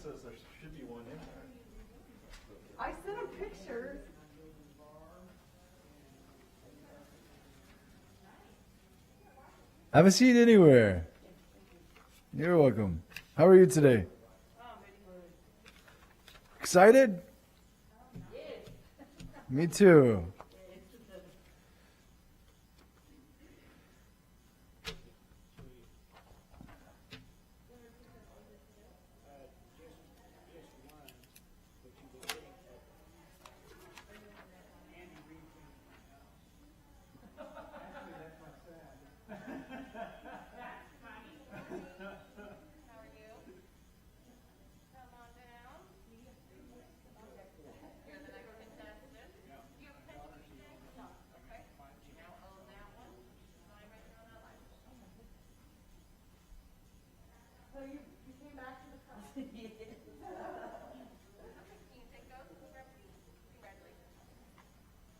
says there should be one in there. I sent him pictures. Have a seat anywhere. You're welcome. How are you today? Excited? Me too.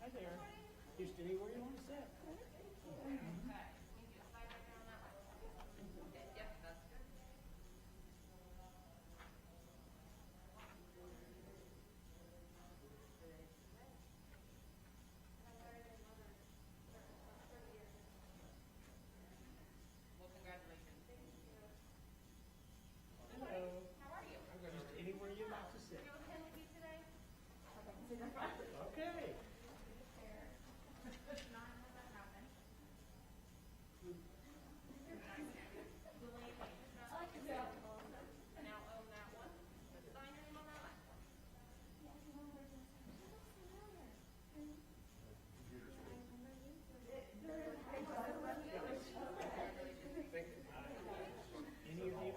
Hi there. Just anywhere you want to sit. Just anywhere you like to sit. Okay. Any of you?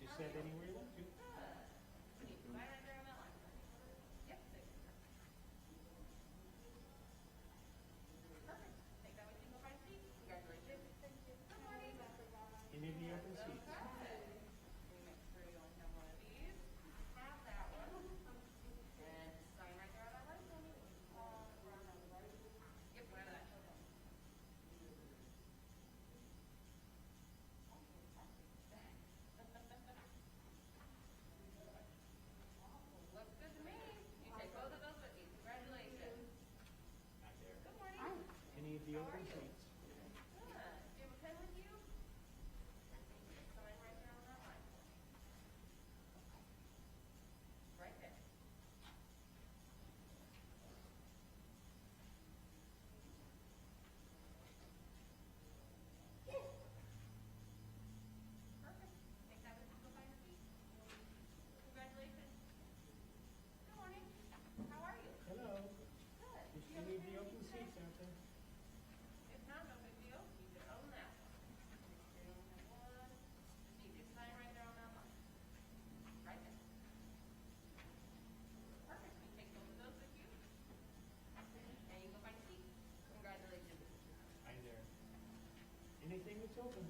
Just sit anywhere you want to. Any of the open seats. Any of the open seats. Hello. Just any of the open seats out there. Hi there. Anything that's open.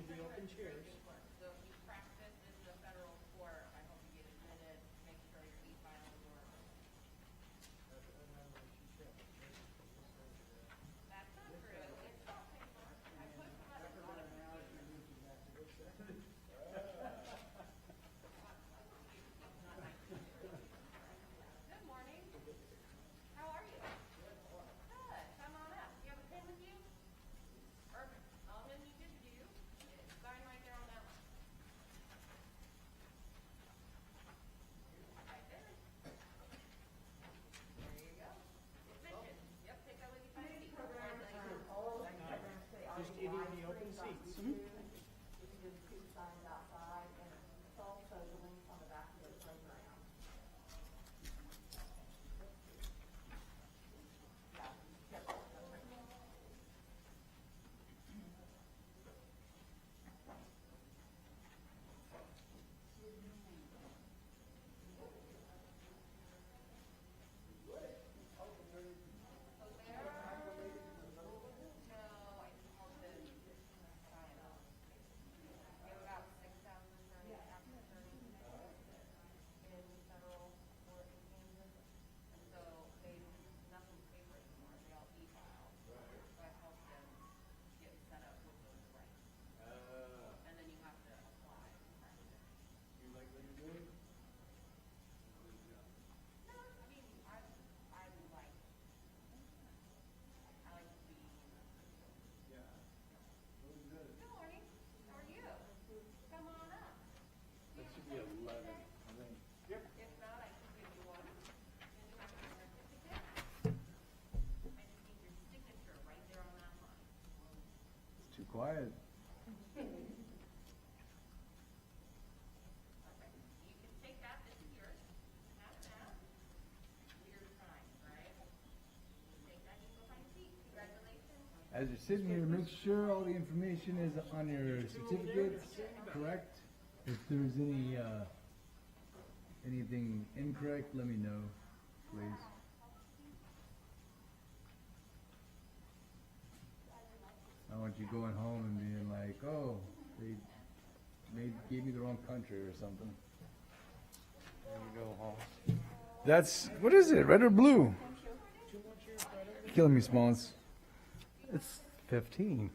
the open chairs. So if you practice in the federal court, I hope you get admitted, make sure your e-filing works. That's not true. It's not paperwork. I put some other Good morning. How are you? Good. Come on up. You have a pen with you? Perfect. All he'll need you to do is sign right there on that line. Right there. There you go. Submission. Yep, take that with you. Find a seat. Just give you the open seats. You can do the two signs outside, and it's also the link on the back of the program. No, I just called it sign up. We have about 6,000 attorneys, active attorneys in federal court in Kansas. And so nothing's paper anymore, they all e-file. So I help them get set up with those rights. And then you have to apply and practice. You like what you're doing? No, I mean, I like to be. Yeah. Really good. Good morning. How are you? Come on up. That should be 11, I think. Yep. If not, I can give you one. And you have your certificate. I just need your signature right there on that line. It's too quiet. Okay. You can take that. This is yours. Have that. Your time, right? You take that. You can go find a seat. Congratulations. As you're sitting here, make sure all the information is on your certificate correct. If there's anything incorrect, let me know, please. I want you going home and being like, oh, gave me the wrong country or something. There you go, Hall. That's, what is it, red or blue? Killing me, Smalls. It's 15.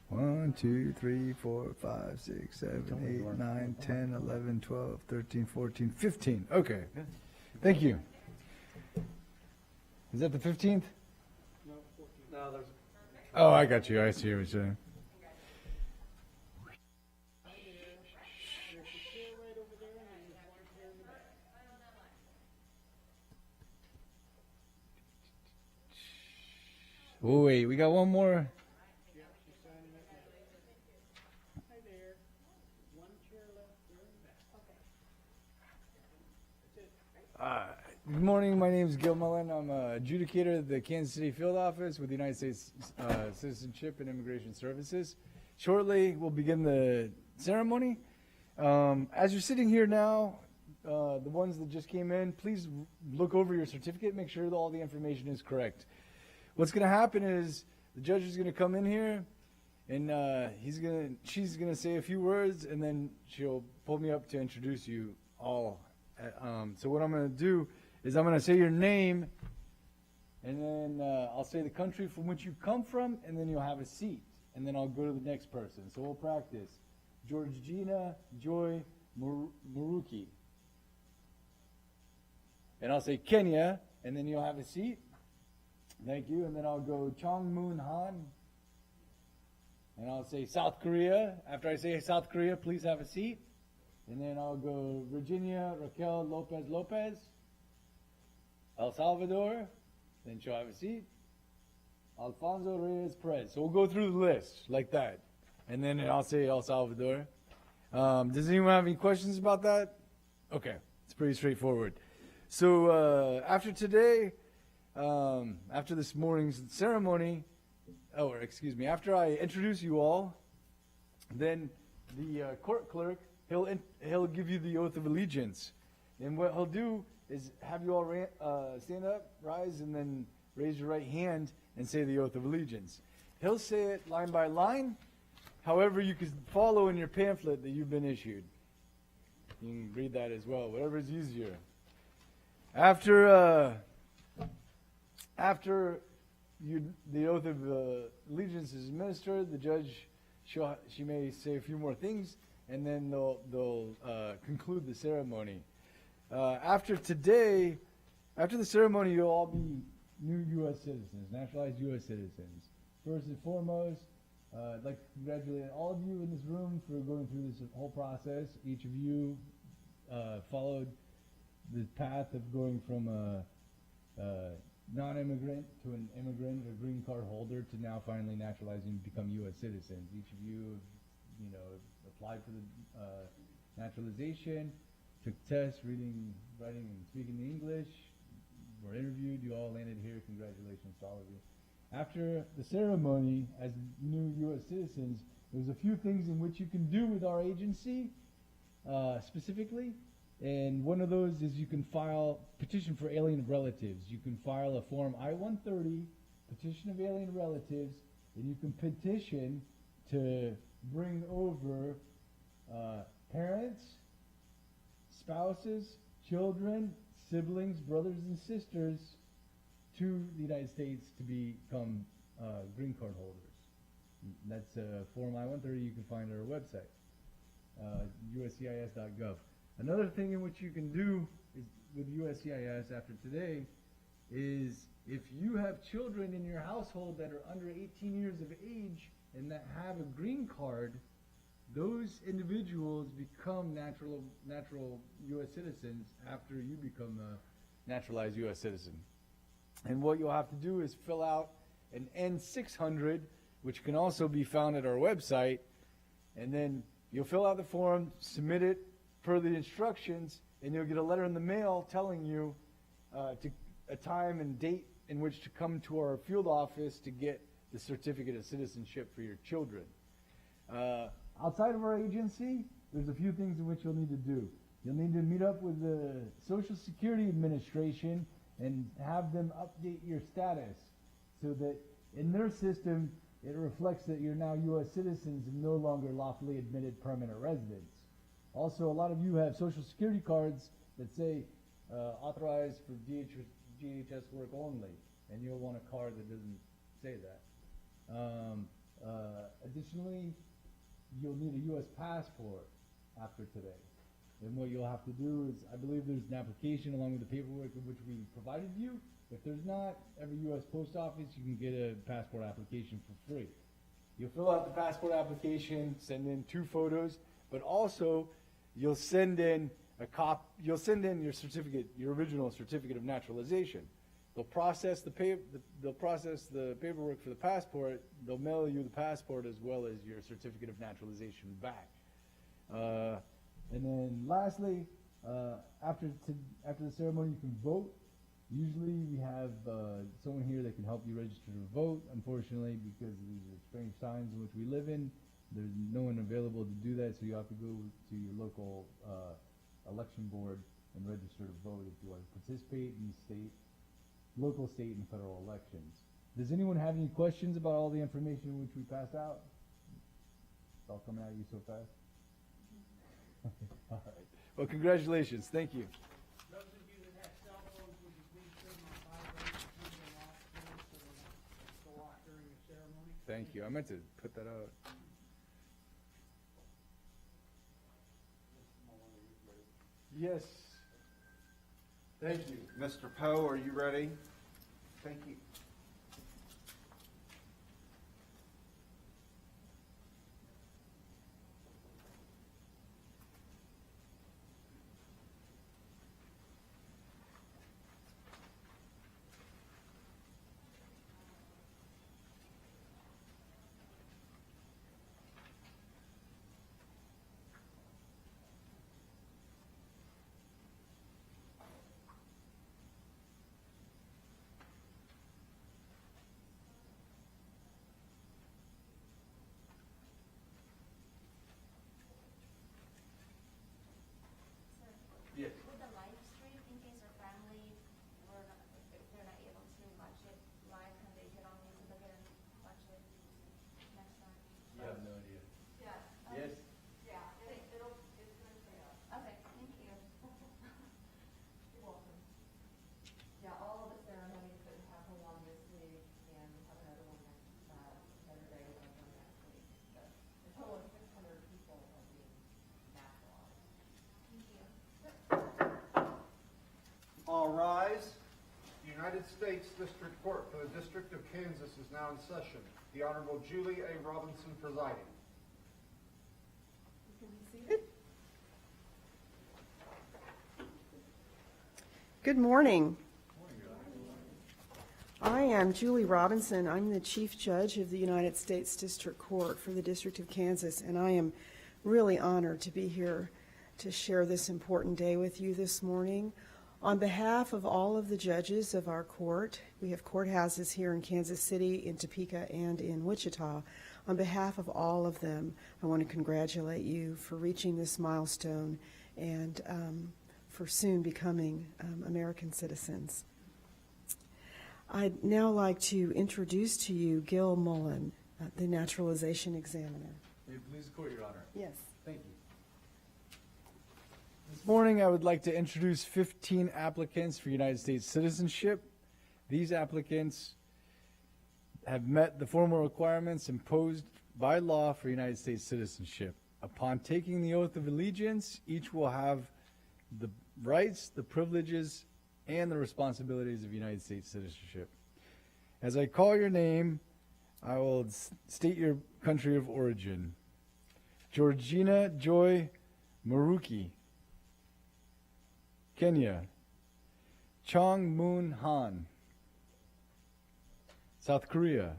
1, 2, 3, 4, 5, 6, 7, 8, 9, 10, 11, 12, 13, 14, 15. Okay. Thank you. Is that the 15th? No, there's. Oh, I got you. I see what you're saying. There's a chair right over there, and then there's one chair in the back. Oh, wait. We got one more. Yep, she's signing it now. Hi there. One chair left there in the back. That's it. Good morning. My name is Gil Mullen. I'm a adjudicator at the Kansas City Field Office with the United States Citizenship and Immigration Services. Shortly, we'll begin the ceremony. As you're sitting here now, the ones that just came in, please look over your certificate, make sure that all the information is correct. What's going to happen is the judge is going to come in here, and she's going to say a few words, and then she'll pull me up to introduce you all. So what I'm going to do is I'm going to say your name, and then I'll say the country from which you come from, and then you'll have a seat, and then I'll go to the next person. So we'll practice. Georgina Joy Maruki. And I'll say Kenya, and then you'll have a seat. Thank you. And then I'll go Chong Moon Han. And I'll say South Korea. After I say South Korea, please have a seat. And then I'll go Virginia Raquel Lopez Lopez. El Salvador. Then she'll have a seat. Alfonso Reyes Perez. So we'll go through the list like that. And then I'll say El Salvador. Does anyone have any questions about that? Okay. It's pretty straightforward. So after today, after this morning's ceremony, after I introduce you all, then the court clerk, he'll give you the oath of allegiance. And what he'll do is have you all stand up, rise, and then raise your right hand and say the oath of allegiance. He'll say it line by line, however you can follow in your pamphlet that you've been issued. You can read that as well, whatever is easier. After the oath of allegiance is administered, the judge she may say a few more things, and then they'll conclude the ceremony. After the ceremony, you'll all be new U.S. citizens, naturalized U.S. citizens. First and foremost, I'd like to congratulate all of you in this room for going through this whole process. Each of you followed the path of going from a non-immigrant to an immigrant or green card holder to now finally naturalizing to become U.S. citizens. Each of you, applied for the naturalization, took tests, reading, writing, and speaking English, were interviewed. You all landed here. Congratulations to all of you. After the ceremony, as new U.S. citizens, there's a few things in which you can do with our agency specifically. And one of those is you can file petition for alien relatives. You can file a form I-130, petition of alien relatives, and you can petition to bring over parents, spouses, children, siblings, brothers and sisters to the United States to become green card holders. That's form I-130 you can find on our website, uscis.gov. Another thing in which you can do is with USCIS after today is if you have children in your household that are under 18 years of age and that have a green card, those individuals become natural U.S. citizens after you become a naturalized U.S. citizen. And what you'll have to do is fill out an N600, which can also be found at our website, and then you'll fill out the form, submit it per the instructions, and you'll get a letter in the mail telling you a time and date in which to come to our field office to get the certificate of citizenship for your children. Outside of our agency, there's a few things in which you'll need to do. You'll need to meet up with the Social Security Administration and have them update your status so that in their system it reflects that you're now U.S. citizens and no longer lawfully admitted permanent residents. Also, a lot of you have Social Security cards that say authorized for DHS work only, and you'll want a card that doesn't say that. Additionally, you'll need a U.S. passport after today. And what you'll have to do is, I believe there's an application along with the paperwork in which we provided you. If there's not, every U.S. post office, you can get a passport application for free. You'll fill out the passport application, send in 2 photos, but also you'll send in your certificate, your original certificate of naturalization. They'll process the paperwork for the passport. They'll mail you the passport as well as your certificate of naturalization back. And then lastly, after the ceremony, you can vote. Usually we have someone here that can help you register to vote. Unfortunately, because of these strange times in which we live in, there's no one available to do that, so you have to go to your local election board and register to vote if you want to participate in local, state, and federal elections. Does anyone have any questions about all the information which we passed out? It's all coming at you so fast. All right. Well, congratulations. Thank you. Those of you that have cell phones, would you please turn them on vibrate and turn them off, please, so they don't go off during the ceremony? Thank you. I meant to put that out. Yes. Thank you. Mr. Poe, are you ready? Thank you. The United States District Court for the District of Kansas is now in session. The Honorable Julie A. Robinson presiding. You can be seated. Good morning. I am Julie Robinson. I'm the Chief Judge of the United States District Court for the District of Kansas, and I am really honored to be here to share this important day with you this morning. On behalf of all of the judges of our court, we have courthouses here in Kansas City, in Topeka, and in Wichita. On behalf of all of them, I want to congratulate you for reaching this milestone and for soon becoming American citizens. I'd now like to introduce to you Gil Mullen, the Naturalization Examiner. May it please the court, Your Honor. Yes. Thank you. This morning, I would like to introduce 15 applicants for United States citizenship. These applicants have met the formal requirements imposed by law for United States citizenship. Upon taking the oath of allegiance, each will have the rights, the privileges, and the responsibilities of United States citizenship. As I call your name, I will state your country of origin. Georgina Joy Maruki, Kenya. Chong Moon Han, South Korea.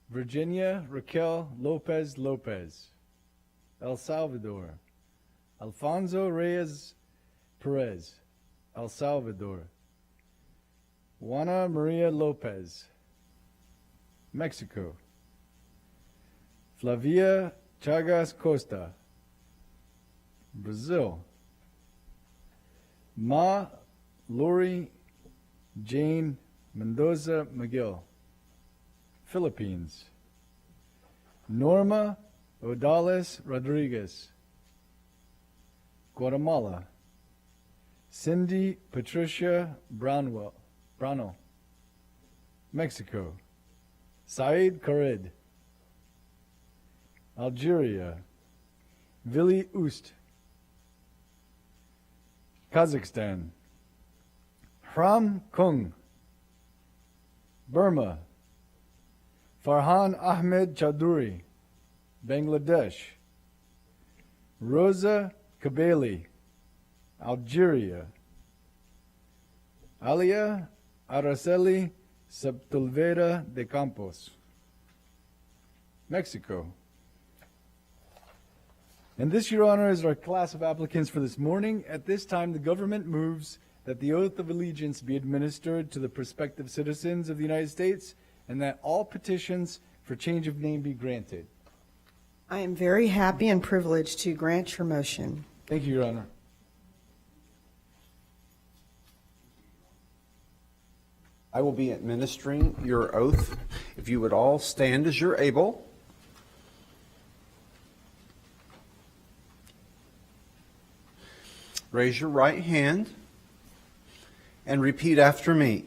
Virginia Raquel Lopez Lopez, El Salvador. Alfonso Reyes Perez, El Salvador. Juana Maria Lopez, Mexico. Flavia Chagas Costa, Brazil. Ma Lori Jane Mendoza McGill, Philippines. Norma Odales Rodriguez, Guatemala. Cindy Patricia Brownell, Mexico. Saeed Khalid, Algeria. Vili Ust, Kazakhstan. Hram Kung, Burma. Farhan Ahmed Chaudhuri, Bangladesh. Rosa Kabeli, Algeria. Alia Araceli Sepulveda de Campos, Mexico. And this, Your Honor, is our class of applicants for this morning. At this time, the government moves that the oath of allegiance be administered to the prospective citizens of the United States and that all petitions for change of name be granted. I am very happy and privileged to grant your motion. Thank you, Your Honor. I will be administering your oath. If you would all stand as you're able. Raise your right hand and repeat after me.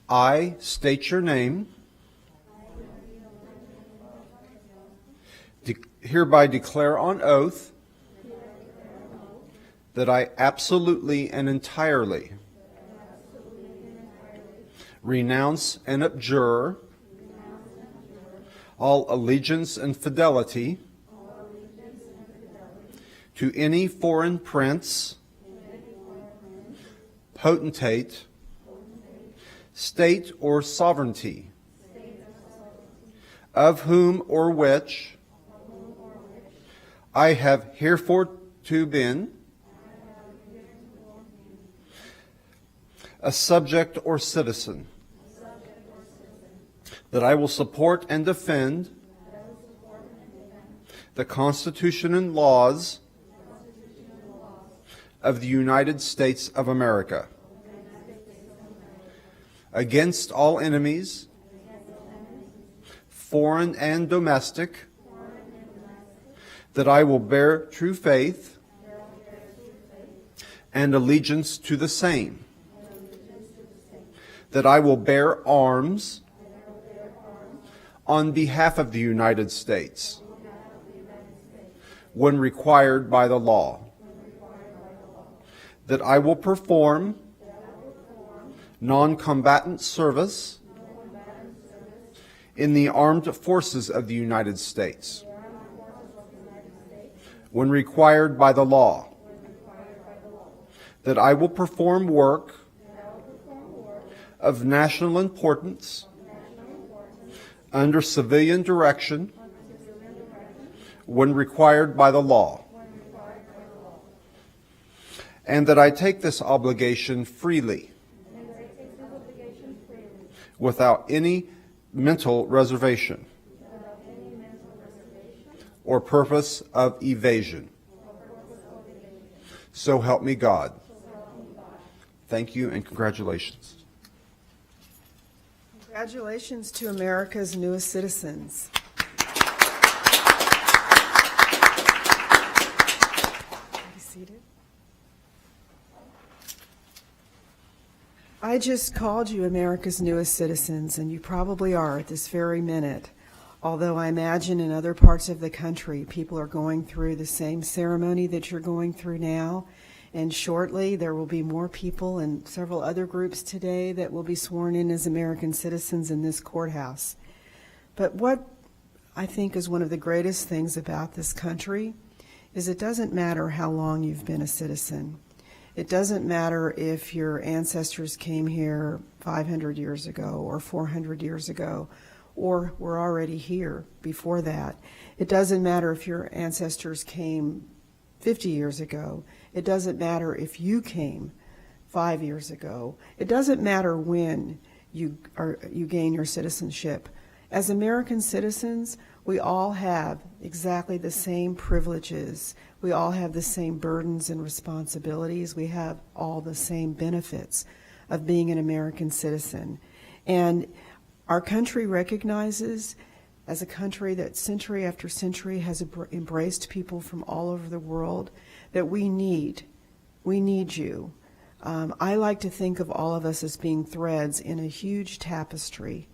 I state your name. Hereby declare on oath that I absolutely and entirely renounce and abjure all allegiance and fidelity to any foreign prince, potentate, state or sovereignty, of whom or which I have hereforto been a subject or citizen, that I will support and defend the Constitution and laws of the United States of America, against all enemies, foreign and domestic, that I will bear true faith and allegiance to the same, that I will bear arms on behalf of the United States when required by the law, that I will perform non-combatant service in the armed forces of the United States, when required by the law, that I will perform work of national importance under civilian direction when required by the law, and that I take this obligation freely without any mental reservation or purpose of evasion. So help me God. Thank you and congratulations. Congratulations to America's newest citizens. Be seated. I just called you America's newest citizens, and you probably are at this very minute. Although I imagine in other parts of the country, people are going through the same ceremony that you're going through now. And shortly, there will be more people and several other groups today that will be sworn in as American citizens in this courthouse. But what I think is one of the greatest things about this country is it doesn't matter how long you've been a citizen. It doesn't matter if your ancestors came here 500 years ago or 400 years ago, or were already here before that. It doesn't matter if your ancestors came 50 years ago. It doesn't matter if you came 5 years ago. It doesn't matter when you gain your citizenship. As American citizens, we all have exactly the same privileges. We all have the same burdens and responsibilities. We have all the same benefits of being an American citizen. And our country recognizes, as a country that century after century has embraced people from all over the world, that we need you. I like to think of all of us as being threads in a huge tapestry,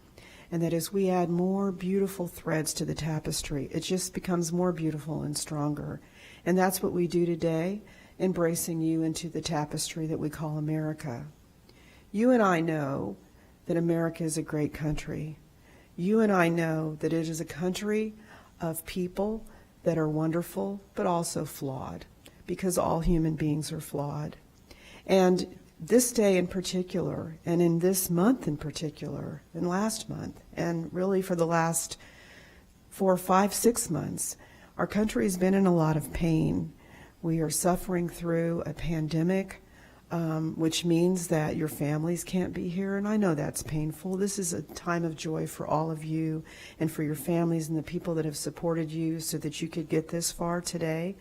and that as we add more beautiful threads to the tapestry, it just becomes more beautiful and stronger. And that's what we do today, embracing you into the tapestry that we call America. You and I know that America is a great country. You and I know that it is a country of people that are wonderful, but also flawed, because all human beings are flawed. And this day in particular, and in this month in particular, and last month, and really for the last 4, 5, 6 months, our country has been in a lot of pain. We are suffering through a pandemic, which means that your families can't be here, and I know that's painful. This is a time of joy for all of you and for your families and the people that have supported you so that you could get this far today.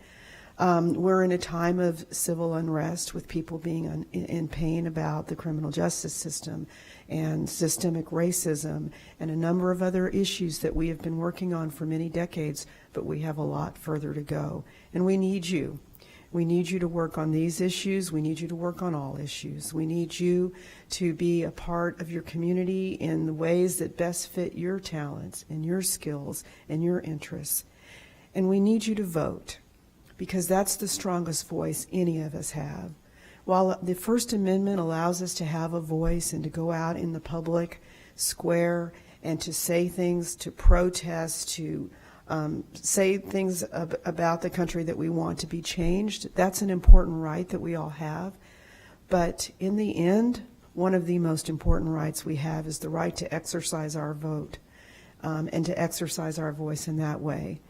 We're in a time of civil unrest with people being in pain about the criminal justice system and systemic racism and a number of other issues that we have been working on for many decades, but we have a lot further to go. And we need you. We need you to work on these issues. We need you to work on all issues. We need you to be a part of your community in the ways that best fit your talents and your skills and your interests. And we need you to vote, because that's the strongest voice any of us have. While the First Amendment allows us to have a voice and to go out in the public square and to say things, to protest, to say things about the country that we want to be changed, that's an important right that we all have. But in the end, one of the most important rights we have is the right to exercise our vote and to exercise our voice in that way.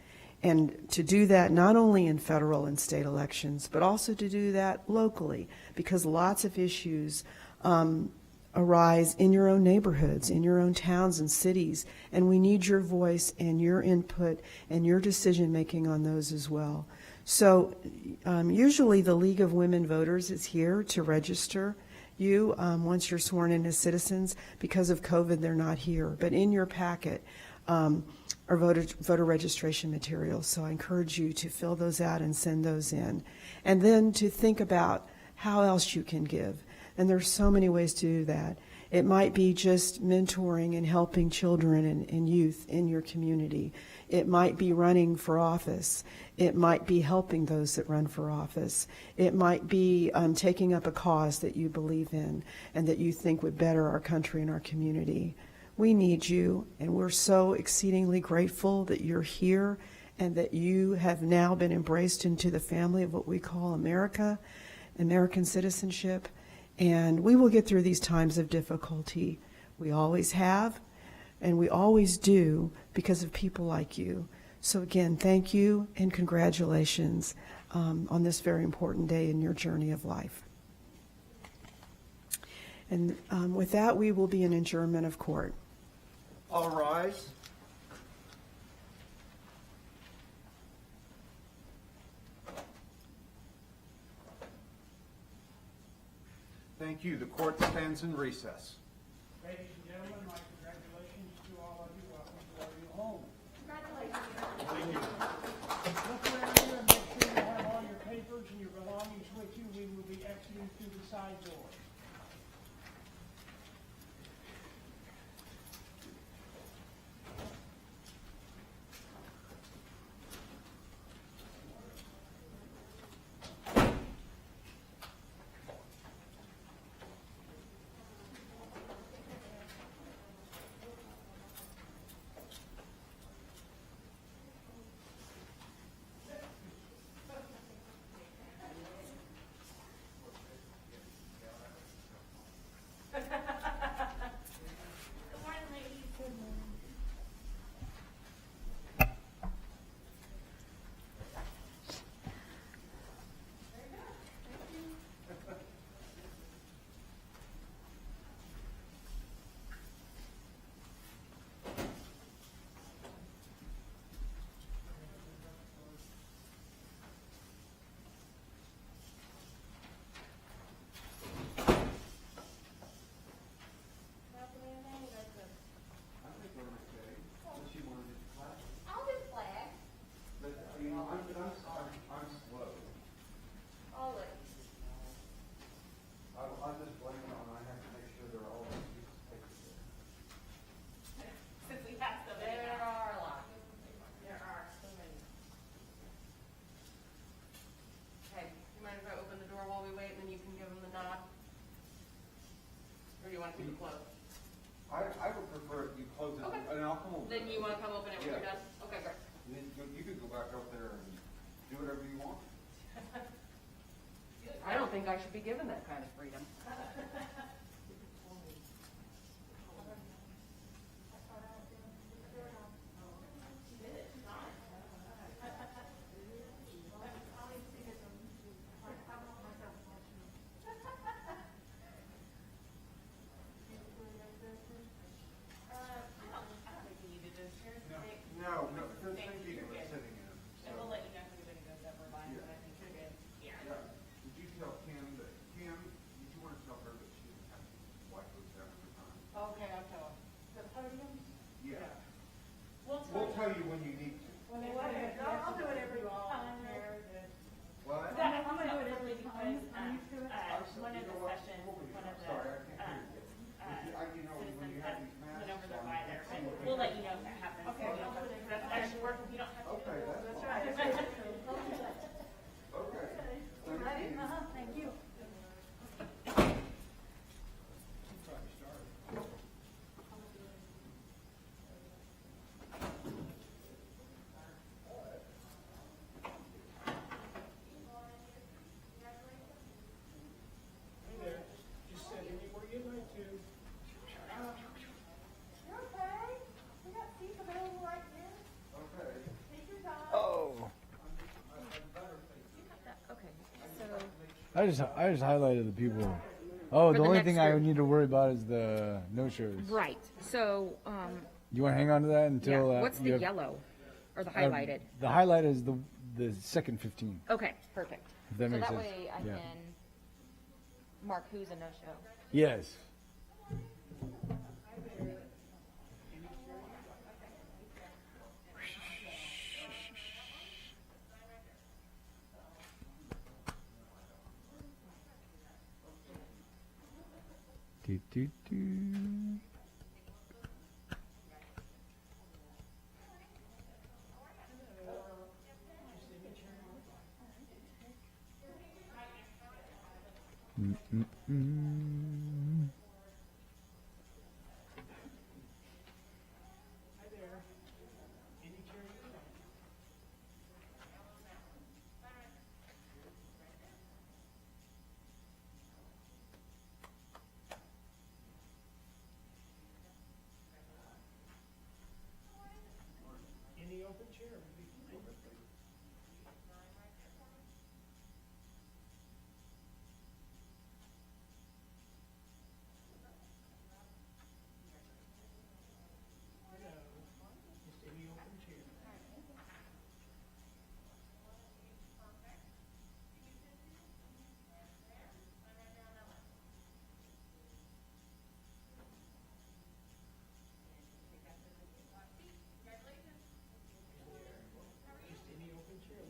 And to do that not only in federal and state elections, but also to do that locally, because lots of issues arise in your own neighborhoods, in your own towns and cities, and we need your voice and your input and your decision making on those as well. So usually the League of Women Voters is here to register you once you're sworn in as citizens. Because of COVID, they're not here, but in your packet are voter registration materials. So I encourage you to fill those out and send those in. And then to think about how else you can give. And there's so many ways to do that. It might be just mentoring and helping children and youth in your community. It might be running for office. It might be helping those that run for office. It might be taking up a cause that you believe in and that you think would better our country and our community. We need you, and we're so exceedingly grateful that you're here and that you have now been embraced into the family of what we call America, American citizenship. And we will get through these times of difficulty. We always have, and we always do because of people like you. So again, thank you and congratulations on this very important day in your journey of life. And with that, we will be in adjournment of court. All rise. Thank you. The court stands in recess. Ladies and gentlemen, my congratulations to all of you. Welcome to our new home. Look around here and make sure you have all your papers and your belongings with you. We will be exiting through the side door. I'll do flag. I'm slow. I'll let I'm just blanking on, I have to make sure they're all these pieces of paper there. since we have so many. There are a lot. There are so many. Okay, you mind if I open the door while we wait and then you can give them the nod? Or do you want to keep it closed? I would prefer if you close it, Okay. and I'll come over. Then you want to come open it when you're Yeah. done? Okay, great. And then you could go back up there and do whatever you want. I don't think I should be given that kind of freedom. No, because some people are sitting in them. And we'll let you know if anybody goes over by, but I think you're good. Yeah. Yeah. Did you tell Kim that, Kim, did you want to tell her that she didn't have to wipe those down every time? Okay, I'll tell her. The podium? Yeah. We'll We'll tell you when you need to. I'll do it every time. What? I'm gonna do it every time, one You of know the what? sessions, We'll be- one of the, Sorry, I can't hear you. You know, when you have these masks went over there on, by there, some of but the we'll let people- you know if that happens. Okay, I'll do it. That's actually work, you don't have to. Okay, that's fine. Right. Okay. Ready? Thank you. Thank you. Hey there, just sit anywhere you'd like to. You're okay. We got seats available right here. Okay. Take your time. Oh. Okay, so. I just highlighted the people. Oh, the the only next thing I group. need to worry about is the no-shows. Right, so, You want to hang on to that yeah, until what's you the have- yellow, or the uh, highlighted? The highlight is the second 15. Okay, perfect. If that So makes that sense. way I Yeah. can mark who's a no-show. Yes. Do, do, do. Mm. Hi there. Any chair you like? Any open chair would be fine. Hello. Just any open chair. Just any open chair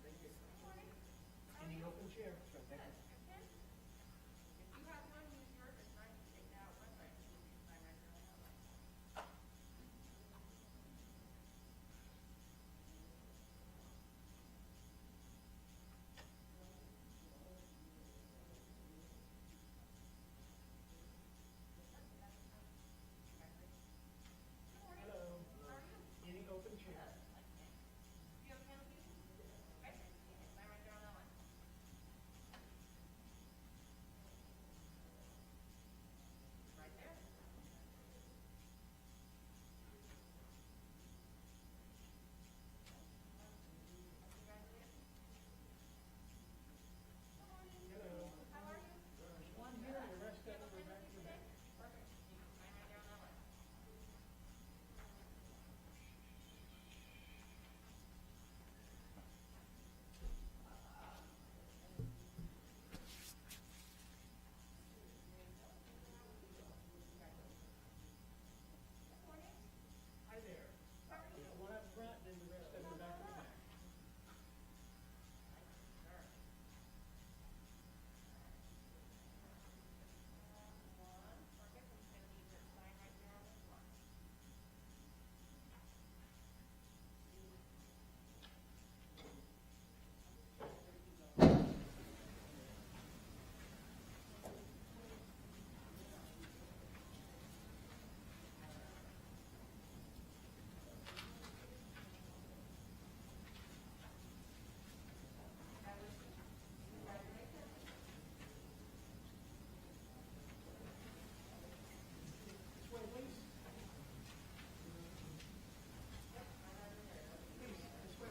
would be fine. Any open chair. Hello. Any open chair. Hello. One here, the rest of them are back to back. Hi there. One up front, then the rest of them are back to back. This way, please. Please, this way.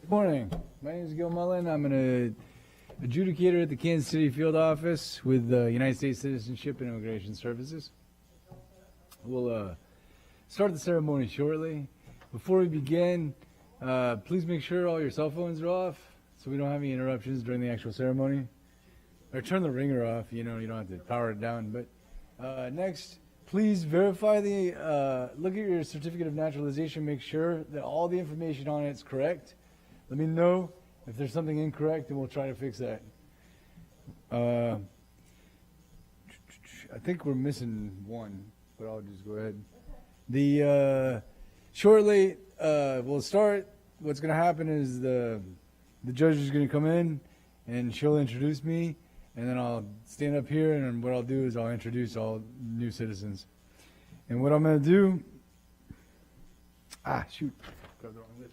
Good morning. My name is Gil Mullen. I'm an adjudicator at the Kansas City field office with the United States Citizenship and Immigration Services. We'll start the ceremony shortly. Before we begin, please make sure all your cell phones are off so we don't have any interruptions during the actual ceremony. Or turn the ringer off, you don't have to power it down. But next, please verify look at your certificate of naturalization, make sure that all the information on it is correct. Let me know if there's something incorrect, and we'll try to fix that. I think we're missing one, but I'll just go ahead. Shortly, we'll start. What's going to happen is the judge is going to come in, and she'll introduce me, and then I'll stand up here, and what I'll do is I'll introduce all new citizens. And what I'm going to do... shoot. Grabbed the wrong list.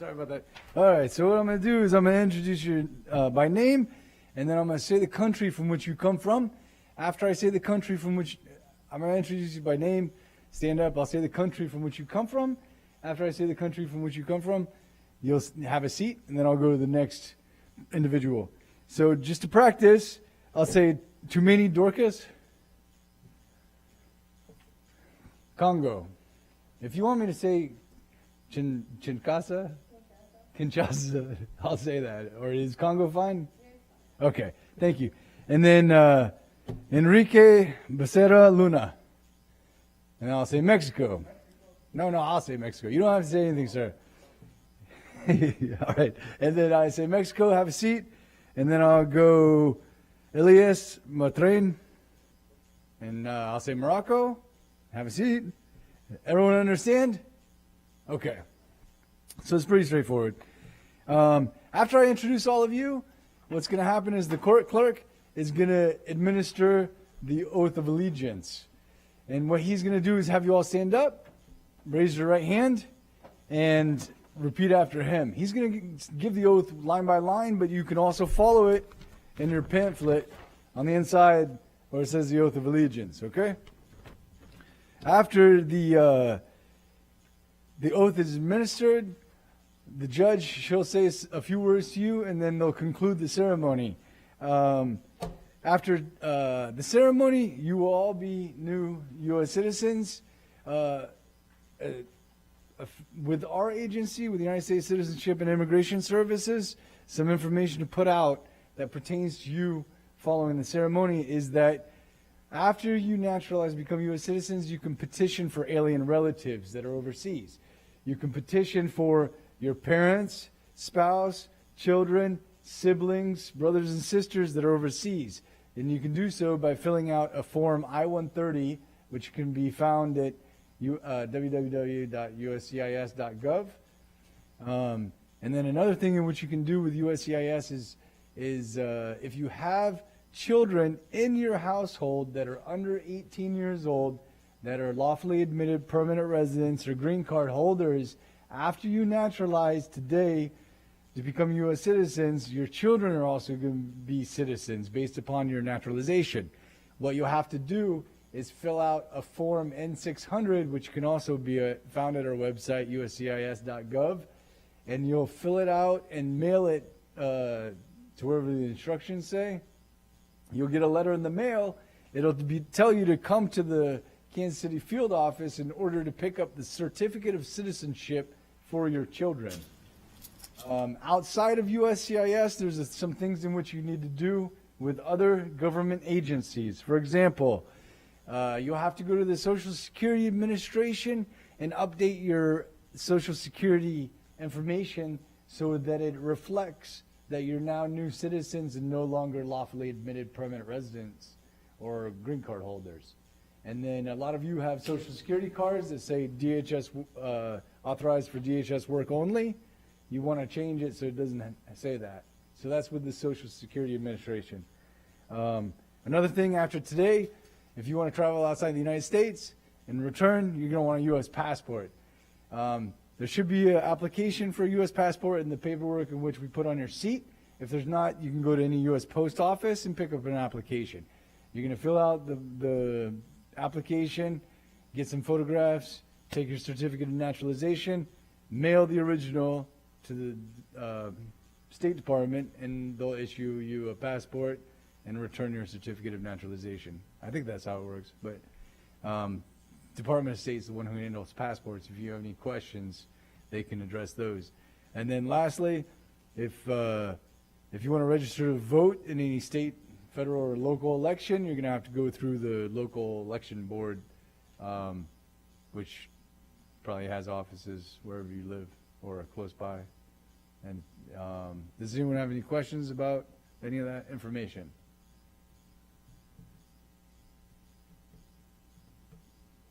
Sorry about that. All right, so what I'm going to do is I'm going to introduce you by name, and then I'm going to say the country from which you come from. After I say the country from which, I'm going to introduce you by name. Stand up. I'll say the country from which you come from. After I say the country from which you come from, you'll have a seat, and then I'll go to the next individual. So just to practice, I'll say Tumeni Dorcas, Congo. If you want me to say Kinshasa, I'll say that. Or is Congo fine? Okay, thank you. And then Enrique Becerra Luna. And I'll say Mexico. No, I'll say Mexico. You don't have to say anything, sir. All right. And then I say Mexico, have a seat. And then I'll go Elias Matrain. And I'll say Morocco, have a seat. Everyone understand? Okay. So it's pretty straightforward. After I introduce all of you, what's going to happen is the court clerk is going to administer the oath of allegiance. And what he's going to do is have you all stand up, raise your right hand, and repeat after him. He's going to give the oath line by line, but you can also follow it in your pamphlet on the inside where it says the oath of allegiance, okay? After the oath is administered, the judge, she'll say a few words to you, and then they'll conclude the ceremony. After the ceremony, you will all be new U.S. citizens. With our agency, with the United States Citizenship and Immigration Services, some information to put out that pertains to you following the ceremony is that after you naturalize, become U.S. citizens, you can petition for alien relatives that are overseas. You can petition for your parents, spouse, children, siblings, brothers and sisters that are overseas. And you can do so by filling out a form I-130, which can be found at www.uscis.gov. And then another thing in which you can do with USCIS is if you have children in your household that are under 18 years old, that are lawfully admitted permanent residents or green card holders, after you naturalize today to become U.S. citizens, your children are also going to be citizens based upon your naturalization. What you'll have to do is fill out a form N600, which can also be found at our website, uscis.gov, and you'll fill it out and mail it to wherever the instructions say. You'll get a letter in the mail. It'll tell you to come to the Kansas City field office in order to pick up the certificate of citizenship for your children. Outside of USCIS, there's some things in which you need to do with other government agencies. For example, you'll have to go to the Social Security Administration and update your Social Security information so that it reflects that you're now new citizens and no longer lawfully admitted permanent residents or green card holders. And then a lot of you have Social Security cards that say DHS authorized for DHS work only. You want to change it so it doesn't say that. So that's with the Social Security Administration. Another thing after today, if you want to travel outside the United States and return, you're going to want a U.S. passport. There should be an application for a U.S. passport in the paperwork in which we put on your seat. If there's not, you can go to any U.S. post office and pick up an application. You're going to fill out the application, get some photographs, take your certificate of naturalization, mail the original to the State Department, and they'll issue you a passport and return your certificate of naturalization. I think that's how it works, but Department of State is the one who handles passports. If you have any questions, they can address those. And then lastly, if you want to register to vote in any state, federal, or local election, you're going to have to go through the local election board, which probably has offices wherever you live or close by. And does anyone have any questions about any of that information?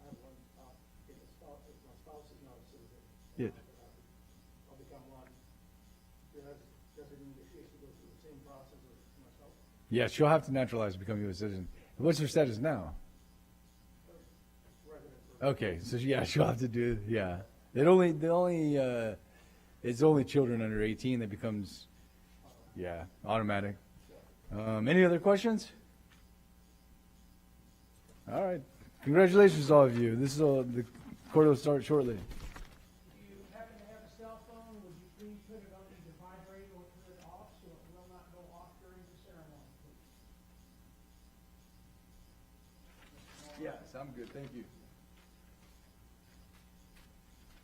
I have one, if my spouse is not a citizen. Yeah. I'll become one. Does it mean that she has to go through the same process as myself? Yes, she'll have to naturalize to become a U.S. citizen. What's her status now? Resident for Okay, so yeah, she'll have to do, yeah. The only It's only children under 18 that becomes, yeah, automatic. Any other questions? All right. Congratulations, all of you. The court will start shortly. If you happen to have a cell phone, would you please put it on either vibrate or turn it off so it will not go off during the ceremony, please? Yes, I'm good. Thank you.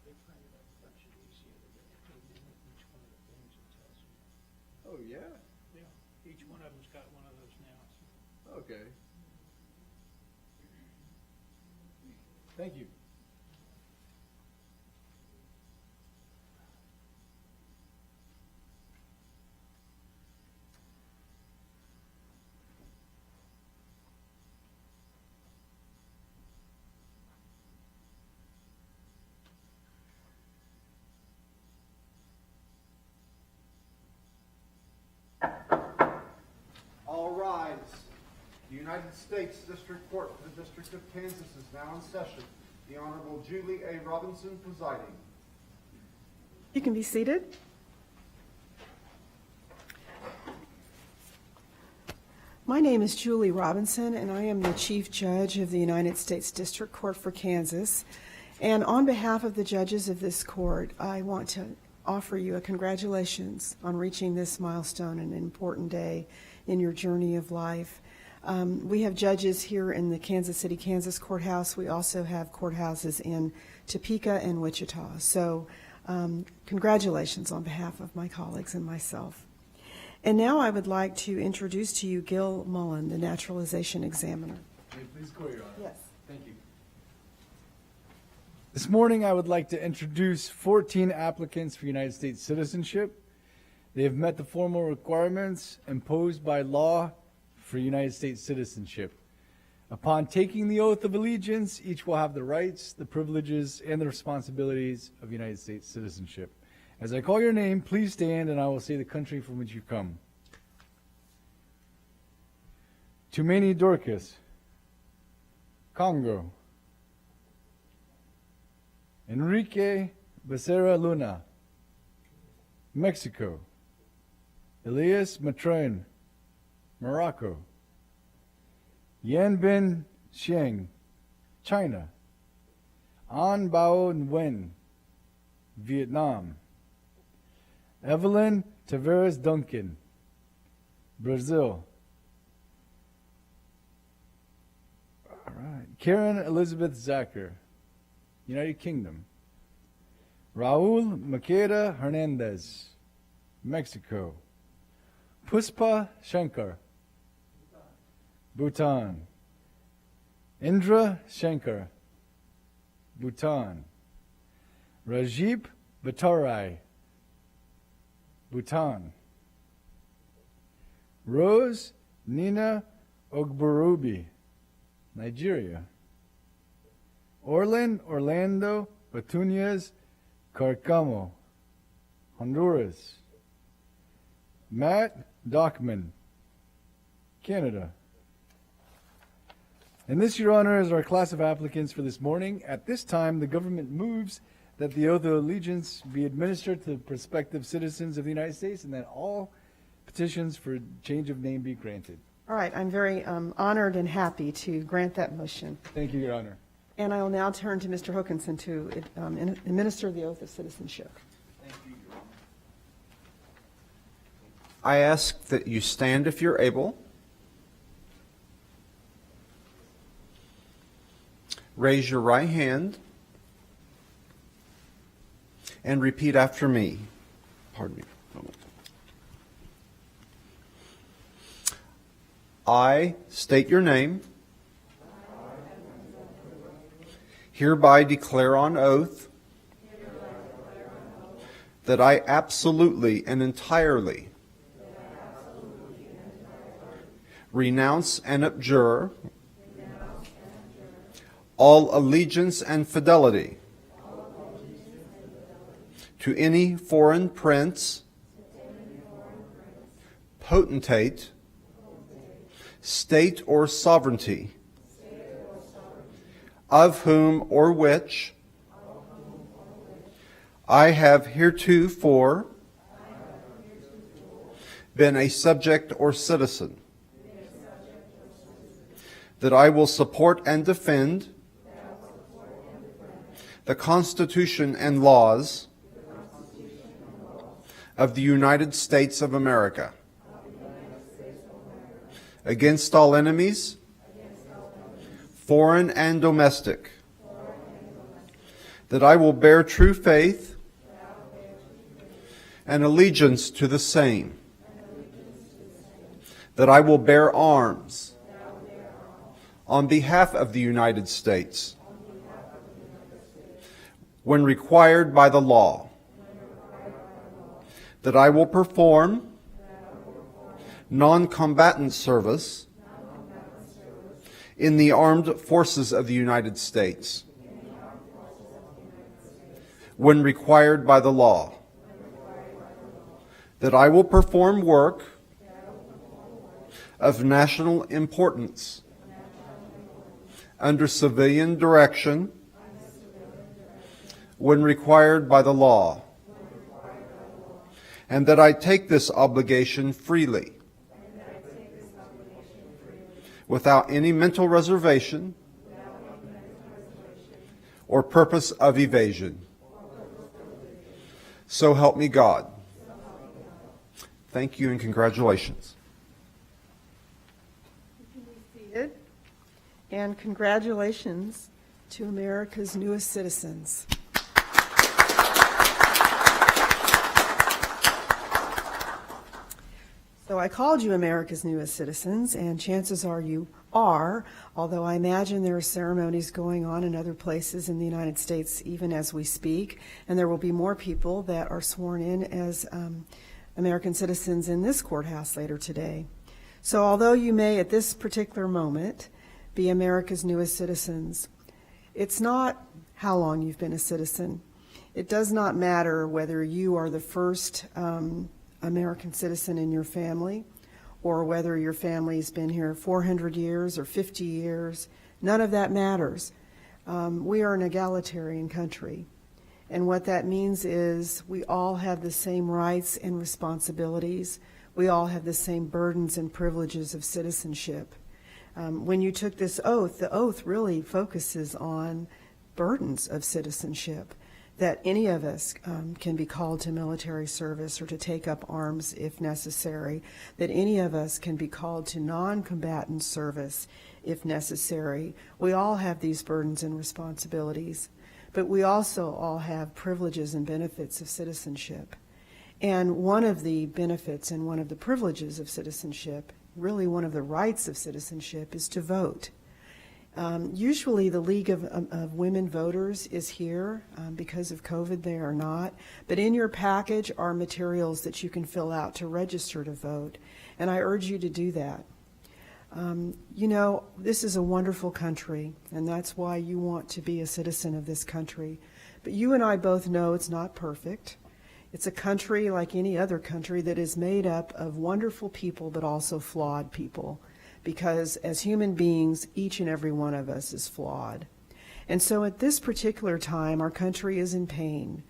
They printed up a bunch of these the other day. They did each one of the things it tells you. Oh, yeah? Yeah, each one of them's got one of those now. Okay. Thank you. All rise. The United States District Court for the District of Kansas is now in session. The Honorable Julie A. Robinson presiding. You can be seated. My name is Julie Robinson, and I am the Chief Judge of the United States District Court for Kansas. And on behalf of the judges of this court, I want to offer you a congratulations on reaching this milestone, an important day in your journey of life. We have judges here in the Kansas City, Kansas courthouse. We also have courthouses in Topeka and Wichita. So congratulations on behalf of my colleagues and myself. And now I would like to introduce to you Gil Mullen, the Naturalization Examiner. May it please call, Your Honor. Yes. Thank you. This morning, I would like to introduce 14 applicants for United States citizenship. They have met the formal requirements imposed by law for United States citizenship. Upon taking the oath of allegiance, each will have the rights, the privileges, and the responsibilities of United States citizenship. As I call your name, please stand and I will say the country from which you come. Tumeni Dorcas, Congo. Enrique Becerra Luna, Mexico. Elias Matroin, Morocco. Yanbin Xiang, China. An Bao Nguyen, Vietnam. Evelyn Tavares Duncan, Brazil. All right. Karen Elizabeth Zacher, United Kingdom. Raul Maqueda Hernandez, Mexico. Puspa Shankar, Bhutan. Indra Shankar, Bhutan. Rajib Bhattarai, Bhutan. Rose Nina Ogburubi, Nigeria. Orlando Petunias Carcamo, Honduras. Matt Dockman, Canada. And this, Your Honor, is our class of applicants for this morning. At this time, the government moves that the oath of allegiance be administered to prospective citizens of the United States and that all petitions for change of name be granted. All right, I'm very honored and happy to grant that motion. Thank you, Your Honor. And I will now turn to Mr. Hookinson to administer the oath of citizenship. Thank you, Your Honor. I ask that you stand if you're able. Raise your right hand and repeat after me. Pardon me. I state your name. Hereby declare on oath that I absolutely and entirely renounce and abjure all allegiance and fidelity to any foreign prince, potentate, state or sovereignty, of whom or which I have heretofore been a subject or citizen, that I will support and defend the Constitution and laws of the United States of America, against all enemies, foreign and domestic, that I will bear true faith and allegiance to the same, that I will bear arms on behalf of the United States when required by the law, that I will perform non-combatant service in the armed forces of the United States when required by the law, that I will perform work of national importance under civilian direction when required by the law, and that I take this obligation freely, without any mental reservation or purpose of evasion. So help me God. Thank you and congratulations. You can be seated. And congratulations to America's newest citizens. So I called you America's newest citizens, and chances are you are, although I imagine there are ceremonies going on in other places in the United States even as we speak, and there will be more people that are sworn in as American citizens in this courthouse later today. So although you may at this particular moment be America's newest citizens, it's not how long you've been a citizen. It does not matter whether you are the first American citizen in your family, or whether your family's been here 400 years or 50 years. None of that matters. We are an egalitarian country, and what that means is we all have the same rights and responsibilities. We all have the same burdens and privileges of citizenship. When you took this oath, the oath really focuses on burdens of citizenship, that any of us can be called to military service or to take up arms if necessary, that any of us can be called to non-combatant service if necessary. We all have these burdens and responsibilities, but we also all have privileges and benefits of citizenship. And one of the benefits and one of the privileges of citizenship, really one of the rights of citizenship, is to vote. Usually the League of Women Voters is here. Because of COVID, they are not. But in your package are materials that you can fill out to register to vote, and I urge you to do that. You know, this is a wonderful country, and that's why you want to be a citizen of this country. But you and I both know it's not perfect. It's a country like any other country that is made up of wonderful people, but also flawed people. Because as human beings, each and every one of us is flawed. And so at this particular time, our country is in pain.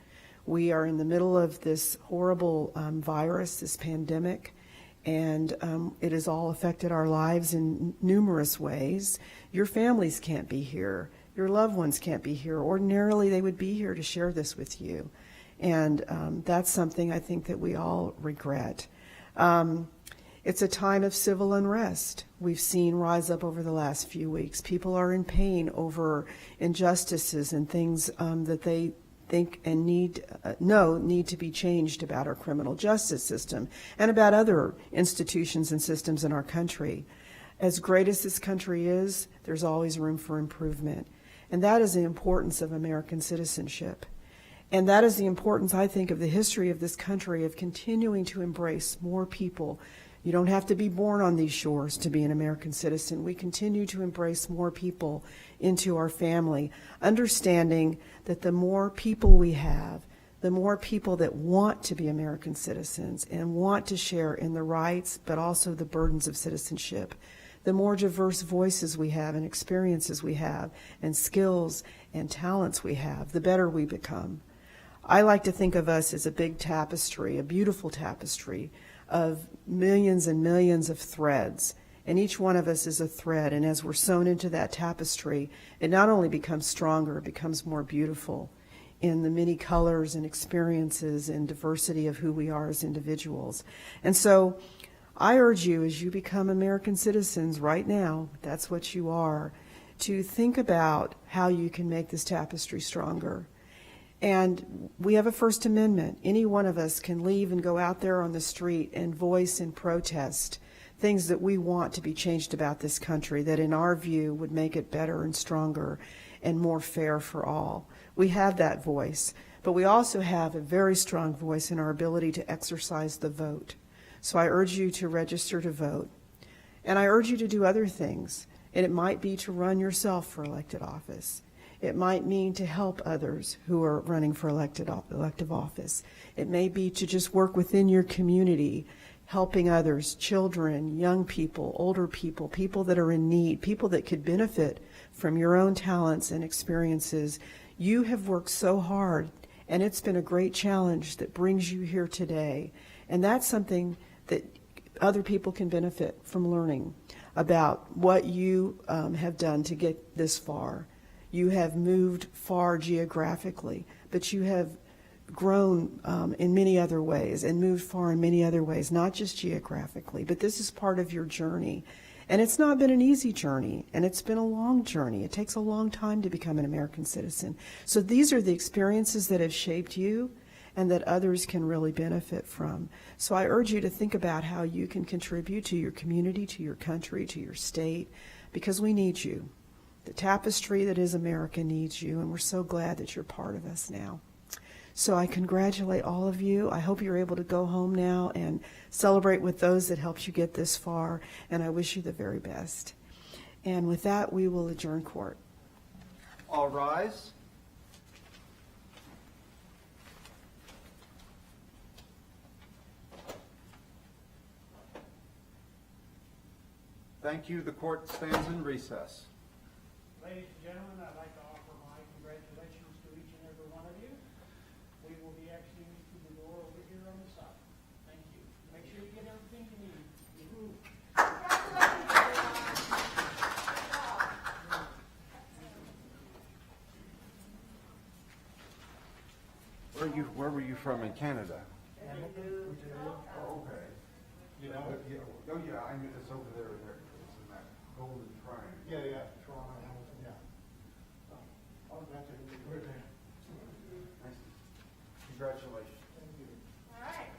We are in the middle of this horrible virus, this pandemic, and it has all affected our lives in numerous ways. Your families can't be here. Your loved ones can't be here. Ordinarily, they would be here to share this with you. And that's something I think that we all regret. It's a time of civil unrest. We've seen rise up over the last few weeks. People are in pain over injustices and things that they think and need to be changed about our criminal justice system and about other institutions and systems in our country. As great as this country is, there's always room for improvement. And that is the importance of American citizenship. And that is the importance, I think, of the history of this country, of continuing to embrace more people. You don't have to be born on these shores to be an American citizen. We continue to embrace more people into our family, understanding that the more people we have, the more people that want to be American citizens and want to share in the rights but also the burdens of citizenship, the more diverse voices we have and experiences we have and skills and talents we have, the better we become. I like to think of us as a big tapestry, a beautiful tapestry of millions and millions of threads. And each one of us is a thread. And as we're sewn into that tapestry, it not only becomes stronger, it becomes more beautiful in the many colors and experiences and diversity of who we are as individuals. And so I urge you, as you become American citizens right now, that's what you are, to think about how you can make this tapestry stronger. And we have a First Amendment. Any one of us can leave and go out there on the street and voice and protest things that we want to be changed about this country that in our view would make it better and stronger and more fair for all. We have that voice, but we also have a very strong voice in our ability to exercise the vote. So I urge you to register to vote. And I urge you to do other things. And it might be to run yourself for elected office. It might mean to help others who are running for elective office. It may be to just work within your community, helping others, children, young people, older people, people that are in need, people that could benefit from your own talents and experiences. You have worked so hard, and it's been a great challenge that brings you here today. And that's something that other people can benefit from learning about what you have done to get this far. You have moved far geographically, but you have grown in many other ways and moved far in many other ways, not just geographically, but this is part of your journey. And it's not been an easy journey, and it's been a long journey. It takes a long time to become an American citizen. So these are the experiences that have shaped you and that others can really benefit from. So I urge you to think about how you can contribute to your community, to your country, to your state, because we need you. The tapestry that is America needs you, and we're so glad that you're part of us now. So I congratulate all of you. I hope you're able to go home now and celebrate with those that helped you get this far, and I wish you the very best. And with that, we will adjourn court. All rise. Thank you. The court stands in recess. Ladies and gentlemen, I'd like to offer my congratulations to each and every one of you. We will be exiting through the door over here on the side. Thank you. Make sure you get everything you need. Where were you from in Canada? Oh, okay. You know? Oh, yeah, I knew it's over there. It's in that golden triangle. Yeah, Toronto, yeah. Oh, that's a good thing. Nice. Congratulations. Thank you. All right.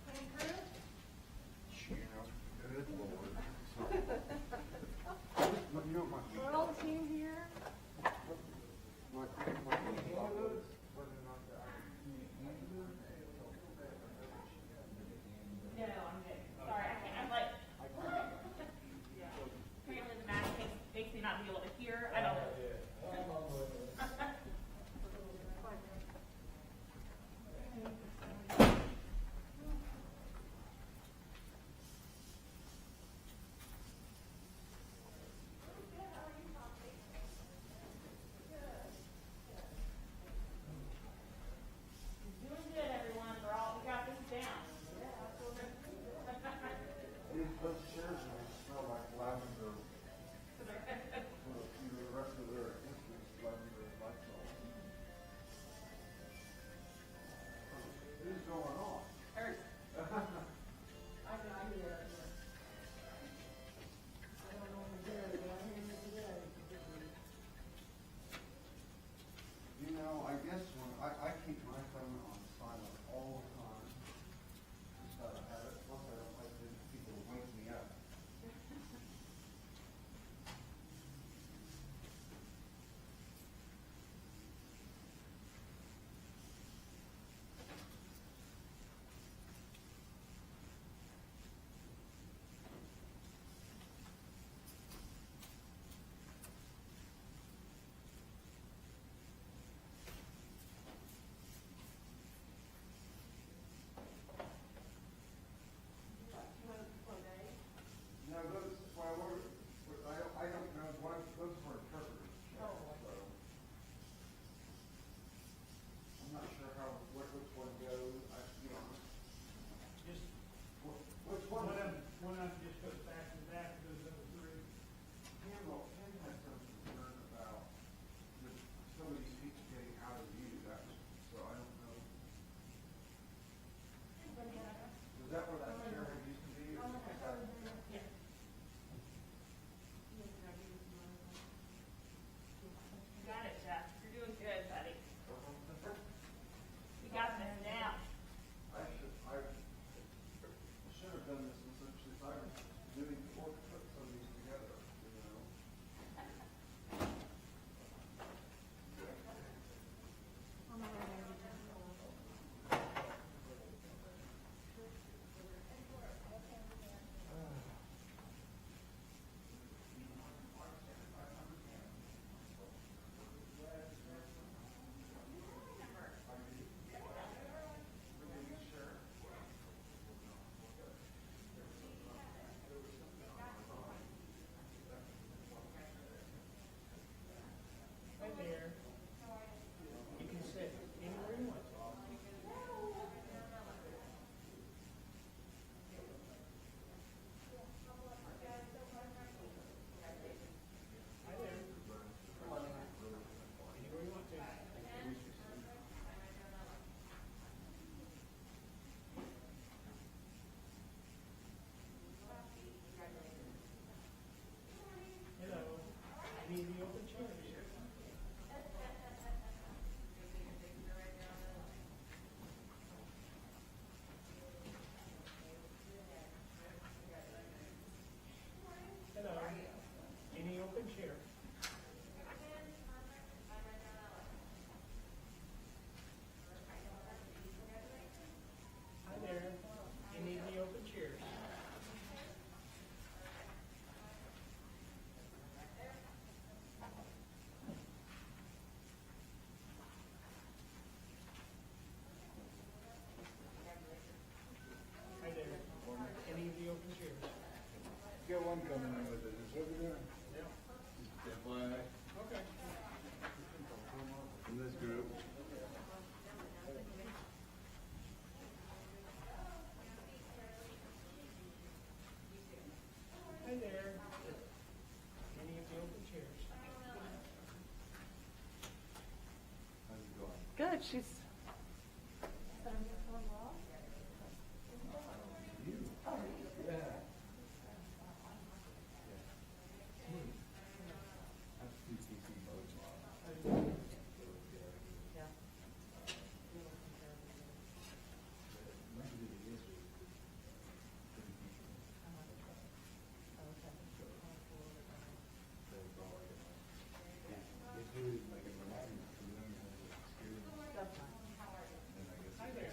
Clean crew? Good Lord. You know, We're all the team here. my whether or not No, I'm good. Sorry, I can't, I'm like, apparently the mask makes me not be able to hear. I don't know. Doing good, everyone. We got this down. those chairs smell like lavender. The rest of their instruments, lavender and Lysol. What is going on? You know, I guess when I keep my phone on silent all the time. Just out of habit. Plus, I don't like people to wake me up. got this now. I should have done this since I was doing before to put some of these together, you know. Hi there. You can sit anywhere you want. Hi there. Anywhere you want to. Hello. Any of the open chairs? Hello. Any open chair? Hi there. Any of the open chairs? Hi there. Any of the open chairs? Get one coming in with it. Is what we're doing. Yeah. FYI. Okay. In this group. Hi there. Any of the open chairs? How's it going? Good, she's, Hi there.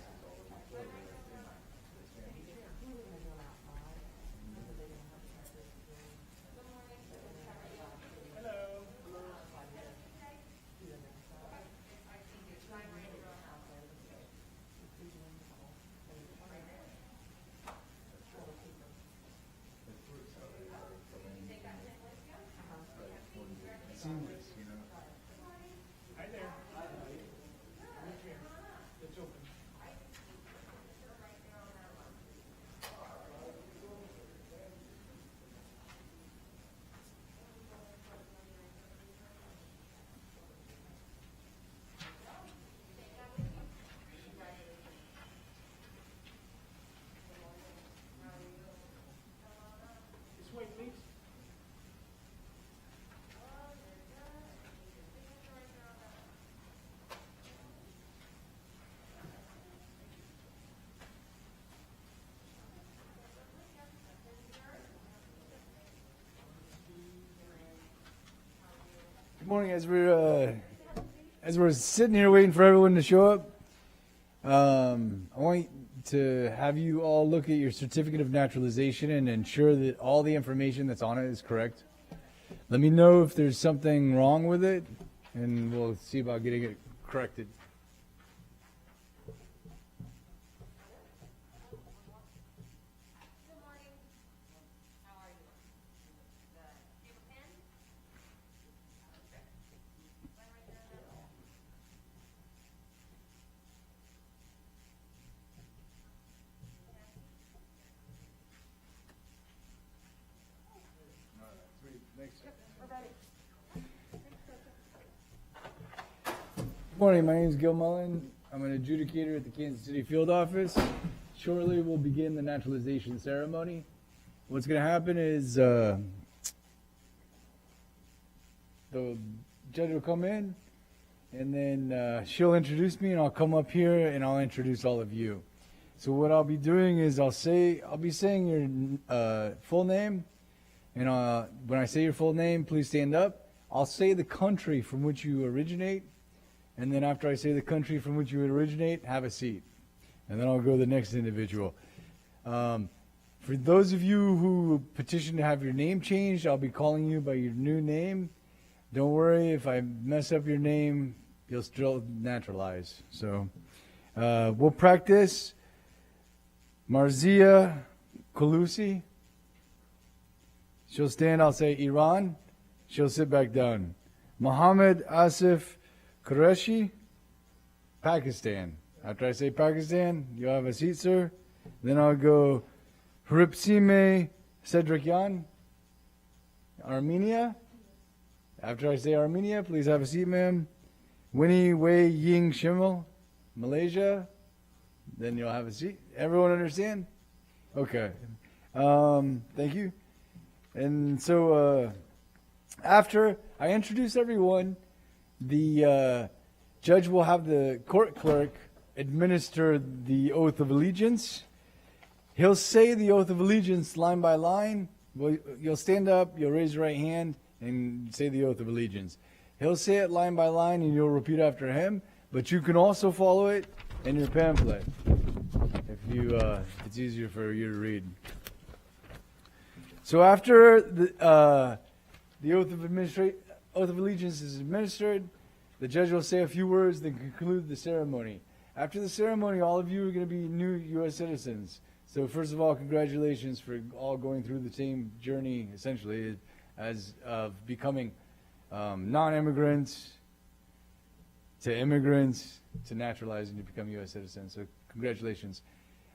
Hello. Seamless, you know. Hi there. Any chair? It's open. This way, please. Good morning. As we're sitting here waiting for everyone to show up, I want to have you all look at your certificate of naturalization and ensure that all the information that's on it is correct. Let me know if there's something wrong with it, and we'll see about getting it corrected. Good morning. How are you? Good. Do you have a pen? Okay. Sign right there on that wall. Good morning. My name is Gil Mullen. I'm an adjudicator at the Kansas City Field Office. Shortly, we'll begin the naturalization ceremony. What's going to happen is the judge will come in, and then she'll introduce me, and I'll come up here and I'll introduce all of you. So what I'll be doing is I'll be saying your full name, and when I say your full name, please stand up. I'll say the country from which you originate, and then after I say the country from which you originate, have a seat, and then I'll go to the next individual. For those of you who petition to have your name changed, I'll be calling you by your new name. Don't worry, if I mess up your name, you'll still naturalize. So we'll practice. Marzia Kulusi. She'll stand, I'll say Iran. She'll sit back down. Mohammed Asif Qureshi, Pakistan. After I say Pakistan, you'll have a seat, sir. Then I'll go Hripsime Sedrikyan, Armenia. After I say Armenia, please have a seat, ma'am. Winnie Wei Ying Shimmel, Malaysia. Then you'll have a seat. Everyone understand? Okay. Thank you. And so after I introduce everyone, the judge will have the court clerk administer the oath of allegiance. He'll say the oath of allegiance line by line. Well, you'll stand up, you'll raise your right hand, and say the oath of allegiance. He'll say it line by line, and you'll repeat after him. But you can also follow it in your pamphlet if it's easier for you to read. So after the oath of allegiance is administered, the judge will say a few words, then conclude the ceremony. After the ceremony, all of you are going to be new U.S. citizens. So first of all, congratulations for all going through the same journey, essentially, as of becoming non-immigrants to immigrants to naturalizing to become U.S. citizens. So congratulations.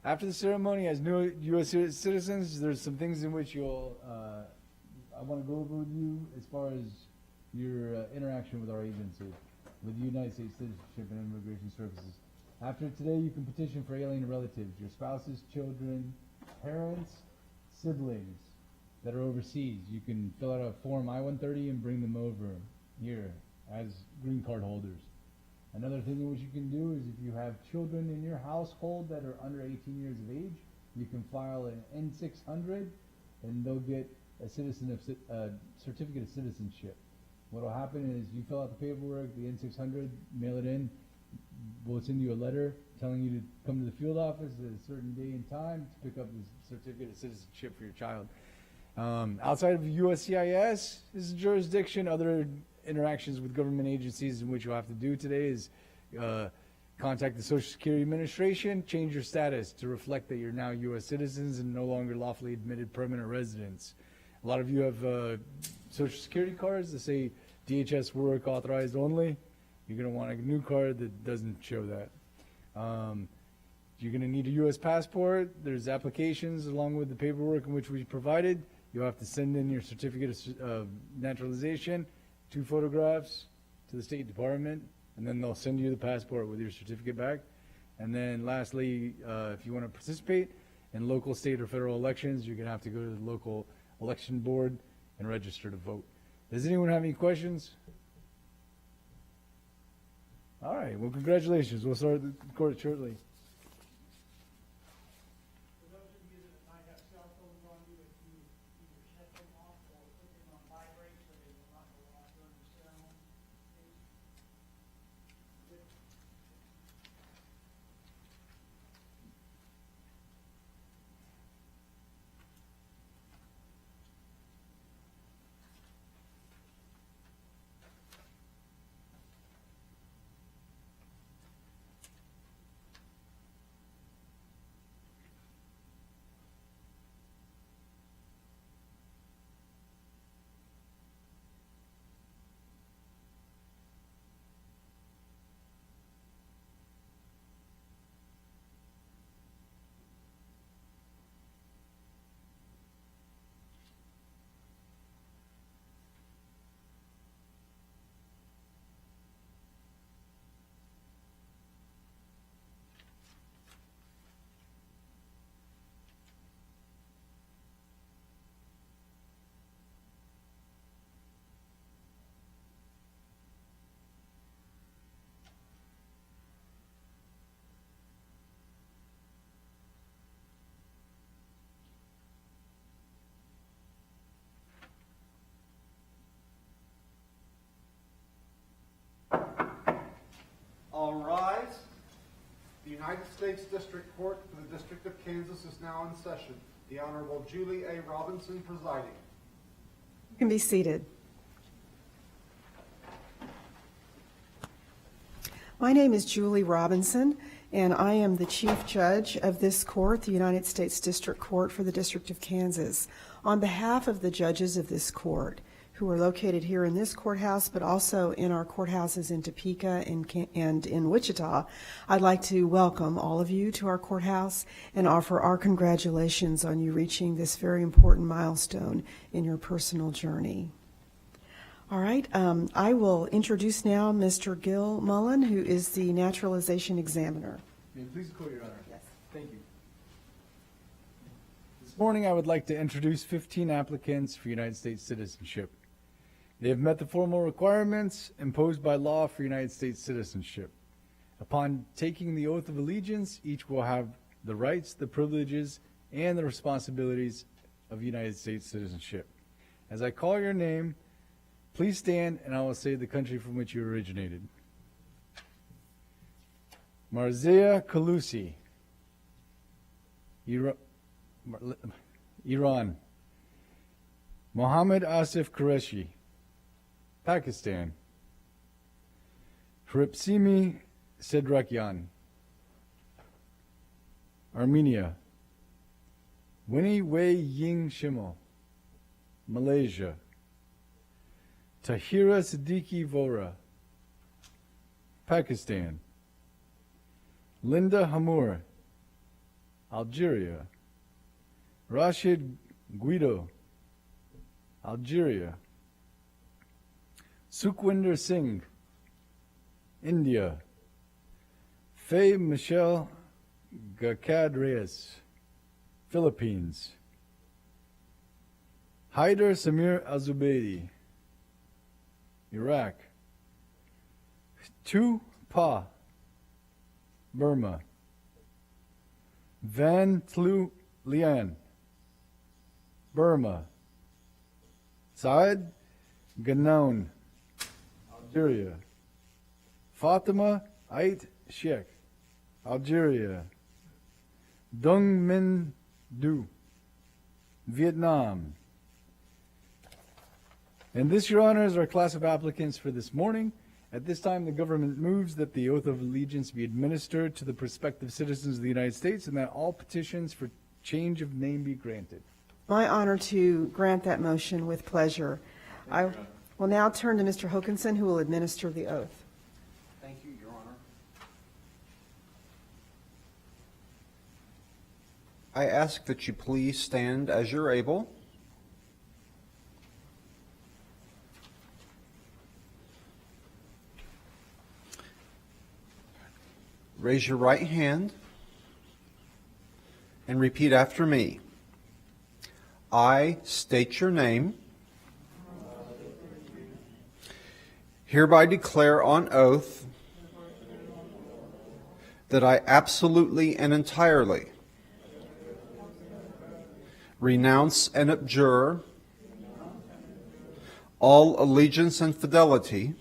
After the ceremony, as new U.S. citizens, there's some things in which I want to go over with you as far as your interaction with our agency, with the United States Citizenship and Immigration Services. After today, you can petition for alien relatives, your spouses, children, parents, siblings that are overseas. You can fill out a form I-130 and bring them over here as green card holders. Another thing which you can do is if you have children in your household that are under 18 years of age, you can file an N-600 and they'll get a certificate of citizenship. What will happen is you fill out the paperwork, the N-600, mail it in. We'll send you a letter telling you to come to the field office at a certain day and time to pick up the certificate of citizenship for your child. Outside of USCIS, this is jurisdiction. Other interactions with government agencies in which you'll have to do today is contact the Social Security Administration, change your status to reflect that you're now U.S. citizens and no longer lawfully admitted permanent residents. A lot of you have Social Security cards that say DHS work authorized only. You're going to want a new card that doesn't show that. You're going to need a U.S. passport. There's applications along with the paperwork in which we provided. You'll have to send in your certificate of naturalization, 2 photographs to the State Department, and then they'll send you the passport with your certificate back. And then lastly, if you want to participate in local, state, or federal elections, you're going to have to go to the local election board and register to vote. Does anyone have any questions? All right, well, congratulations. We'll start the court shortly. For those of you that might have cell phones on you, if you either shut them off or put them on vibrate so they will not go off during the ceremony, please. Good. United States District Court for the District of Kansas is now in session. The Honorable Julie A. Robinson presiding. You can be seated. My name is Julie Robinson, and I am the Chief Judge of this court, the United States District Court for the District of Kansas. On behalf of the judges of this court, who are located here in this courthouse, but also in our courthouses in Topeka and in Wichita, I'd like to welcome all of you to our courthouse and offer our congratulations on you reaching this very important milestone in your personal journey. All right, I will introduce now Mr. Gil Mullen, who is the naturalization examiner. May it please the court, Your Honor. Yes. Thank you. This morning I would like to introduce 15 applicants for United States citizenship. They have met the formal requirements imposed by law for United States citizenship. Upon taking the oath of allegiance, each will have the rights, the privileges, and the responsibilities of United States citizenship. As I call your name, please stand and I will say the country from which you originated. Marzia Kalusi, Iran. Mohammed Asif Qureshi, Pakistan. Hripsimi Sedrakyan, Armenia. Winnie Wei Ying Shimel, Malaysia. Tahira Siddiqui Vora, Pakistan. Linda Hamur, Algeria. Rashid Guido, Algeria. Sukhwinder Singh, India. Faye Michelle Gakad Reyes, Philippines. Haider Samir Azubaidi, Iraq. Tu Pa, Burma. Van Tlu Lian, Burma. Saad Ganaun, Algeria. Fatima Ait Sheikh, Algeria. Dung Minh Du, Vietnam. And this, Your Honor, is our class of applicants for this morning. At this time, the government moves that the oath of allegiance be administered to the prospective citizens of the United States and that all petitions for change of name be granted. My honor to grant that motion with pleasure. I will now turn to Mr. Hokanson, who will administer the oath. Thank you, Your Honor. I ask that you please stand as you're able. Raise your right hand and repeat after me. I state your name. Hereby declare on oath that I absolutely and entirely renounce and abjure all allegiance and fidelity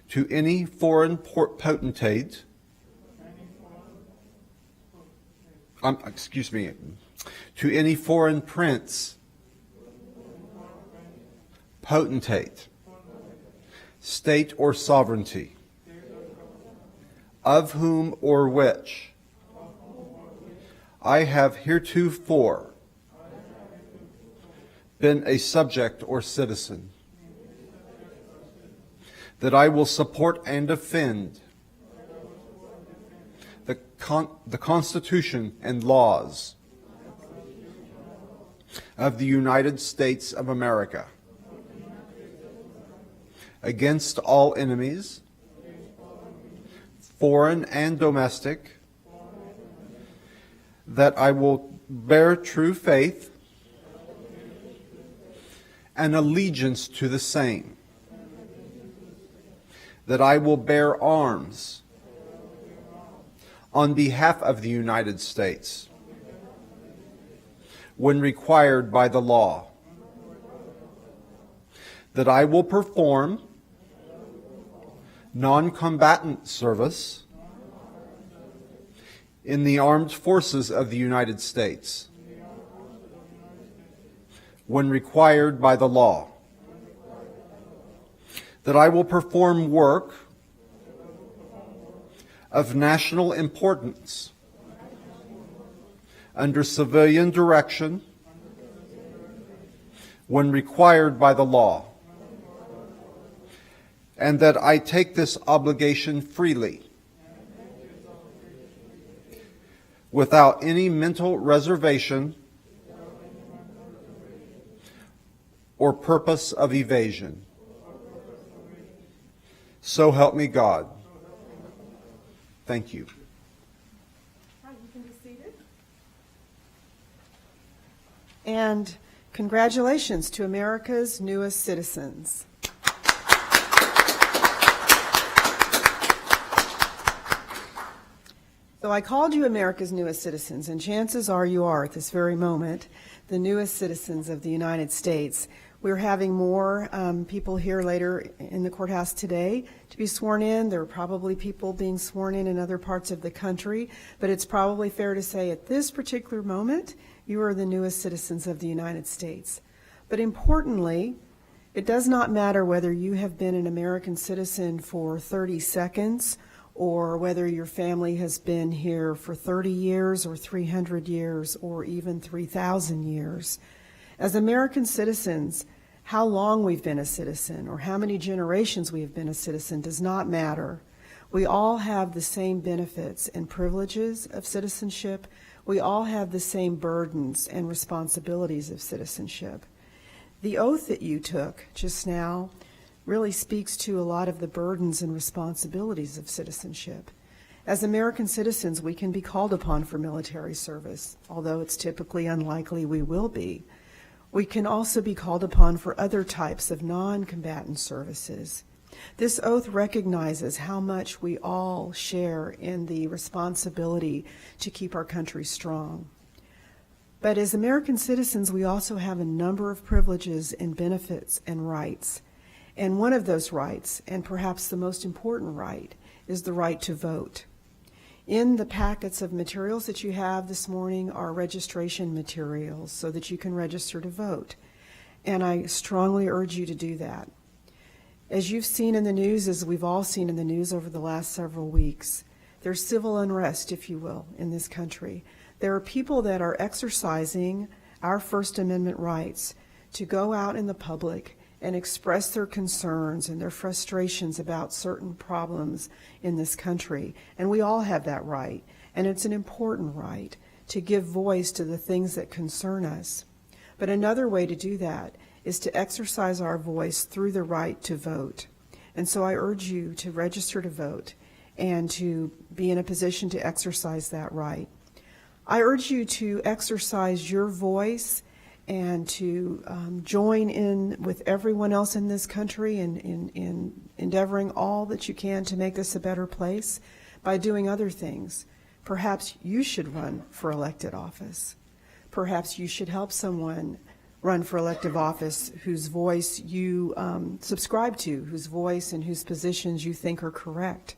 to any foreign potentate, to any foreign prince, potentate, state or sovereignty, of whom or which I have heretofore been a subject or citizen, that I will support and defend the Constitution and laws of the United States of America against all enemies, foreign and domestic, that I will bear true faith and allegiance to the same, that I will bear arms on behalf of the United States when required by the law, that I will perform non-combatant service in the armed forces of the United States when required by the law, that I will perform work of national importance under civilian direction when required by the law, and that I take this obligation freely without any mental reservation or purpose of evasion. So help me God. Thank you. Hi, you can be seated. And congratulations to America's newest citizens. So I called you America's newest citizens, and chances are you are at this very moment the newest citizens of the United States. We're having more people here later in the courthouse today to be sworn in. There are probably people being sworn in other parts of the country, but it's probably fair to say at this particular moment, you are the newest citizens of the United States. But importantly, it does not matter whether you have been an American citizen for 30 seconds or whether your family has been here for 30 years or 300 years or even 3,000 years. As American citizens, how long we've been a citizen or how many generations we have been a citizen does not matter. We all have the same benefits and privileges of citizenship. We all have the same burdens and responsibilities of citizenship. The oath that you took just now really speaks to a lot of the burdens and responsibilities of citizenship. As American citizens, we can be called upon for military service, although it's typically unlikely we will be. We can also be called upon for other types of non-combatant services. This oath recognizes how much we all share in the responsibility to keep our country strong. But as American citizens, we also have a number of privileges and benefits and rights. And one of those rights, and perhaps the most important right, is the right to vote. In the packets of materials that you have this morning are registration materials so that you can register to vote. And I strongly urge you to do that. As you've seen in the news, as we've all seen in the news over the last several weeks, there's civil unrest, if you will, in this country. There are people that are exercising our First Amendment rights to go out in the public and express their concerns and their frustrations about certain problems in this country. And we all have that right. And it's an important right to give voice to the things that concern us. But another way to do that is to exercise our voice through the right to vote. And so I urge you to register to vote and to be in a position to exercise that right. I urge you to exercise your voice and to join in with everyone else in this country in endeavoring all that you can to make this a better place by doing other things. Perhaps you should run for elected office. Perhaps you should help someone run for elective office whose voice you subscribe to, whose voice and whose positions you think are correct.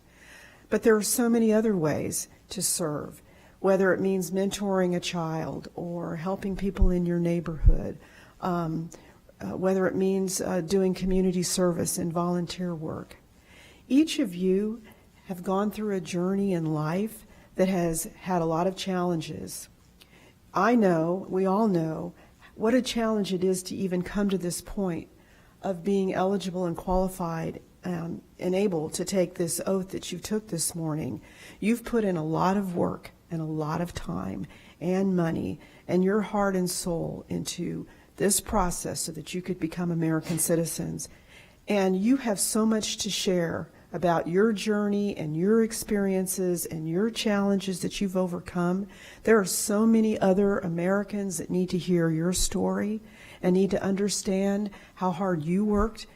But there are so many other ways to serve, whether it means mentoring a child or helping people in your neighborhood, whether it means doing community service and volunteer work. Each of you have gone through a journey in life that has had a lot of challenges. I know, we all know, what a challenge it is to even come to this point of being eligible and qualified and able to take this oath that you took this morning. You've put in a lot of work and a lot of time and money and your heart and soul into this process so that you could become American citizens. And you have so much to share about your journey and your experiences and your challenges that you've overcome. There are so many other Americans that need to hear your story and need to understand how hard you worked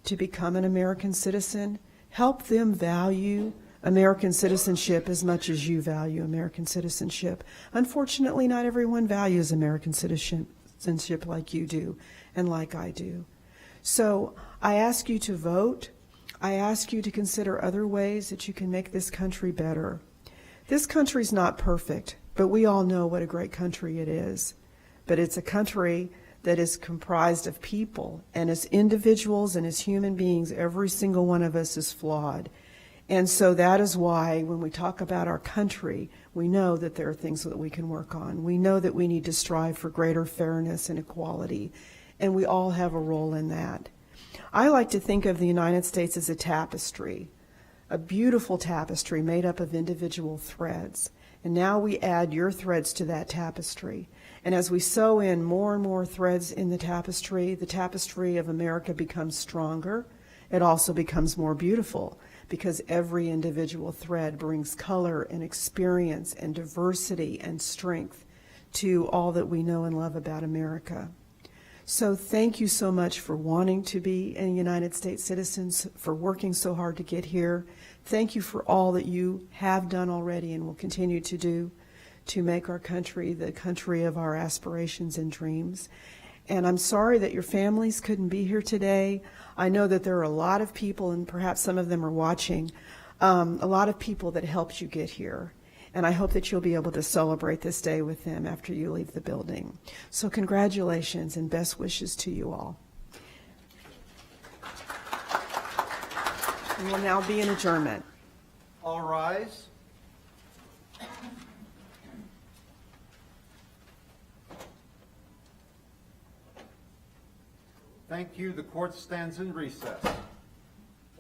to become an American citizen. Help them value American citizenship as much as you value American citizenship. Unfortunately, not everyone values American citizenship like you do and like I do. So I ask you to vote. I ask you to consider other ways that you can make this country better. This country's not perfect, but we all know what a great country it is. But it's a country that is comprised of people, and as individuals and as human beings, every single one of us is flawed. And so that is why when we talk about our country, we know that there are things that we can work on. We know that we need to strive for greater fairness and equality, and we all have a role in that. I like to think of the United States as a tapestry, a beautiful tapestry made up of individual threads. And now we add your threads to that tapestry. And as we sew in more and more threads in the tapestry of America becomes stronger. It also becomes more beautiful because every individual thread brings color and experience and diversity and strength to all that we know and love about America. So thank you so much for wanting to be a United States citizen, for working so hard to get here. Thank you for all that you have done already and will continue to do to make our country the country of our aspirations and dreams. And I'm sorry that your families couldn't be here today. I know that there are a lot of people, and perhaps some of them are watching, a lot of people that helped you get here. And I hope that you'll be able to celebrate this day with them after you leave the building. So congratulations and best wishes to you all. We will now be in adjournment. All rise. Thank you. The court stands in recess.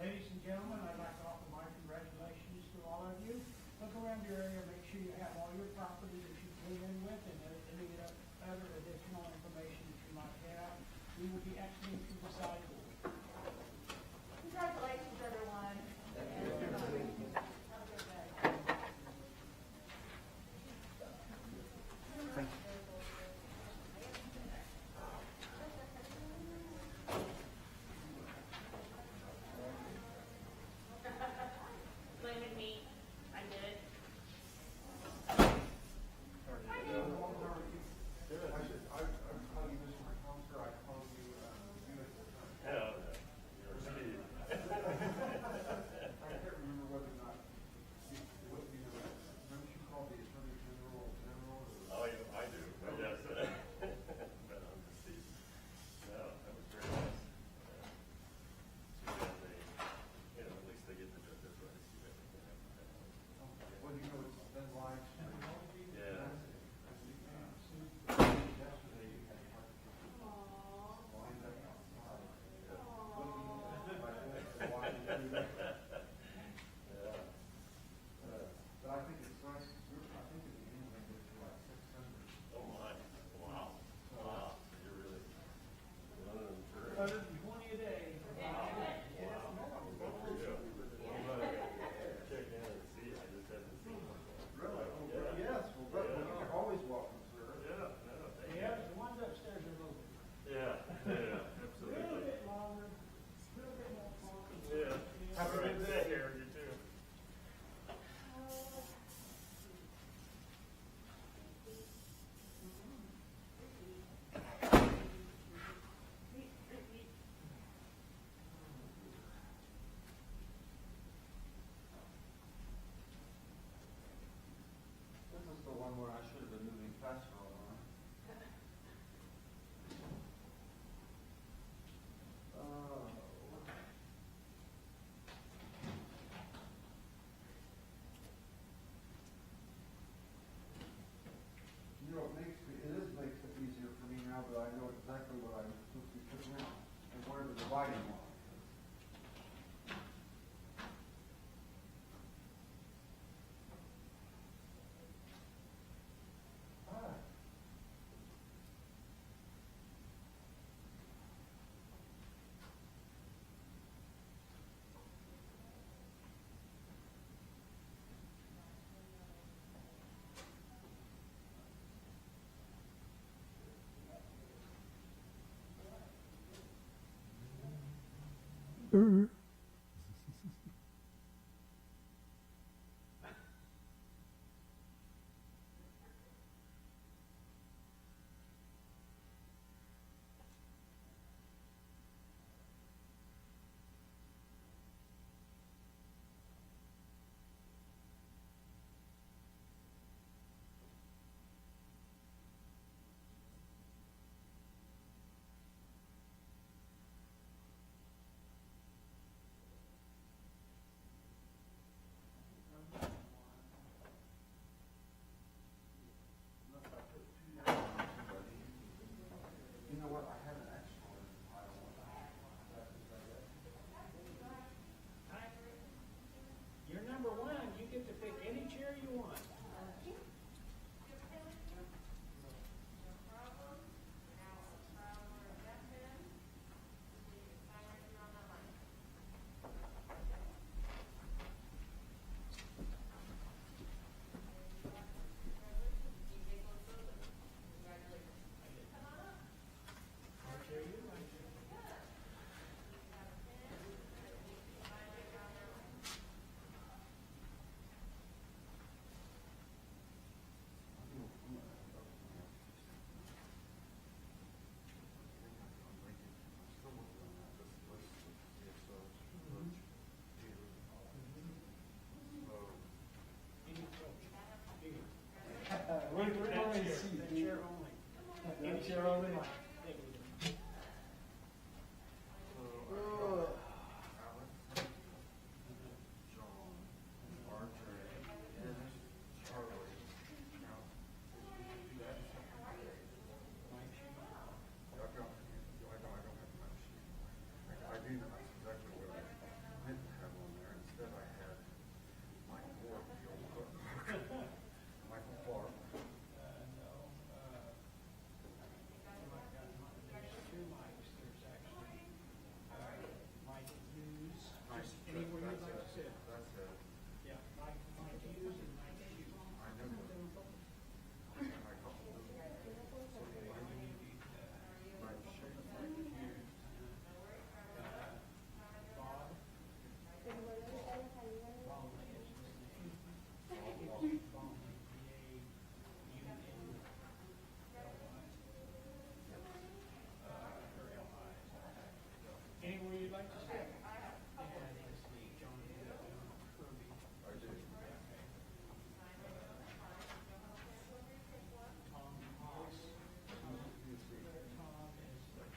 Ladies and gentlemen, I'd like to offer my congratulations to all of you. Look around your area, make sure you have all your property that you came in with and any other additional information that you might have. We will be exiting to the side door. Congratulations, everyone. Blaming me, I did it. This is the one where I should have been moving faster on. You know, it makes it easier for me now that I know exactly what I'm supposed to be putting in and where the dividing line is. views and my issues. Bob. Baldwin is his name. Baldwin, B-A-U-N-L-Y. Anywhere you'd like to see it? And it's the John Kirby. Tom Haas. Tom is, he's here in Haas, H-A-A-S.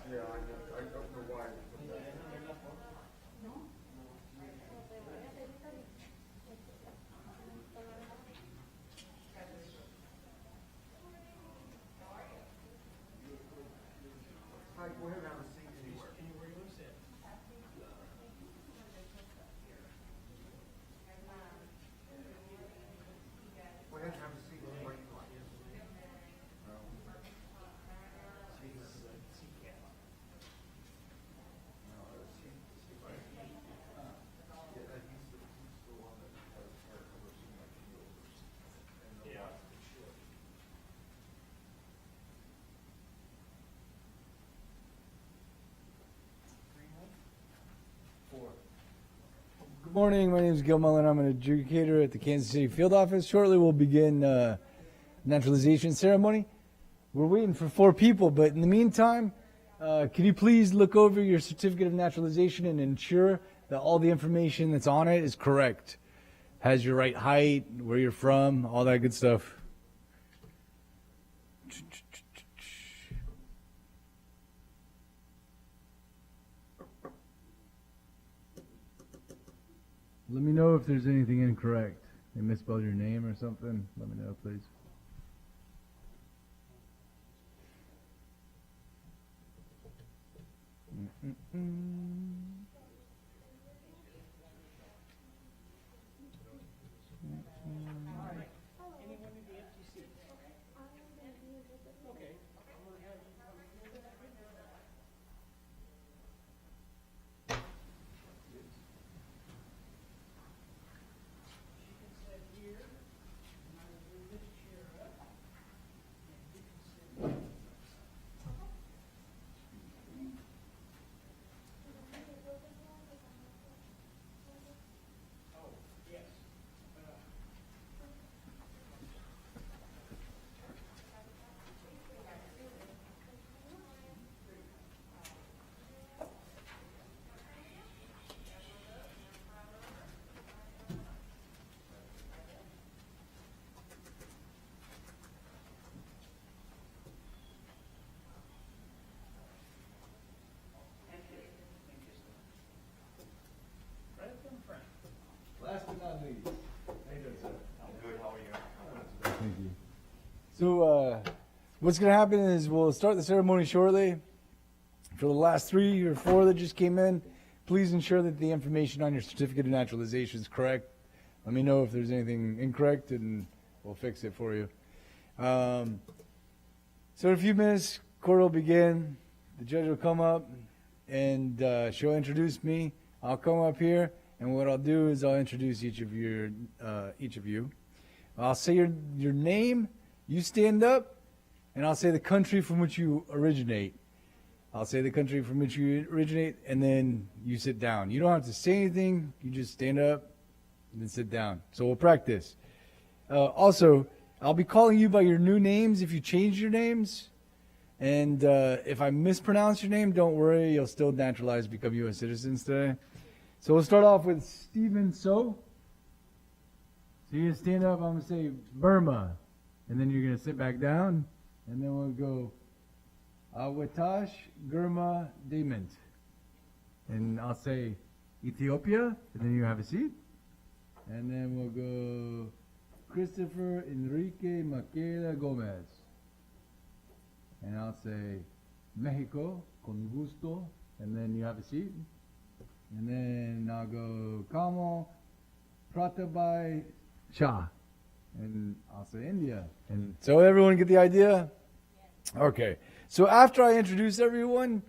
Yeah, I don't know why. Hi, go ahead and have a seat anywhere. Anywhere you want to sit. Go ahead and have a seat anywhere you like. Good morning. My name is Gil Mullen. I'm an adjudicator at the Kansas City Field Office. Shortly, we'll begin naturalization ceremony. We're waiting for 4 people, but in the meantime, can you please look over your certificate of naturalization and ensure that all the information that's on it is correct? Has your right height, where you're from, all that good stuff. Let me know if there's anything incorrect. They misspelled your name or something. Let me know, please. Anyone in the empty seats? Okay. I'm gonna have you come here. She can sit here, and I will move this chair up, and you can sit here. Oh, yes. Right up in front. Last but not least. How you doing, sir? I'm good, how are you? Thank you. So, what's going to happen is we'll start the ceremony shortly. For the last 3 or 4 that just came in, please ensure that the information on your certificate of naturalization is correct. Let me know if there's anything incorrect, and we'll fix it for you. So, in a few minutes, court will begin. The judge will come up, and she'll introduce me. I'll come up here, and what I'll do is I'll introduce each of you. I'll say your name. You stand up, and I'll say the country from which you originate. I'll say the country from which you originate, and then you sit down. You don't have to say anything. You just stand up and then sit down. So we'll practice. Also, I'll be calling you by your new names if you change your names. And if I mispronounce your name, don't worry. You'll still naturalize, become U.S. citizens today. So we'll start off with Stephen So. So you're going to stand up. I'm going to say Burma. And then you're going to sit back down. And then we'll go Awetash Gurma Dement. And I'll say Ethiopia. And then you have a seat. And then we'll go Christopher Enrique Maqueda Gomez. And I'll say Mexico, con gusto. And then you have a seat. And then I'll go Kamo Pratabai Shah. And I'll say India. And so everyone get the idea? Okay. So after I introduce everyone,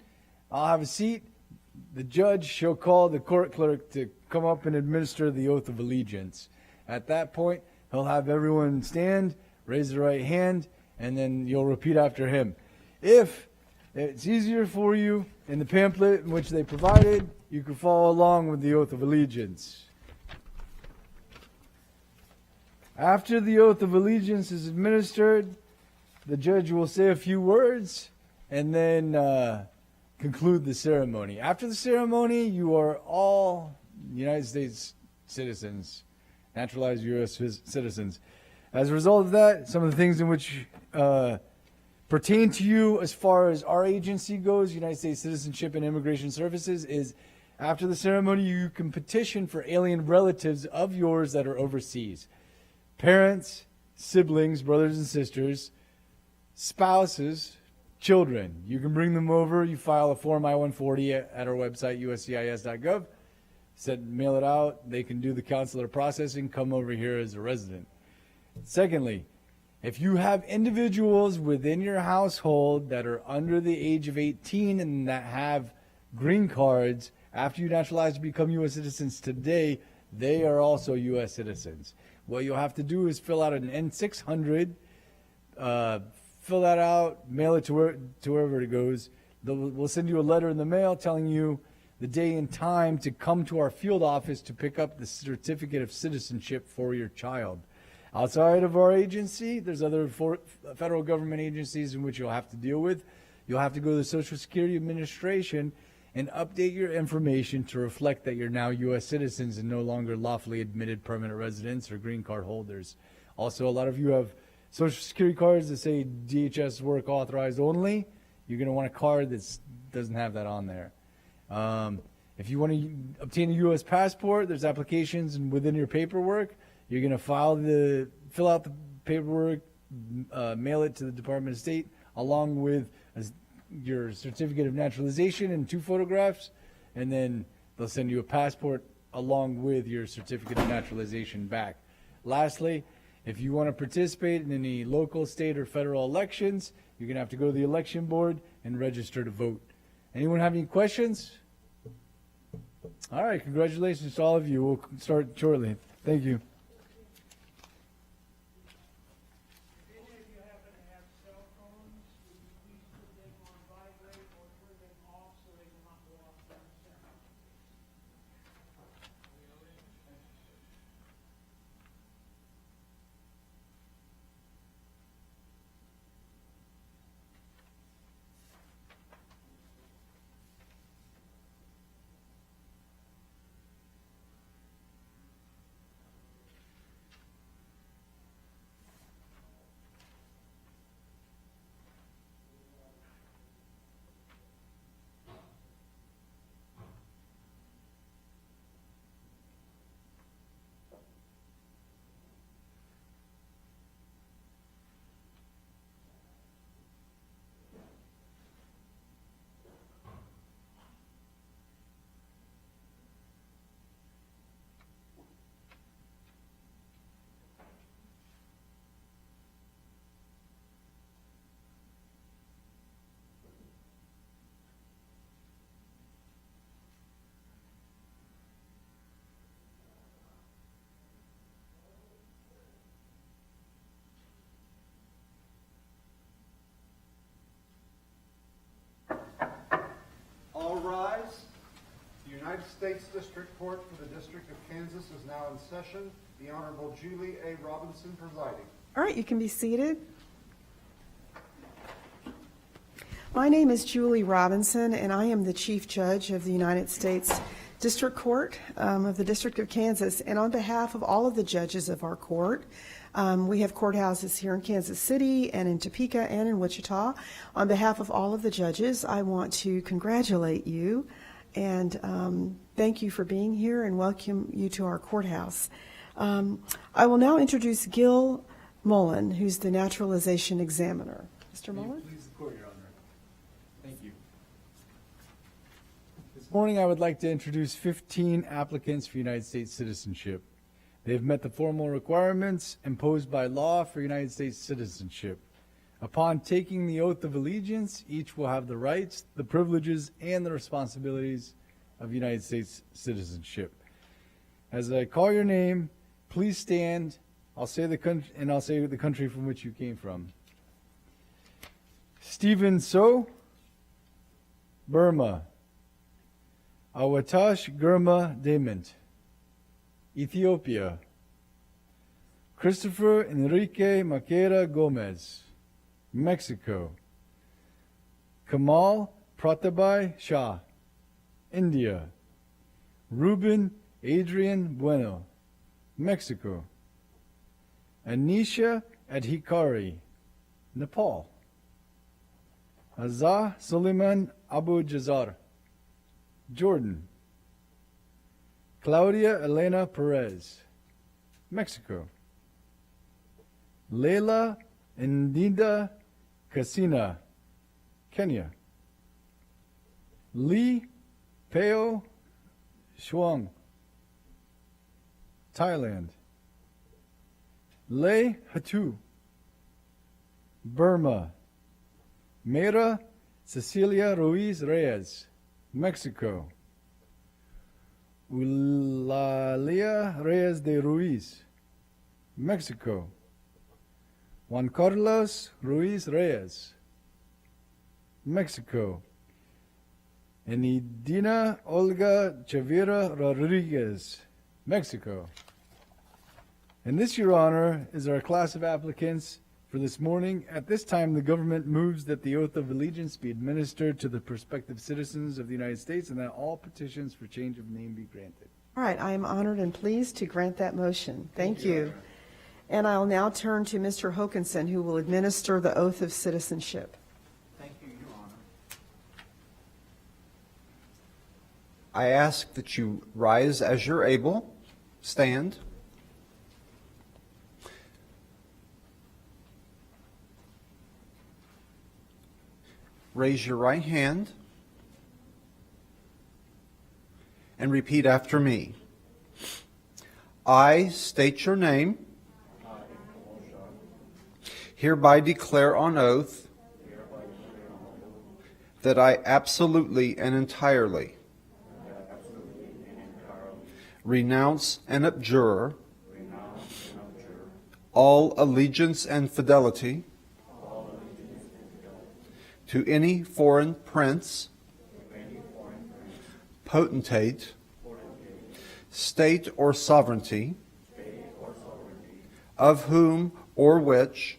I'll have a seat. The judge shall call the court clerk to come up and administer the oath of allegiance. At that point, he'll have everyone stand, raise their right hand, and then you'll repeat after him. If it's easier for you, in the pamphlet in which they provided, you can follow along with the oath of allegiance. After the oath of allegiance is administered, the judge will say a few words and then conclude the ceremony. After the ceremony, you are all United States citizens, naturalized U.S. citizens. As a result of that, some of the things in which pertain to you as far as our agency goes, United States Citizenship and Immigration Services, is after the ceremony, you can petition for alien relatives of yours that are overseas. Parents, siblings, brothers and sisters, spouses, children. You can bring them over. You file a Form I-140 at our website, uscis.gov. Mail it out. They can do the consular processing, come over here as a resident. Secondly, if you have individuals within your household that are under the age of 18 and that have green cards, after you naturalize to become U.S. citizens today, they are also U.S. citizens. What you'll have to do is fill out an N-600, fill that out, mail it to wherever it goes. We'll send you a letter in the mail telling you the day and time to come to our field office to pick up the certificate of citizenship for your child. Outside of our agency, there's other federal government agencies in which you'll have to deal with. You'll have to go to the Social Security Administration and update your information to reflect that you're now U.S. citizens and no longer lawfully admitted permanent residents or green card holders. Also, a lot of you have Social Security cards that say DHS work authorized only. You're going to want a card that doesn't have that on there. If you want to obtain a U.S. passport, there's applications and within your paperwork. You're going to fill out the paperwork, mail it to the Department of State, along with your certificate of naturalization and 2 photographs, and then they'll send you a passport along with your certificate of naturalization back. Lastly, if you want to participate in any local, state, or federal elections, you're going to have to go to the election board and register to vote. Anyone have any questions? All right, congratulations to all of you. We'll start shortly. Thank you. If any of you happen to have cell phones, would you please put them on vibrate or turn them off so they will not go off during the ceremony? States District Court for the District of Kansas is now in session. The Honorable Julie A. Robinson presiding. All right, you can be seated. My name is Julie Robinson, and I am the Chief Judge of the United States District Court of the District of Kansas. And on behalf of all of the judges of our court, we have courthouses here in Kansas City and in Topeka and in Wichita. On behalf of all of the judges, I want to congratulate you and thank you for being here and welcome you to our courthouse. I will now introduce Gil Mullen, who's the naturalization examiner. Mr. Mullen? Please support, Your Honor. Thank you. This morning, I would like to introduce 15 applicants for United States citizenship. They have met the formal requirements imposed by law for United States citizenship. Upon taking the oath of allegiance, each will have the rights, the privileges, and the responsibilities of United States citizenship. As I call your name, please stand. I'll say the country, and I'll say the country from which you came from. Stephen So, Burma. Awatash Gurma Dement, Ethiopia. Christopher Enrique Maquera Gomez, Mexico. Kamal Pratabai Shah, India. Ruben Adrian Bueno, Mexico. Anisha Adhikari, Nepal. Azah Suleiman Abu Jazar, Jordan. Claudia Elena Perez, Mexico. Leila Ndinda Kasina, Kenya. Lee Peo Shuang, Thailand. Lei Hatu, Burma. Mera Cecilia Ruiz Reyes, Mexico. Eulalia Reyes de Ruiz, Mexico. Juan Carlos Ruiz Reyes, Mexico. Enidina Olga Chavira Rodriguez, Mexico. And this, Your Honor, is our class of applicants for this morning. At this time, the government moves that the oath of allegiance be administered to the prospective citizens of the United States and that all petitions for change of name be granted. All right, I am honored and pleased to grant that motion. Thank you. And I'll now turn to Mr. Hokanson, who will administer the oath of citizenship. Thank you, Your Honor. I ask that you rise as you're able, stand. Raise your right hand and repeat after me. I state your name, hereby declare on oath that I absolutely and entirely renounce and abjure all allegiance and fidelity to any foreign prince, potentate, state or sovereignty, of whom or which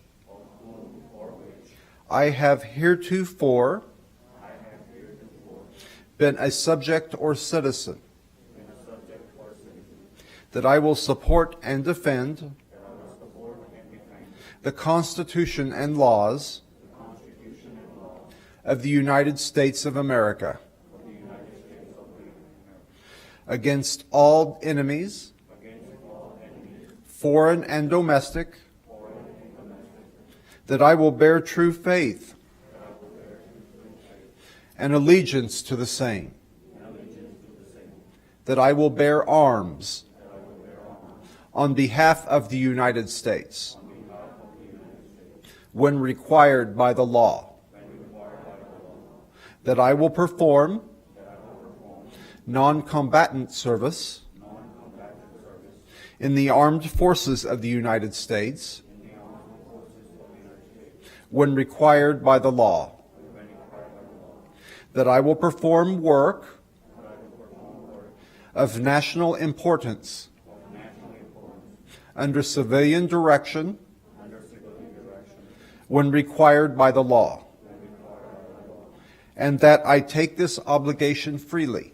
I have heretofore been a subject or citizen, that I will support and defend the Constitution and laws of the United States of America against all enemies, foreign and domestic, that I will bear true faith and allegiance to the same, that I will bear arms on behalf of the United States when required by the law, that I will perform non-combatant service in the armed forces of the United States when required by the law, that I will perform work of national importance under civilian direction when required by the law, and that I take this obligation freely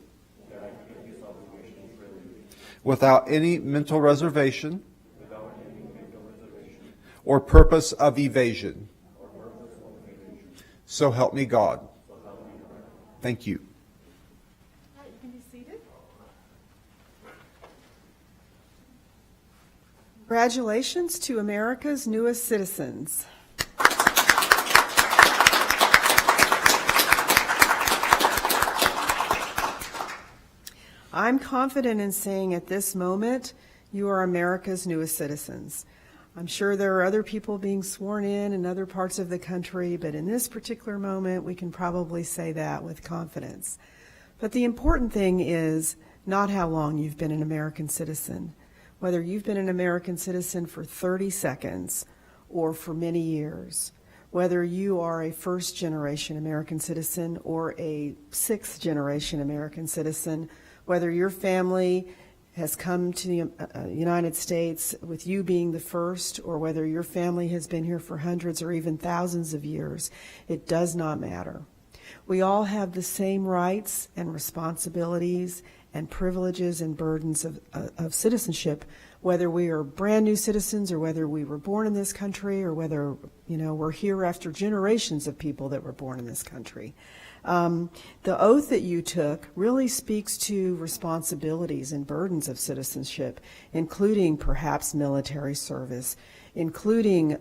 without any mental reservation or purpose of evasion. So help me God. Thank you. All right, you can be seated. Congratulations to America's newest citizens. I'm confident in saying at this moment, you are America's newest citizens. I'm sure there are other people being sworn in other parts of the country, but in this particular moment, we can probably say that with confidence. But the important thing is not how long you've been an American citizen, whether you've been an American citizen for 30 seconds or for many years, whether you are a first-generation American citizen or a sixth-generation American citizen, whether your family has come to the United States with you being the first, or whether your family has been here for hundreds or even thousands of years, it does not matter. We all have the same rights and responsibilities and privileges and burdens of citizenship, whether we are brand new citizens or whether we were born in this country or whether, we're here after generations of people that were born in this country. The oath that you took really speaks to responsibilities and burdens of citizenship, including perhaps military service, including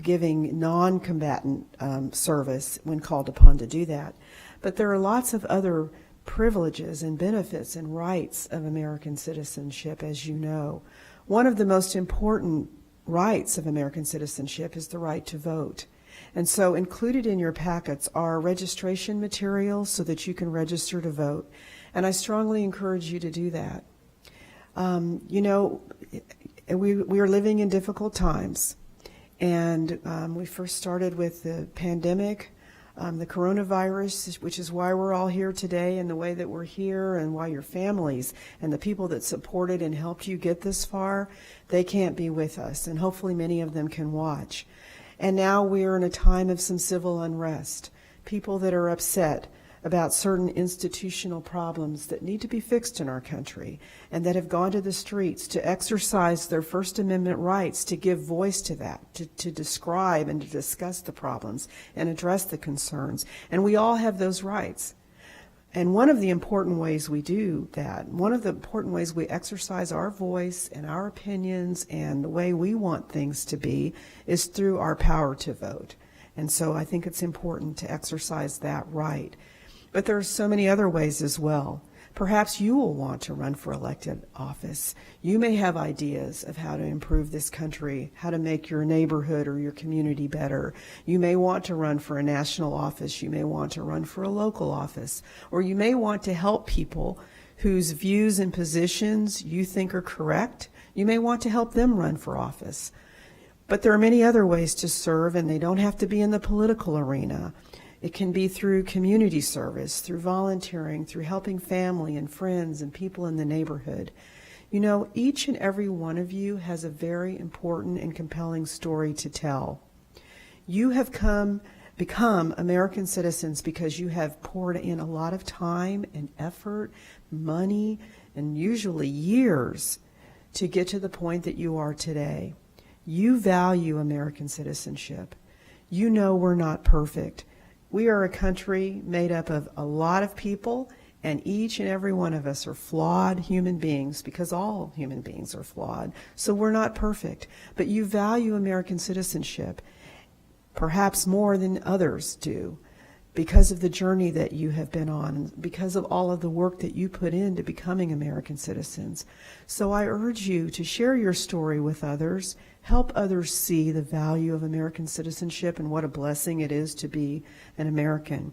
giving non-combatant service when called upon to do that. But there are lots of other privileges and benefits and rights of American citizenship, as you know. One of the most important rights of American citizenship is the right to vote. And so included in your packets are registration materials so that you can register to vote. And I strongly encourage you to do that. We are living in difficult times. And we first started with the pandemic, the coronavirus, which is why we're all here today and the way that we're here, and why your families and the people that supported and helped you get this far, they can't be with us. And hopefully many of them can watch. And now we're in a time of some civil unrest, people that are upset about certain institutional problems that need to be fixed in our country and that have gone to the streets to exercise their First Amendment rights to give voice to that, to describe and to discuss the problems and address the concerns. And we all have those rights. And one of the important ways we do that, one of the important ways we exercise our voice and our opinions and the way we want things to be is through our power to vote. And so I think it's important to exercise that right. But there are so many other ways as well. Perhaps you will want to run for elected office. You may have ideas of how to improve this country, how to make your neighborhood or your community better. You may want to run for a national office. You may want to run for a local office. Or you may want to help people whose views and positions you think are correct. You may want to help them run for office. But there are many other ways to serve, and they don't have to be in the political arena. It can be through community service, through volunteering, through helping family and friends and people in the neighborhood. Each and every one of you has a very important and compelling story to tell. You have become American citizens because you have poured in a lot of time and effort, money, and usually years to get to the point that you are today. You value American citizenship. You know we're not perfect. We are a country made up of a lot of people, and each and every one of us are flawed human beings because all human beings are flawed. So we're not perfect. But you value American citizenship, perhaps more than others do, because of the journey that you have been on, and because of all of the work that you put into becoming American citizens. So I urge you to share your story with others. Help others see the value of American citizenship and what a blessing it is to be an American.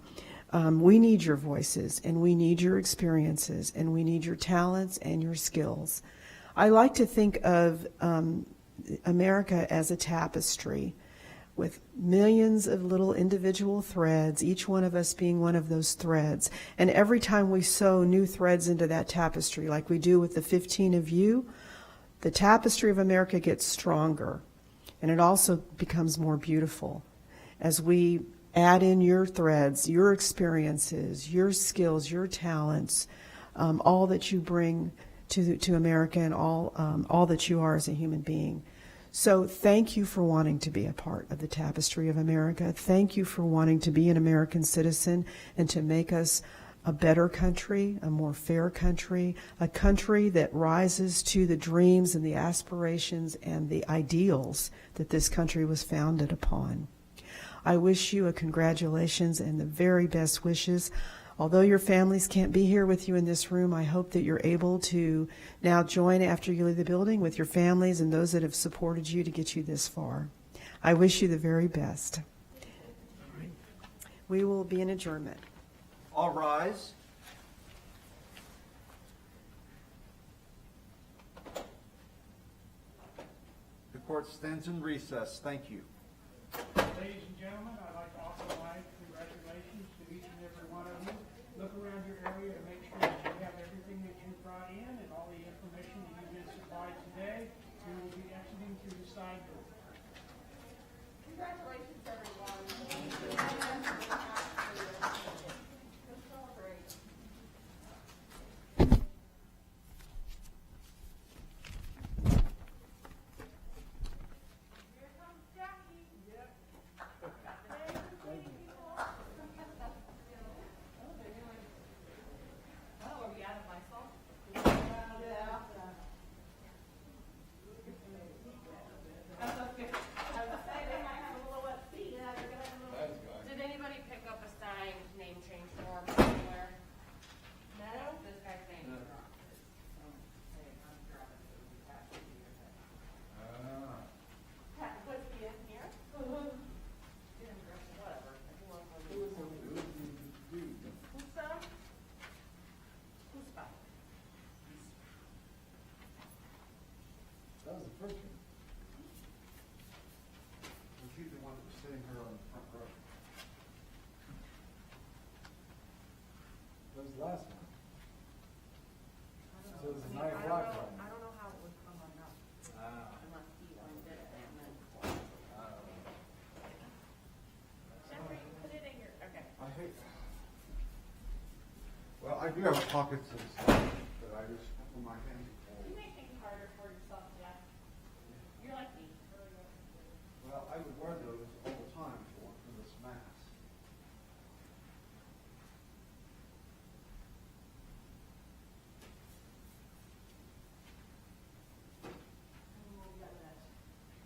We need your voices, and we need your experiences, and we need your talents and your skills. I like to think of America as a tapestry. with millions of little individual threads, each one of us being one of those threads. And every time we sew new threads into that tapestry, like we do with the 15 of you, the tapestry of America gets stronger. And it also becomes more beautiful as we add in your threads, your experiences, your skills, your talents, all that you bring to America, and all that you are as a human being. So thank you for wanting to be a part of the tapestry of America. Thank you for wanting to be an American citizen and to make us a better country, a more fair country, a country that rises to the dreams and the aspirations and the ideals that this country was founded upon. I wish you a congratulations and the very best wishes. Although your families can't be here with you in this room, I hope that you're able to now join after you leave the building with your families and those that have supported you to get you this far. I wish you the very best. We will be in adjournment. All rise. The court stands in recess. Thank you. Ladies and gentlemen, I'd like to offer my congratulations to each and every one of you. Look around your area to make sure that you have everything that you brought in and all the information that you've been supplied today. We will be exiting through the side door. Congratulations, everyone. Let's celebrate. Here comes Jackie. Yep. Oh, are we out of my song? Yeah. That's okay. I was saying, they might have a little upbeat. Yeah, they're gonna have a little. Did anybody pick up a signed name change form anywhere? No? This guy's name. Was he in here? Whatever. Who's that? Who's that? That was the first one. Was he the one that was sitting here on the front row? That was the last one. So it was the 9 I o'clock don't know, one. I don't know how it would come enough Ah. unless he undid it and then. Jeffrey, put it in your, okay. I hate. Well, I do have pockets of stuff that I just put my hands You in. make things harder for yourself, Jeff. You're like me. Well, I would wear those all the time if it weren't for this mask.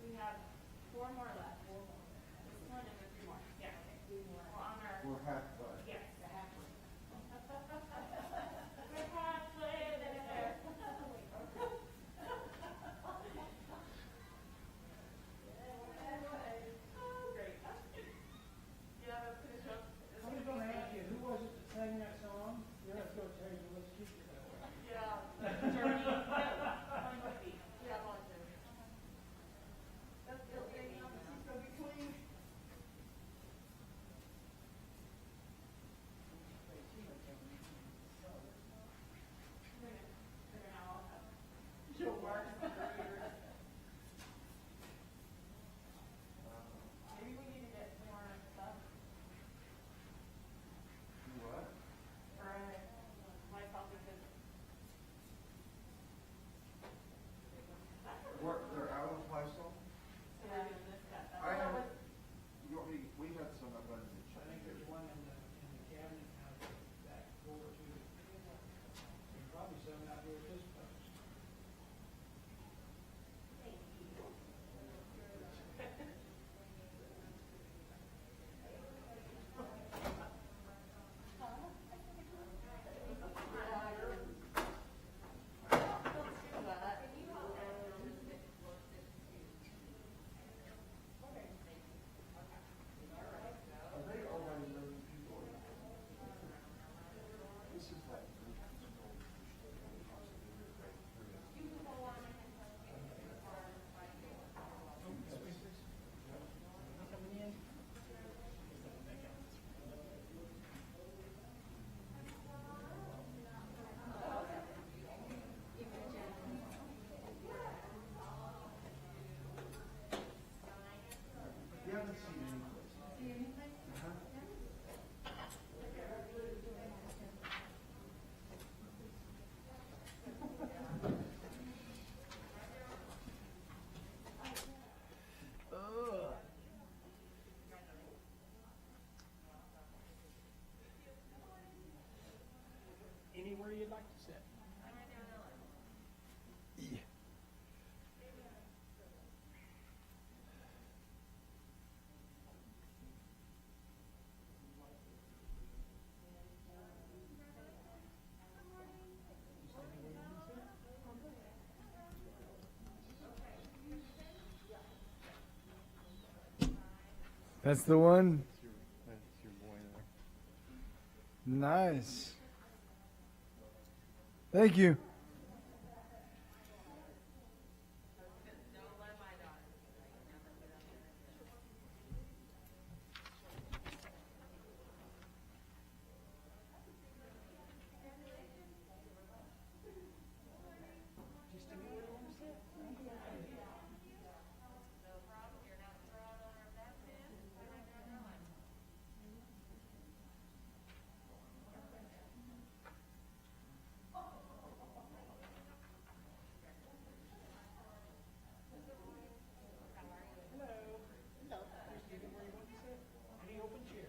We have 4 more left. This one and then 3 more. Yeah, okay. We're on our, We're halfway. yes, the halfway. We're halfway there. haven't seen any. Anywhere you'd like to sit. That's the one. That's your boy there. Nice. Thank you. Any open chair?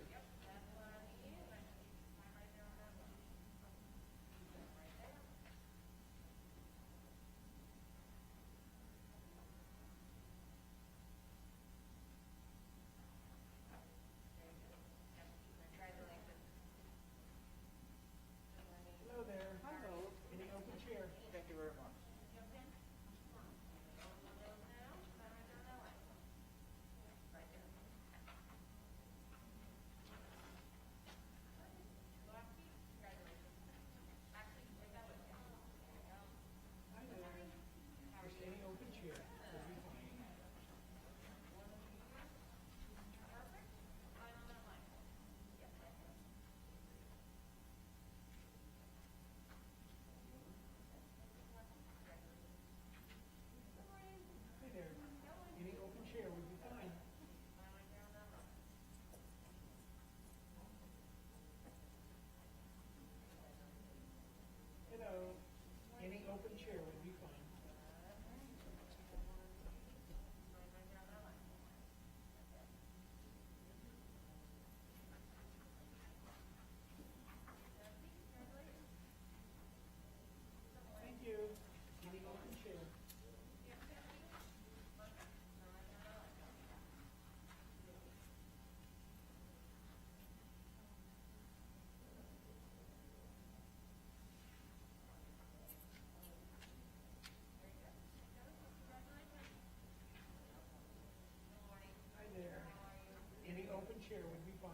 Hello there. Hello. Any open chair? Thank you very much. Just any open chair. Will be fine. Hey there. Any open chair would be fine. Hello. Any open chair would be fine. Thank you. Any open chair? Hi there. Any open chair would be fine.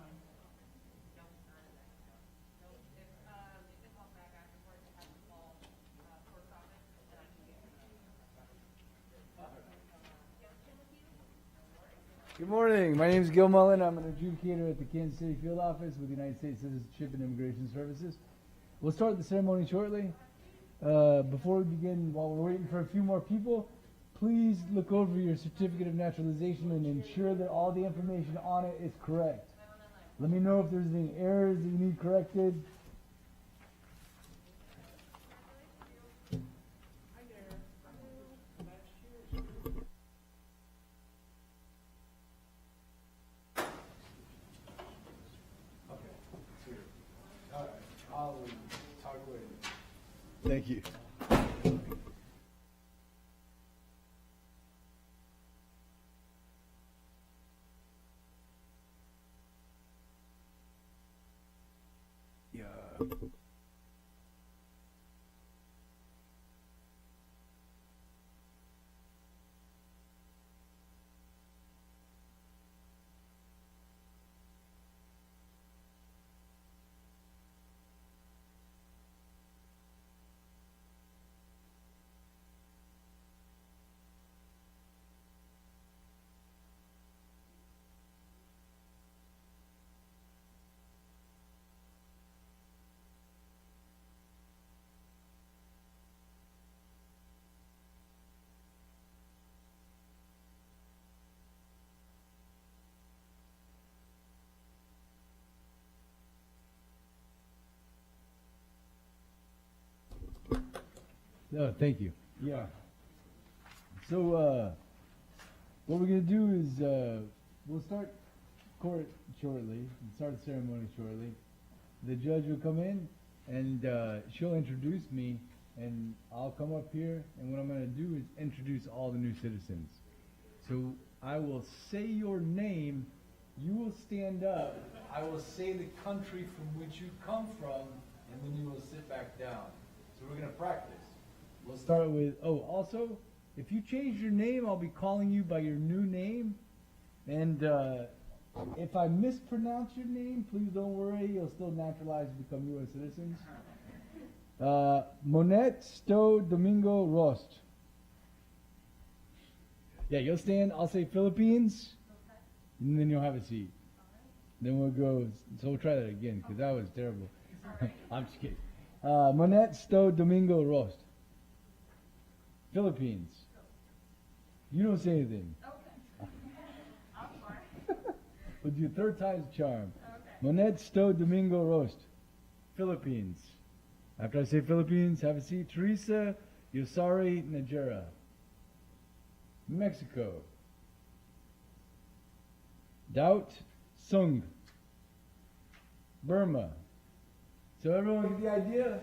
Good morning. My name is Gil Mullen. I'm an adjudicator at the Kansas City Field Office with the United States Citizenship and Immigration Services. We'll start the ceremony shortly. Before we begin, while we're waiting for a few more people, please look over your certificate of naturalization and ensure that all the information on it is correct. Let me know if there's any errors that you need corrected. Hi there. Last year's. I'll talk later. Thank you. Yeah. Oh, thank you. Yeah. So, what we're gonna do is, we'll start court shortly, start the ceremony shortly. The judge will come in, and she'll introduce me, and I'll come up here, and what I'm gonna do is introduce all the new citizens. So, I will say your name, you will stand up, I will say the country from which you come from, and then you will sit back down. So we're gonna practice. We'll start with, also, if you change your name, I'll be calling you by your new name. And if I mispronounce your name, please don't worry, you'll still naturalize and become U.S. citizens. Monet Stowe Domingo Rost. Yeah, you'll stand, I'll say Philippines, and then you'll have a seat. Then we'll go, so we'll try that again, because that was terrible. I'm just kidding. Monet Stowe Domingo Rost. Philippines. You don't say anything. Okay. I'm sorry. But your third time's a charm. Okay. Monet Stowe Domingo Rost. Philippines. After I say Philippines, have a seat. Teresa Yosari Najera. Mexico. Daut Sung. Burma. So everyone get the idea?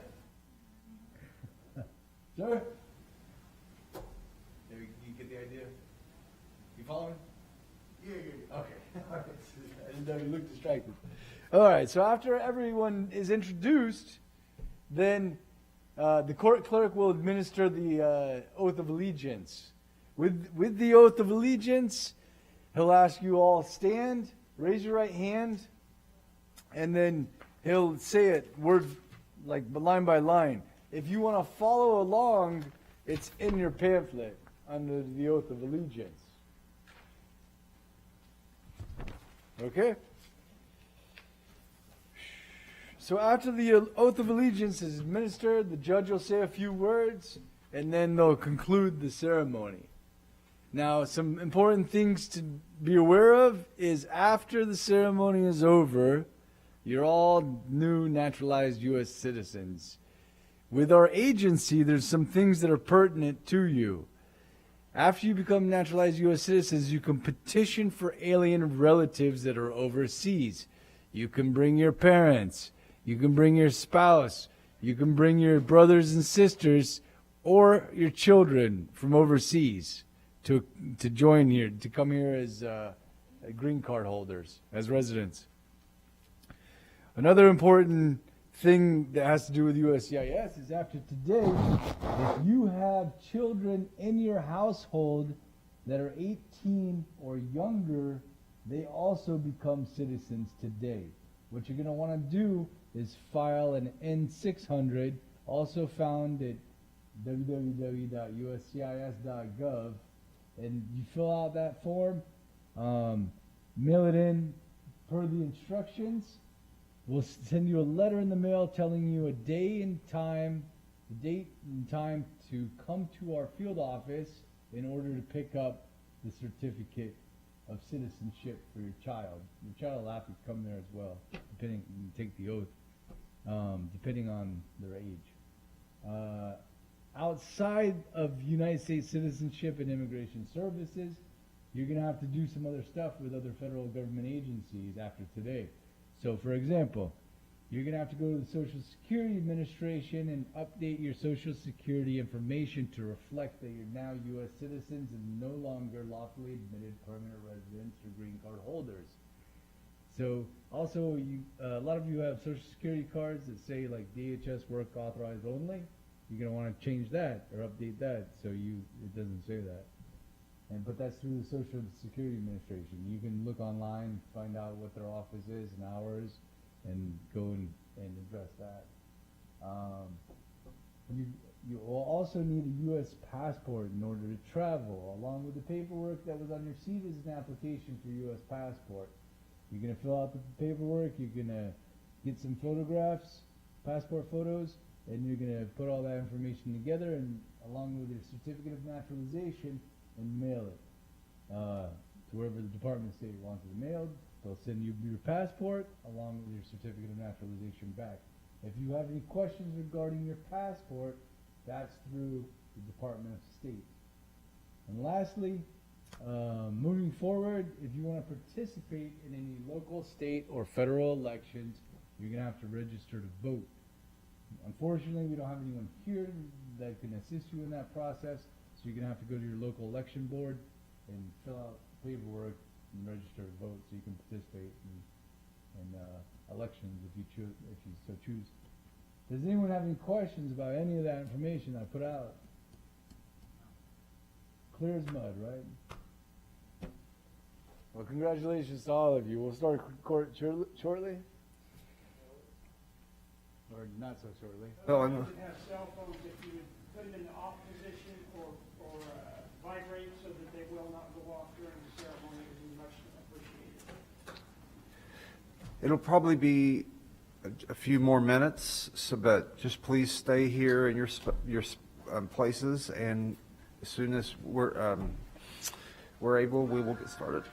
Sir? You get the idea? You following? Yeah, yeah. Okay. All right. I didn't know you looked distracted. All right. So after everyone is introduced, then the court clerk will administer the oath of allegiance. With the oath of allegiance, he'll ask you all stand, raise your right hand, and then he'll say it word like line by line. If you want to follow along, it's in your pamphlet under the oath of allegiance. Okay? So after the oath of allegiance is administered, the judge will say a few words, and then they'll conclude the ceremony. Now, some important things to be aware of is after the ceremony is over, you're all new naturalized U.S. citizens. With our agency, there's some things that are pertinent to you. After you become naturalized U.S. citizens, you can petition for alien relatives that are overseas. You can bring your parents. You can bring your spouse. You can bring your brothers and sisters or your children from overseas to join here, to come here as green card holders, as residents. Another important thing that has to do with USCIS is after today, if you have children in your household that are 18 or younger, they also become citizens today. What you're going to want to do is file an N-600, also found at www.uscis.gov, and you fill out that form, mail it in per the instructions. We'll send you a letter in the mail telling you a date and time to come to our field office in order to pick up the certificate of citizenship for your child. Your child will have to come there as well, depending, take the oath, depending on their age. Outside of United States citizenship and immigration services, you're going to have to do some other stuff with other federal government agencies after today. So, for example, you're going to have to go to the Social Security Administration and update your Social Security information to reflect that you're now U.S. citizens and no longer lawfully admitted permanent residents or green card holders. So, also, a lot of you have Social Security cards that say like DHS work authorized only. You're going to want to change that or update that so it doesn't say that. But that's through the Social Security Administration. You can look online, find out what their office is and hours, and go and address that. You will also need a U.S. passport in order to travel. Along with the paperwork that was on your seat is an application for U.S. passport. You're going to fill out the paperwork, you're going to get some photographs, passport photos, and you're going to put all that information together and along with your certificate of naturalization and mail it to wherever the Department of State wants it mailed. They'll send you your passport along with your certificate of naturalization back. If you have any questions regarding your passport, That's through the Department of State. And lastly, moving forward, if you want to participate in any local, state, or federal elections, you're going to have to register to vote. Unfortunately, we don't have anyone here that can assist you in that process, so you're going to have to go to your local election board and fill out paperwork and register to vote so you can participate in elections if you so choose. Does anyone have any questions about any of that information I put out? Clear as mud, right? Well, congratulations to all of you. We'll start court shortly. Or not so shortly. No, Those that have cell phones, if you would put them in the off position or vibrate so that they will not go off during the ceremony, it would be much appreciated. It'll probably be a few more minutes, so but just please stay here in your places, and as soon as we're able, we will get started.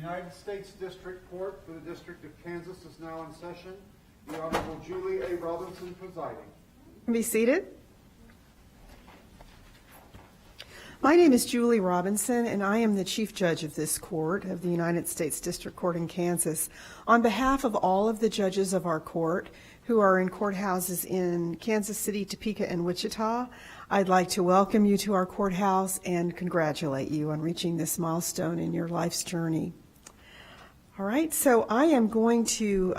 United States District Court for the District of Kansas is now in session. The Honorable Julie A. Robinson presiding. Be seated. My name is Julie Robinson, and I am the Chief Judge of this court of the United States District Court in Kansas. On behalf of all of the judges of our court who are in courthouses in Kansas City, Topeka, and Wichita, I'd like to welcome you to our courthouse and congratulate you on reaching this milestone in your life's journey. All right, so I am going to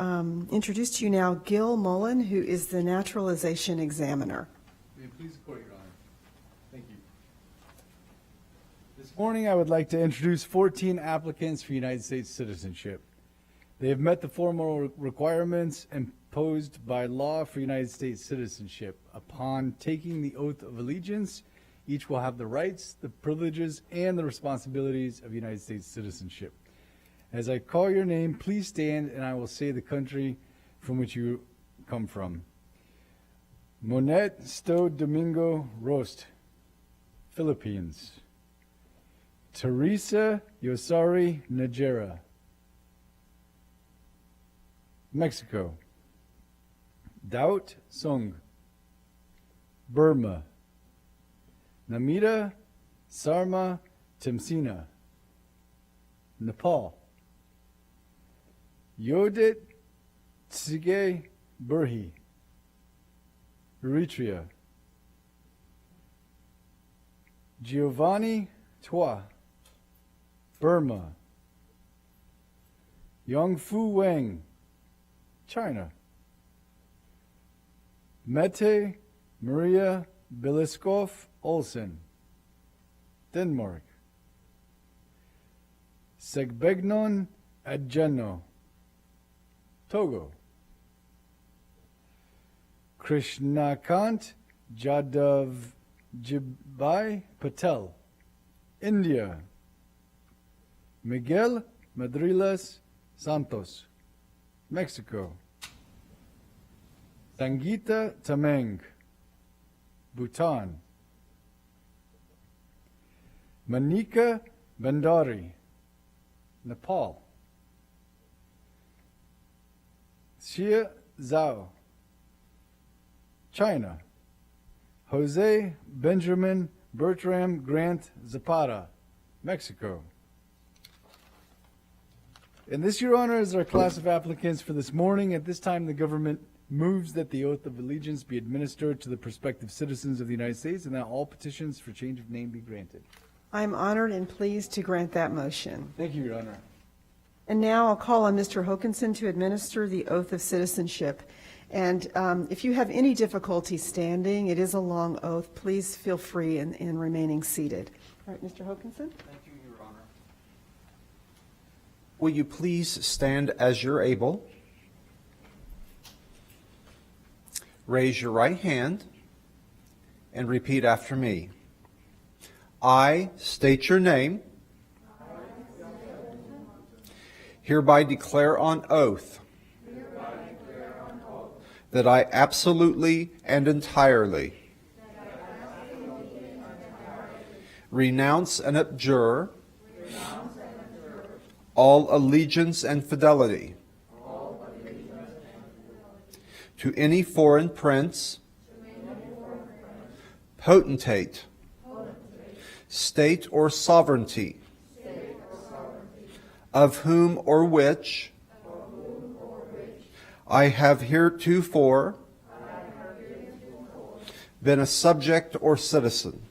introduce to you now Gil Mullen, who is the Naturalization Examiner. May it please the court, Your Honor. Thank you. This morning, I would like to introduce 14 applicants for United States citizenship. They have met the formal requirements imposed by law for United States citizenship. Upon taking the oath of allegiance, each will have the rights, the privileges, and the responsibilities of United States citizenship. As I call your name, please stand and I will say the country from which you come from. Monet Sto Domingo Rost, Philippines. Teresa Yosari Najera, Mexico. Daut Song, Burma. Namita Sarma Timsina, Nepal. Yodit Tsige Burhi, Eritrea. Giovanni Tua, Burma. Yongfu Wang, China. Mette Maria Biliskov Olsen, Denmark. Segbegnon Adjeno, Togo. Krishnakant Jadavjibai Patel, India. Miguel Madriles Santos, Mexico. Sangita Tameng, Bhutan. Manika Bandari, Nepal. Xie Zhao, China. Jose Benjamin Bertram Grant Zapata, Mexico. And this, Your Honor, is our class of applicants for this morning. At this time, the government moves that the oath of allegiance be administered to the prospective citizens of the United States and that all petitions for change of name be granted. I am honored and pleased to grant that motion. Thank you, Your Honor. And now I'll call on Mr. Hokanson to administer the oath of citizenship. And if you have any difficulty standing, it is a long oath. Please feel free in remaining seated. All right, Mr. Hokanson. Thank you, Your Honor. Will you please stand as you're able? Raise your right hand and repeat after me. I state your name. Hereby declare on oath that I absolutely and entirely renounce and abjure all allegiance and fidelity to any foreign prince, potentate, state or sovereignty, of whom or which I have heretofore been a subject or citizen,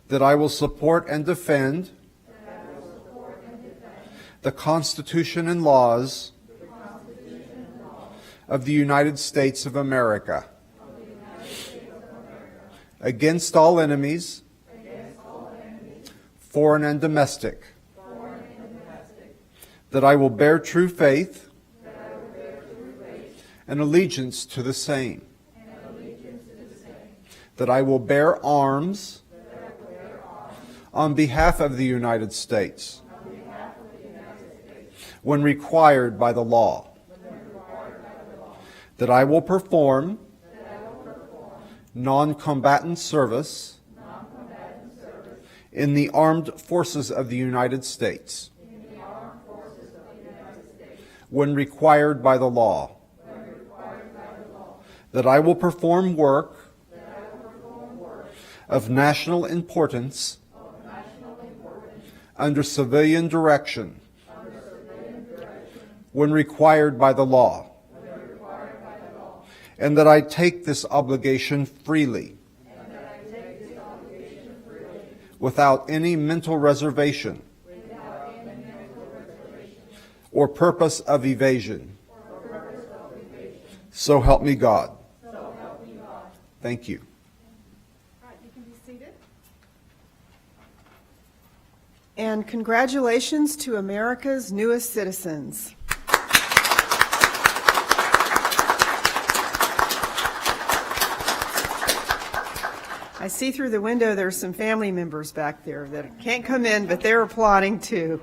that I will support and defend the Constitution and laws of the United States of America against all enemies, foreign and domestic, that I will bear true faith and allegiance to the same, that I will bear arms on behalf of the United States when required by the law, that I will perform non-combatant service in the armed forces of the United States, when required by the law, that I will perform work of national importance under civilian direction when required by the law, and that I take this obligation freely without any mental reservation or purpose of evasion. So help me God. Thank you. All right, you can be seated. And congratulations to America's newest citizens. I see through the window there's some family members back there that can't come in, but they're applauding too.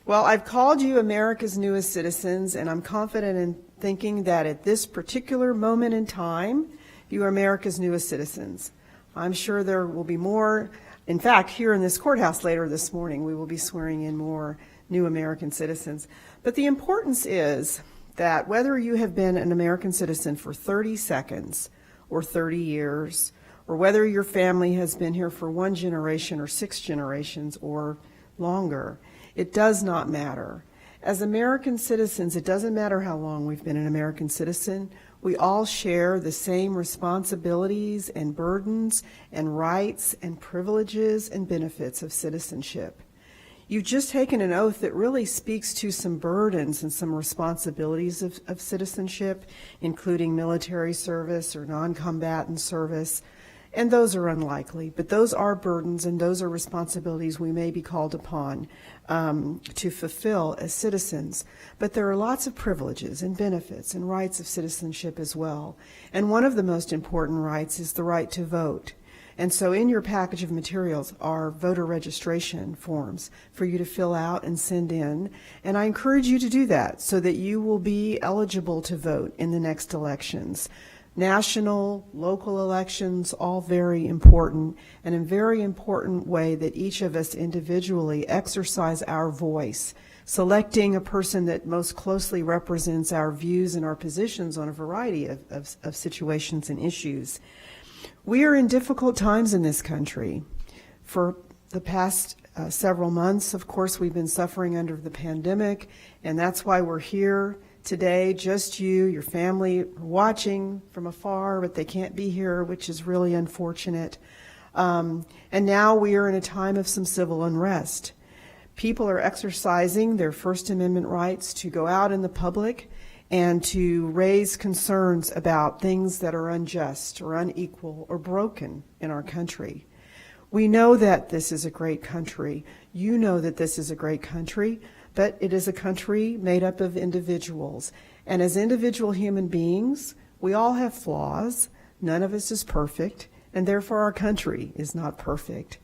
Well, I've called you America's newest citizens, and I'm confident in thinking that at this particular moment in time, you are America's newest citizens. I'm sure there will be more. In fact, here in this courthouse later this morning, we will be swearing in more new American citizens. But the importance is that whether you have been an American citizen for 30 seconds or 30 years, or whether your family has been here for 1 generation or 6 generations or longer, it does not matter. As American citizens, it doesn't matter how long we've been an American citizen. We all share the same responsibilities and burdens and rights and privileges and benefits of citizenship. You've just taken an oath that really speaks to some burdens and some responsibilities of citizenship, including military service or non-combatant service. And those are unlikely, but those are burdens and those are responsibilities we may be called upon to fulfill as citizens. But there are lots of privileges and benefits and rights of citizenship as well. And one of the most important rights is the right to vote. And so in your package of materials are voter registration forms for you to fill out and send in. And I encourage you to do that so that you will be eligible to vote in the next elections. National, local elections, all very important, and in a very important way that each of us individually exercise our voice, selecting a person that most closely represents our views and our positions on a variety of situations and issues. We are in difficult times in this country. For the past several months, of course, we've been suffering under the pandemic, and that's why we're here today, just you, your family are watching from afar, but they can't be here, which is really unfortunate. And now we are in a time of some civil unrest. People are exercising their First Amendment rights to go out in the public and to raise concerns about things that are unjust or unequal or broken in our country. We know that this is a great country. You know that this is a great country. But it is a country made up of individuals. And as individual human beings, we all have flaws. None of us is perfect, and therefore our country is not perfect.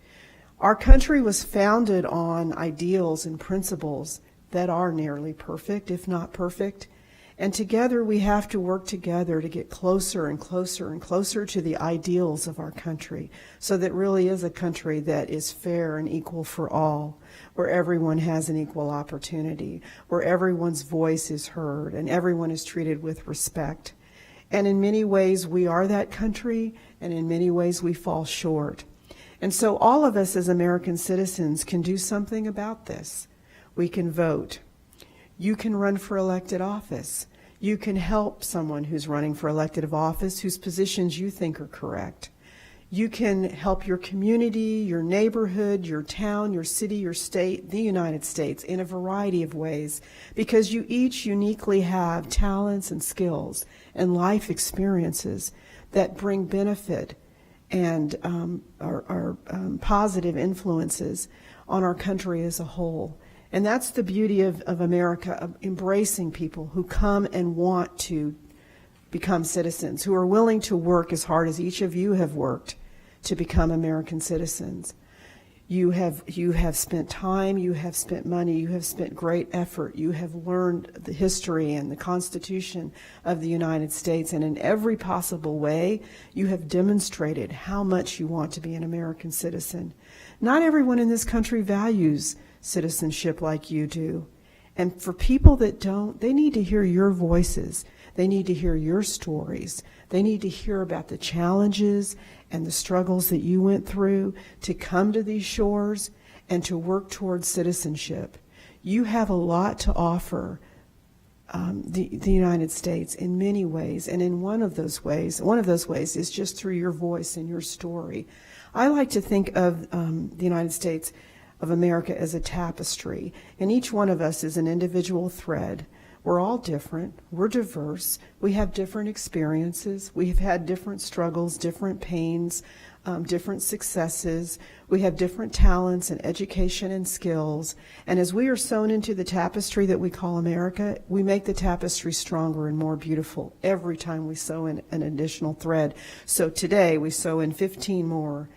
Our country was founded on ideals and principles that are nearly perfect, if not perfect. And together we have to work together to get closer and closer and closer to the ideals of our country, so that really is a country that is fair and equal for all, where everyone has an equal opportunity, where everyone's voice is heard and everyone is treated with respect. And in many ways we are that country, and in many ways we fall short. And so all of us as American citizens can do something about this. We can vote. You can run for elected office. You can help someone who's running for elected office whose positions you think are correct. You can help your community, your neighborhood, your town, your city, your state, the United States in a variety of ways, because you each uniquely have talents and skills and life experiences that bring benefit and are positive influences on our country as a whole. And that's the beauty of America, of embracing people who come and want to become citizens, who are willing to work as hard as each of you have worked to become American citizens. You have spent time, you have spent money, you have spent great effort. You have learned the history and the Constitution of the United States, and in every possible way, you have demonstrated how much you want to be an American citizen. Not everyone in this country values citizenship like you do. And for people that don't, they need to hear your voices. They need to hear your stories. They need to hear about the challenges and the struggles that you went through to come to these shores and to work towards citizenship. You have a lot to offer the United States in many ways, and in one of those ways is just through your voice and your story. I like to think of the United States of America as a tapestry, and each one of us is an individual thread. We're all different. We're diverse. We have different experiences. We've had different struggles, different pains, different successes. We have different talents and education and skills. And as we are sewn into the tapestry that we call America, we make the tapestry stronger and more beautiful every time we sew in an additional thread. So today we sew in 15 more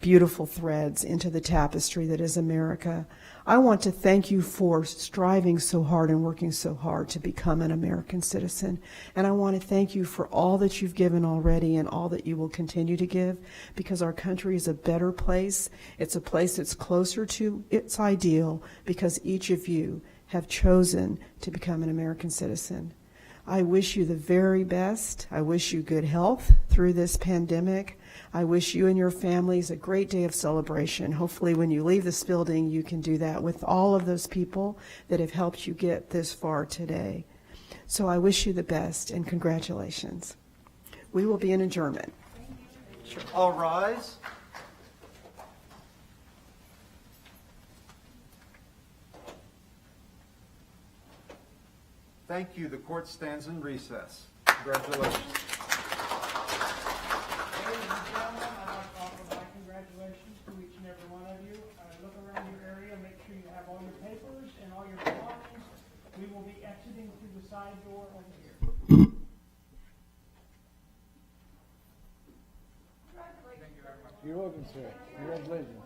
beautiful threads into the tapestry that is America. I want to thank you for striving so hard and working so hard to become an American citizen. And I want to thank you for all that you've given already and all that you will continue to give, because our country is a better place. It's a place that's closer to its ideal because each of you have chosen to become an American citizen. I wish you the very best. I wish you good health through this pandemic. I wish you and your families a great day of celebration. Hopefully when you leave this building, you can do that with all of those people that have helped you get this far today. So I wish you the best and congratulations. We will be in adjournment. Sure. All rise. Thank you. The court stands in recess. Congratulations. Ladies and gentlemen, I'd like to offer my congratulations to each and every one of you. Look around your area, make sure you have all your papers and all your belongings. We will be exiting through the side door over here. You're welcome, sir. Congratulations.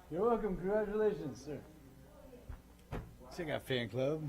You're welcome. Congratulations, sir. Check out fan club.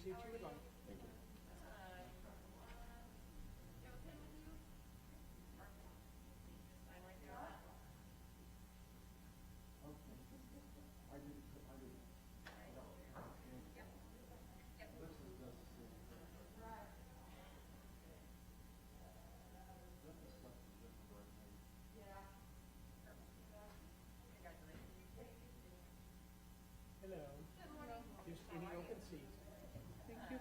seat you would like. Hello. Just any open seats. Thank you.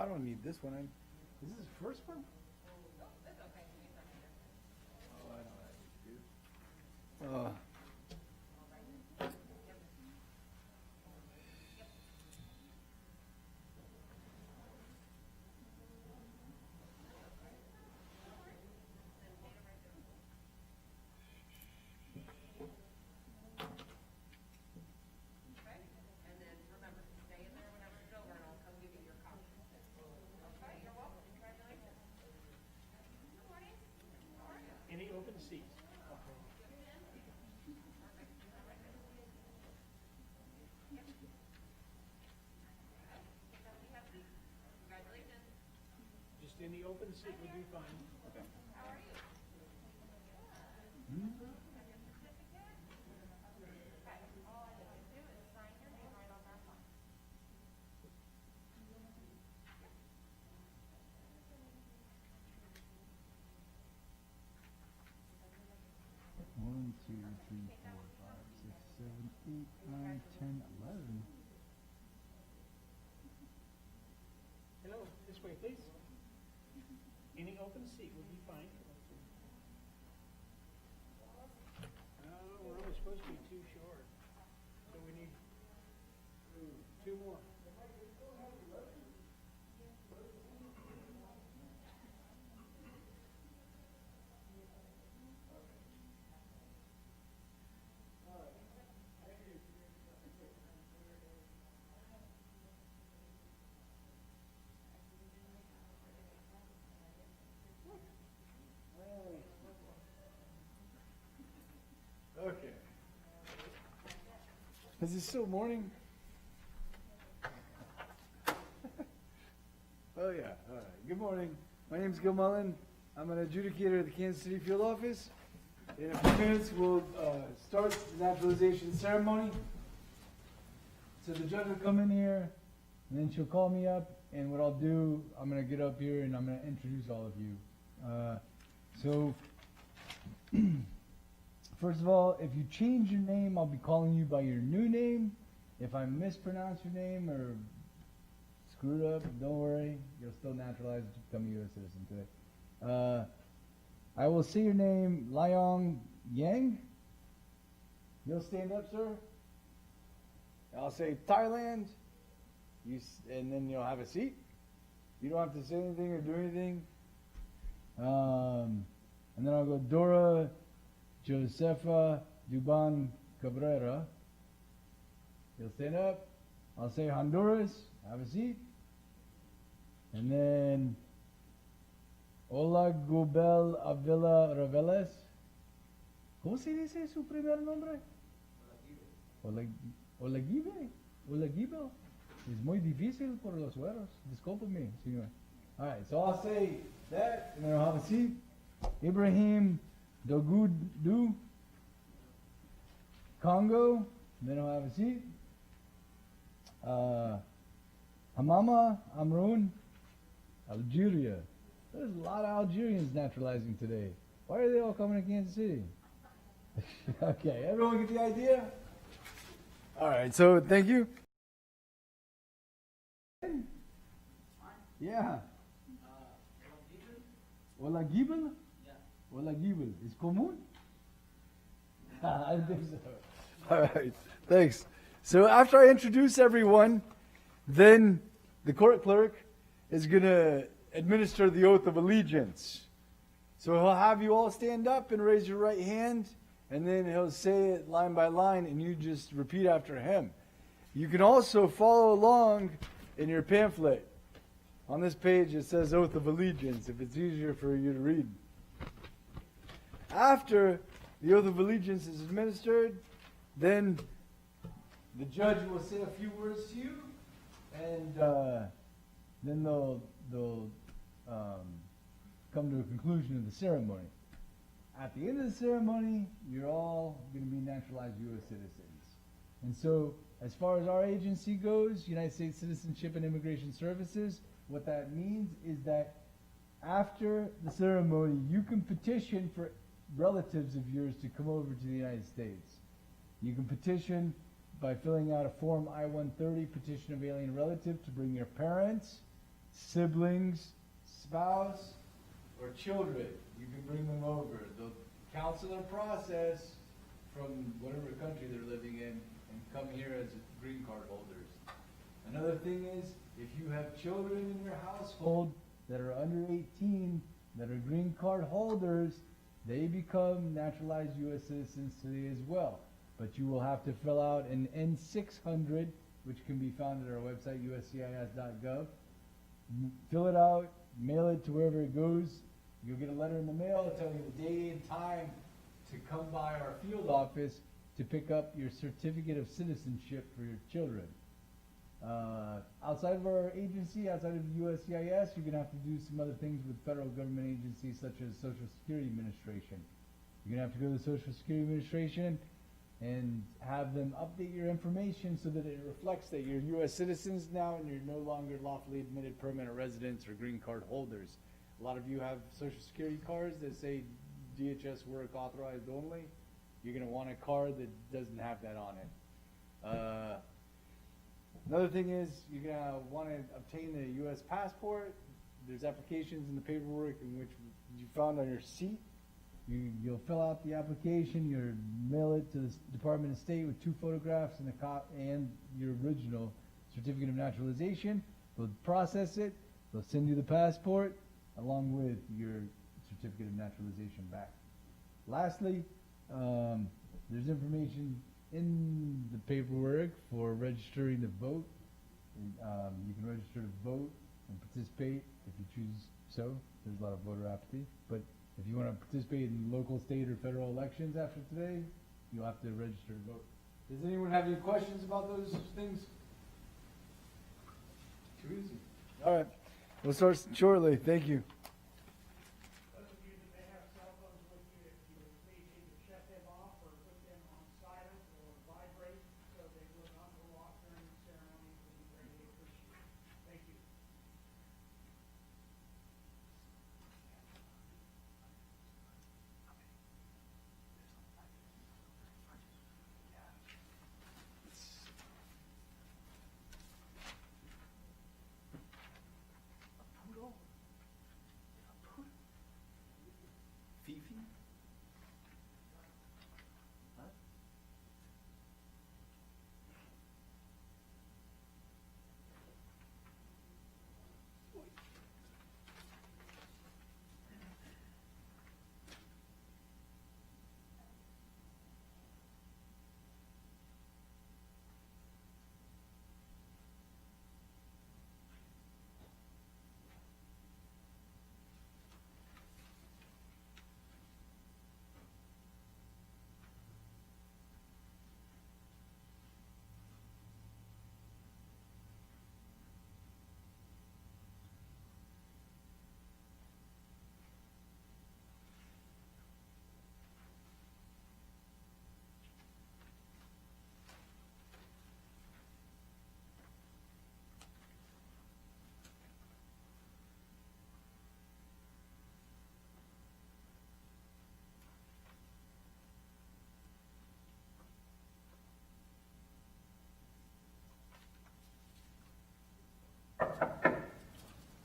I don't need this one. Is this the first one? Oh, I don't have it, dude. And then remember to stay in there whenever it's over, and I'll come give you your copy. Okay, you're welcome. Congratulations. Good morning. How are you? Any open seats? Congratulations. Just any open seat would be fine. How are you? All I need to do is sign your name right on that line. One, two, three, four, five, six, seven, 8, 9, 10, 11. Hello, this way, please. Any open seat would be fine. We're only supposed to be two short, so we need two more. Okay. Is it still morning? Oh yeah. All right. Good morning. My name is Gil Mullen. I'm an adjudicator at the Kansas City Field Office. In a few minutes, we'll start the naturalization ceremony. So the judge will come in here, and then she'll call me up, and what I'll do, I'm going to get up here, and I'm going to introduce all of you. First of all, if you change your name, I'll be calling you by your new name. If I mispronounce your name or screwed up, don't worry. You'll still naturalize to become a U.S. citizen today. I will say your name, Liang Yang. You'll stand up, sir. I'll say Thailand. And then you'll have a seat. You don't have to say anything or do anything. And then I'll go Dora Josefa Duban Cabrera. You'll stand up. I'll say Honduras. Have a seat. And then Ola Gubel Avila Reveles. ¿Cómo se dice su primer nombre? Olagibe. Olagibe. Es muy difícil por los güeros. Discúlpeme, señor. All right, so I'll say that, and then I'll have a seat. Ibrahim Dogudu, Congo, and then I'll have a seat. Hamama Amroun, Algeria. There's a lot of Algerians naturalizing today. Why are they all coming to Kansas City? Okay, everyone get the idea? All right, so thank you. Yeah. Olagibel? Yeah. Olagibel. Is común? I think so. All right, thanks. So after I introduce everyone, then the court clerk is going to administer the oath of allegiance. So he'll have you all stand up and raise your right hand, and then he'll say it line by line, and you just repeat after him. You can also follow along in your pamphlet. On this page it says Oath of Allegiance, if it's easier for you to read. After the Oath of Allegiance is administered, then the judge will say a few words to you, and then they'll come to a conclusion of the ceremony. At the end of the ceremony, you're all going to be naturalized U.S. citizens. And so, as far as our agency goes, United States Citizenship and Immigration Services, what that means is that after the ceremony, you can petition for relatives of yours to come over to the United States. You can petition by filling out a form I-130, petition of alien relative, to bring your parents siblings, spouse, or children, you can bring them over. They'll counsel their process from whatever country they're living in and come here as green card holders. Another thing is, if you have children in your household that are under 18 that are green card holders, they become naturalized U.S. citizens today as well. But you will have to fill out an N600, which can be found at our website, uscis.gov. Fill it out, mail it to wherever it goes. You'll get a letter in the mail telling you the day and time to come by our field office to pick up your certificate of citizenship for your children. Outside of our agency, outside of USCIS, you're going to have to do some other things with federal government agencies such as Social Security Administration. You're going to have to go to the Social Security Administration and have them update your information so that it reflects that you're U.S. citizens now and you're no longer lawfully admitted permanent residents or green card holders. A lot of you have Social Security cards that say DHS work authorized only. You're going to want a card that doesn't have that on it. Another thing is you're going to want to obtain a U.S. passport. There's applications in the paperwork in which you found on your seat. You'll fill out the application, you'll mail it to the Department of State with 2 photographs and and your original certificate of naturalization. They'll process it, they'll send you the passport along with your certificate of naturalization back. Lastly, there's information in the paperwork for registering to vote. You can register to vote and participate if you choose so. There's a lot of voter apathy, but if you want to participate in local, state, or federal elections after today, you'll have to register to vote. Does anyone have any questions about those things? Too easy. All right. We'll start shortly. Thank you. Those of you that may have cell phones with you, if you would please either shut them off or put them on silent or vibrate so they will not go off during the ceremony, would be greatly appreciated. Thank you. Fifi?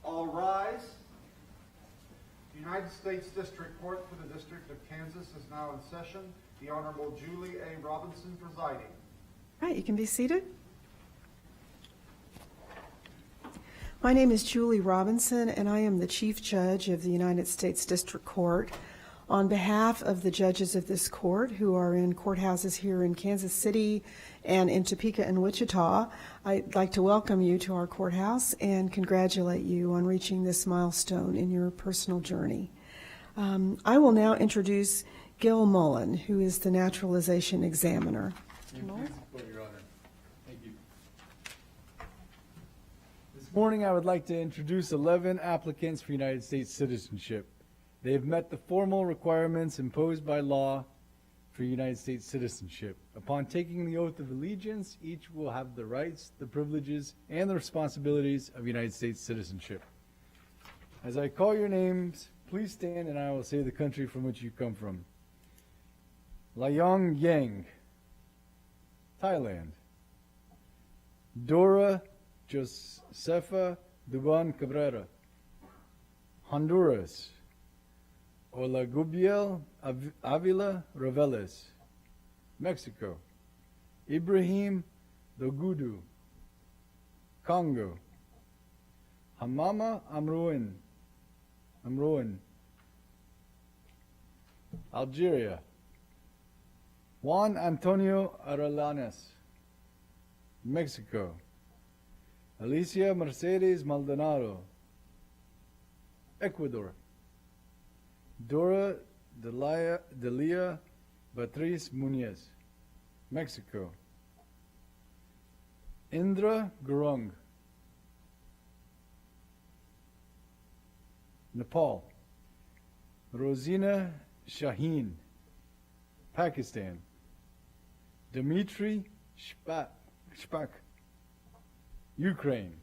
All rise. The United States District Court for the District of Kansas is now in session. The Honorable Julie A. Robinson presiding. All right, you can be seated. My name is Julie Robinson, and I am the Chief Judge of the United States District Court. On behalf of the judges of this court who are in courthouses here in Kansas City and in Topeka and Wichita, I'd like to welcome you to our courthouse and congratulate you on reaching this milestone in your personal journey. I will now introduce Gil Mullen, who is the naturalization examiner. Your Honor. Thank you. This morning I would like to introduce 11 applicants for United States citizenship. They have met the formal requirements imposed by law for United States citizenship. Upon taking the oath of allegiance, each will have the rights, the privileges, and the responsibilities of United States citizenship. As I call your names, please stand and I will say the country from which you come from. Layong Yang, Thailand. Dora Josepha Duban Cabrera. Honduras, Olagubiel Avila Reveles. Mexico, Ibrahim Dogudu. Congo, Hamama Amroin. Algeria, Juan Antonio Arelanes. Mexico, Alicia Mercedes Maldonado. Ecuador, Dora Delia Beatriz Muñez. Mexico, Indra Gurung. Nepal, Rosina Shaheen. Pakistan, Dmitry Shpak. Ukraine.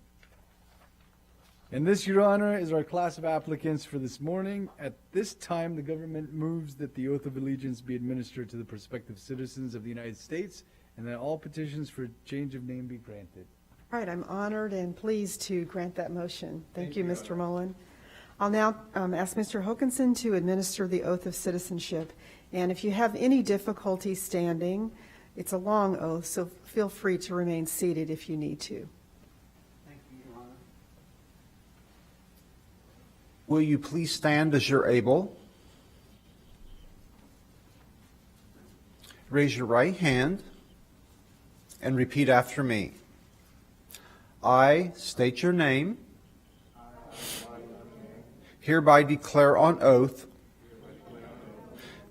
And this, Your Honor, is our class of applicants for this morning. At this time, the government moves that the oath of allegiance be administered to the prospective citizens of the United States and that all petitions for change of name be granted. All right, I'm honored and pleased to grant that motion. Thank you, Mr. Mullen. I'll now ask Mr. Hokanson to administer the oath of citizenship. And if you have any difficulty standing, it's a long oath, so feel free to remain seated if you need to. Thank you, Your Honor. Will you please stand as you're able? Raise your right hand and repeat after me. I state your name. Hereby declare on oath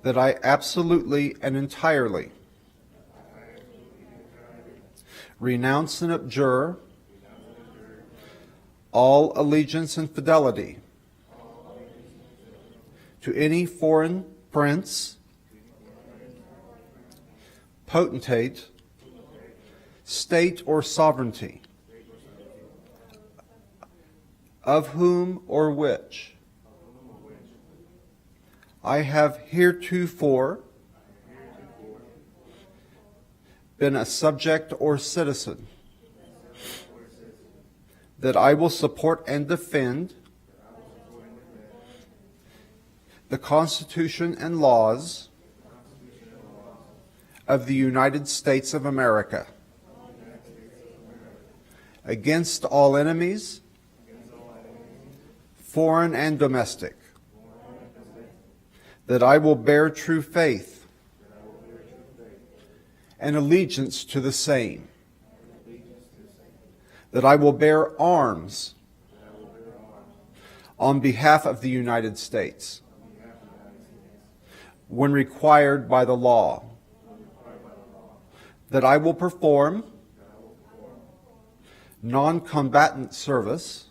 that I absolutely and entirely renounce and abjure all allegiance and fidelity to any foreign prince, potentate, state, or sovereignty, of whom or which I have heretofore been a subject or citizen, that I will support and defend the Constitution and laws of the United States of America against all enemies, foreign and domestic, that I will bear true faith and allegiance to the same, that I will bear arms on behalf of the United States when required by the law, that I will perform non-combatant service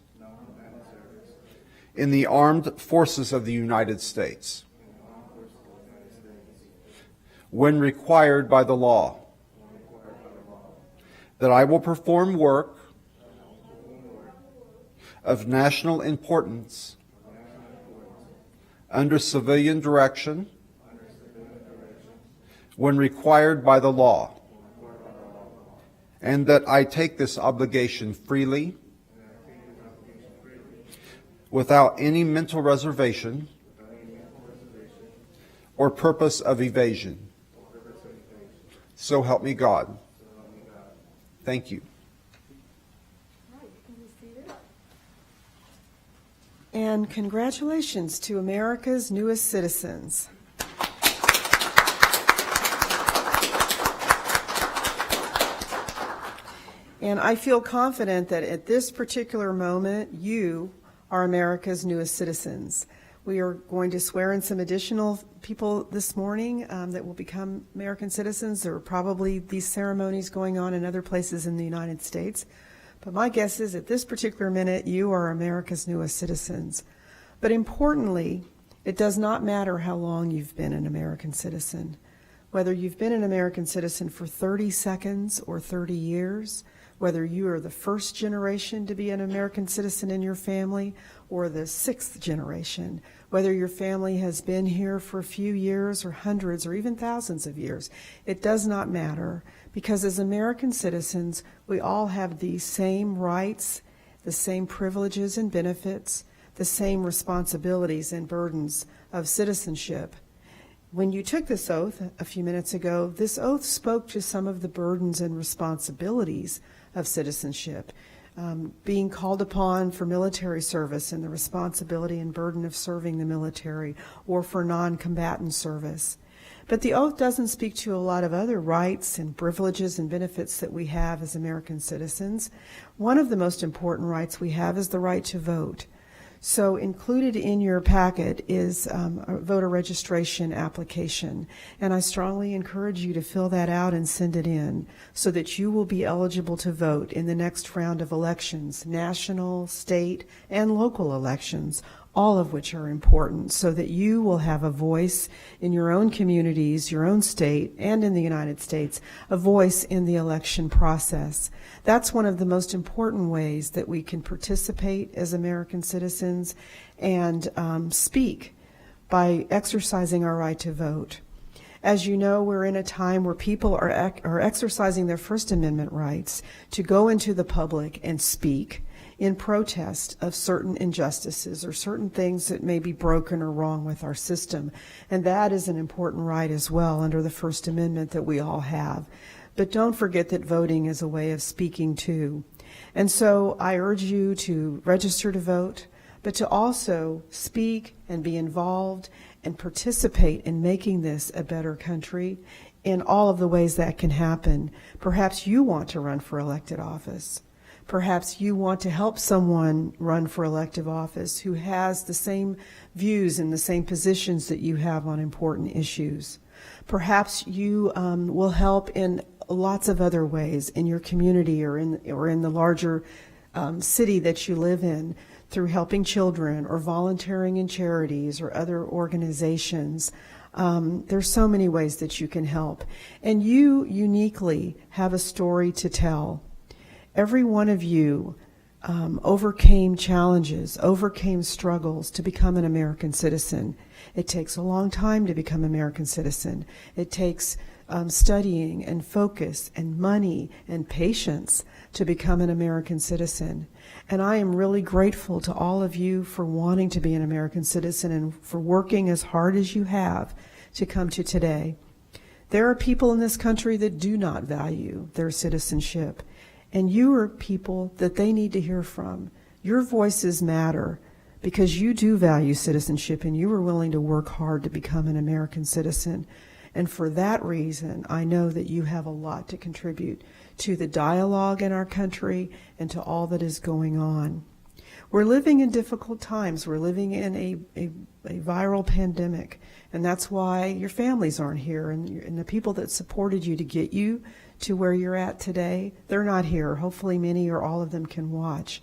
in the armed forces of the United States when required by the law, that I will perform work of national importance under civilian direction when required by the law, and that I take this obligation freely without any mental reservation or purpose of evasion. So help me God. Thank you. And congratulations to America's newest citizens. And I feel confident that at this particular moment, you are America's newest citizens. We are going to swear in some additional people this morning that will become American citizens. There are probably these ceremonies going on in other places in the United States. But my guess is at this particular minute, you are America's newest citizens. But importantly, it does not matter how long you've been an American citizen. Whether you've been an American citizen for 30 seconds or 30 years, whether you are the first generation to be an American citizen in your family or the sixth generation, whether your family has been here for a few years or hundreds or even thousands of years, it does not matter, because as American citizens, we all have the same rights the same privileges and benefits, the same responsibilities and burdens of citizenship. When you took this oath a few minutes ago, this oath spoke to some of the burdens and responsibilities of citizenship, being called upon for military service and the responsibility and burden of serving the military, or for non-combatant service. But the oath doesn't speak to a lot of other rights and privileges and benefits that we have as American citizens. One of the most important rights we have is the right to vote. So included in your packet is a voter registration application, and I strongly encourage you to fill that out and send it in so that you will be eligible to vote in the next round of elections, national, state, and local elections, all of which are important, so that you will have a voice in your own communities, your own state, and in the United States, a voice in the election process. That's one of the most important ways that we can participate as American citizens and speak by exercising our right to vote. As you know, we're in a time where people are exercising their First Amendment rights to go into the public and speak in protest of certain injustices or certain things that may be broken or wrong with our system. And that is an important right as well under the First Amendment that we all have. But don't forget that voting is a way of speaking too. And so I urge you to register to vote, but to also speak and be involved and participate in making this a better country in all of the ways that can happen. Perhaps you want to run for elected office. Perhaps you want to help someone run for elective office who has the same views and the same positions that you have on important issues. Perhaps you will help in lots of other ways in your community or in the larger city that you live in, through helping children or volunteering in charities or other organizations. There's so many ways that you can help. And you uniquely have a story to tell. Every one of you overcame challenges, overcame struggles to become an American citizen. It takes a long time to become an American citizen. It takes studying and focus and money and patience to become an American citizen. And I am really grateful to all of you for wanting to be an American citizen and for working as hard as you have to come to today. There are people in this country that do not value their citizenship, and you are people that they need to hear from. Your voices matter because you do value citizenship and you are willing to work hard to become an American citizen. And for that reason, I know that you have a lot to contribute to the dialogue in our country and to all that is going on. We're living in difficult times. We're living in a viral pandemic, and that's why your families aren't here, and the people that supported you to get you to where you're at today, they're not here. Hopefully many or all of them can watch,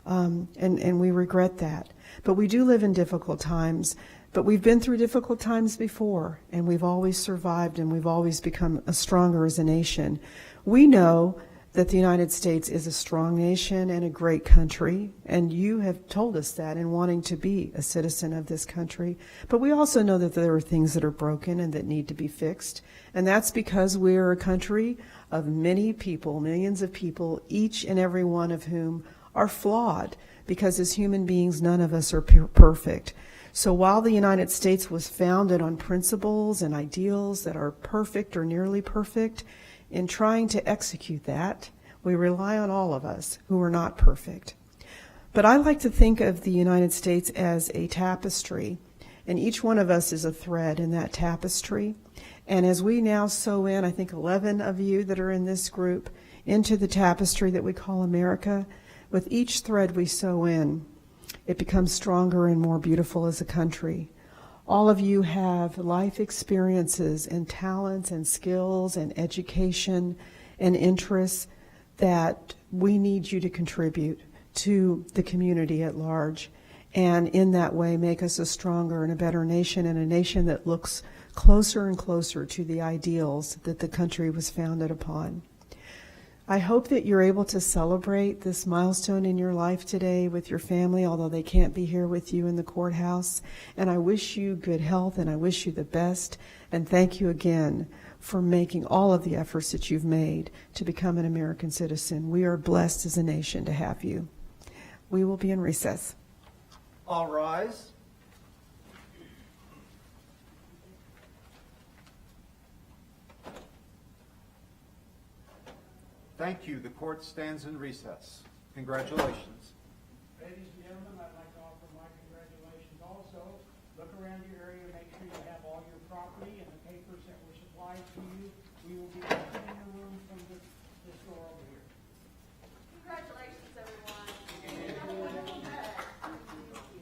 and we regret that. But we do live in difficult times. But we've been through difficult times before, and we've always survived, and we've always become stronger as a nation. We know that the United States is a strong nation and a great country, and you have told us that in wanting to be a citizen of this country. But we also know that there are things that are broken and that need to be fixed, and that's because we are a country of many people, millions of people, each and every one of whom are flawed, because as human beings, none of us are perfect. So while the United States was founded on principles and ideals that are perfect or nearly perfect, in trying to execute that, we rely on all of us who are not perfect. But I like to think of the United States as a tapestry, and each one of us is a thread in that tapestry. And as we now sew in, I think 11 of you that are in this group, into the tapestry that we call America, with each thread we sew in, it becomes stronger and more beautiful as a country. All of you have life experiences and talents and skills and education and interests that we need you to contribute to the community at large, and in that way make us a stronger and a better nation, and a nation that looks closer and closer to the ideals that the country was founded upon. I hope that you're able to celebrate this milestone in your life today with your family, although they can't be here with you in the courthouse. And I wish you good health, and I wish you the best. And thank you again for making all of the efforts that you've made to become an American citizen. We are blessed as a nation to have you. We will be in recess. All rise. Thank you. The court stands in recess. Congratulations. Ladies and gentlemen, I'd like to offer my congratulations also. Look around your area, make sure you have all your property and the papers that were supplied to you. We will be opening the room from this door over here. Congratulations, everyone. Have a wonderful day.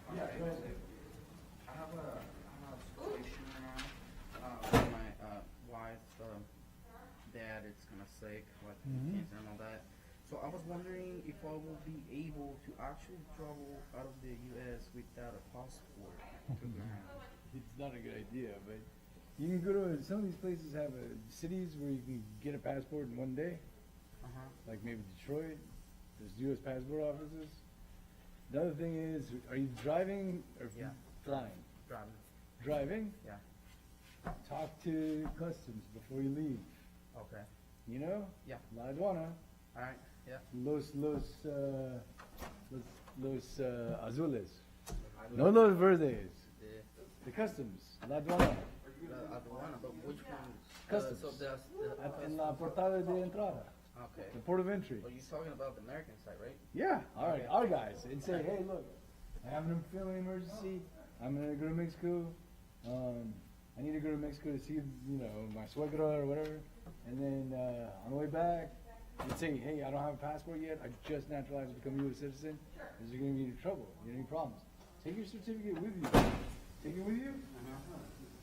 I have a situation right now. My wife's dad is kind of sick, like cancer and all that. So I was wondering if I will be able to actually travel out of the U.S. without a passport to Ghana. It's not a good idea, but you can go to some of these places have cities where you can get a passport in one day, like maybe Detroit. There's U.S. passport offices. The other thing is, are you driving or Yeah. flying? Driving. Driving? Yeah. Talk to customs before you leave. Okay. You know? Yeah. La aduana. All right. Yeah. Los azules. No los verdes. The customs. La aduana. Aduana, but which one? Customs. So there's En la portada de entrada. okay. The port of entry. Well, you're talking about the American side, right? Yeah, all right, Okay. our guys, and say, hey, look, I have a family emergency. I'm gonna go to Mexico. I need to go to Mexico to see, you know, my suegra or whatever. And then on the way back, you'd say, hey, I don't have a passport yet. I just naturalized to become a U.S. citizen. Is there gonna be any trouble? Any problems? Take your certificate with you. Take it with you.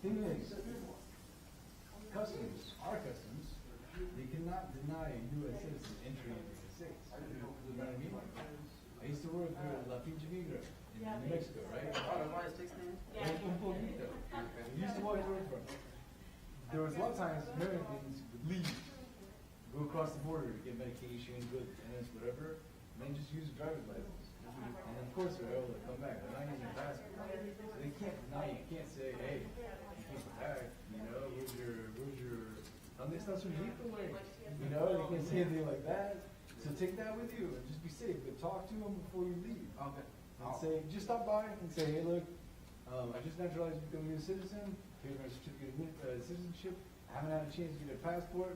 Thing is, customs, our customs, they cannot deny a U.S. citizen entry into the States. You know what I mean? I used to work for La Pinche Negra in New Mexico, right? Oh, the why it takes names? Un poquito. We used to work for it. There was a lot of times Americans would leave, go across the border to get medication, goods, tenants, whatever, and then just use a driver's license. And of course they're able to come back. They're not using a passport. So they can't deny you. You can't say, hey, you can't come back. You know, where's your ¿Dónde está su hijo, güey? You know, they can't say anything like that. So take that with you and just be safe. But talk to them before you leave. Okay. And say, just stop by and say, hey, look, I just naturalized to become a U.S. citizen. Here's my certificate of citizenship. I haven't had a chance to get a passport.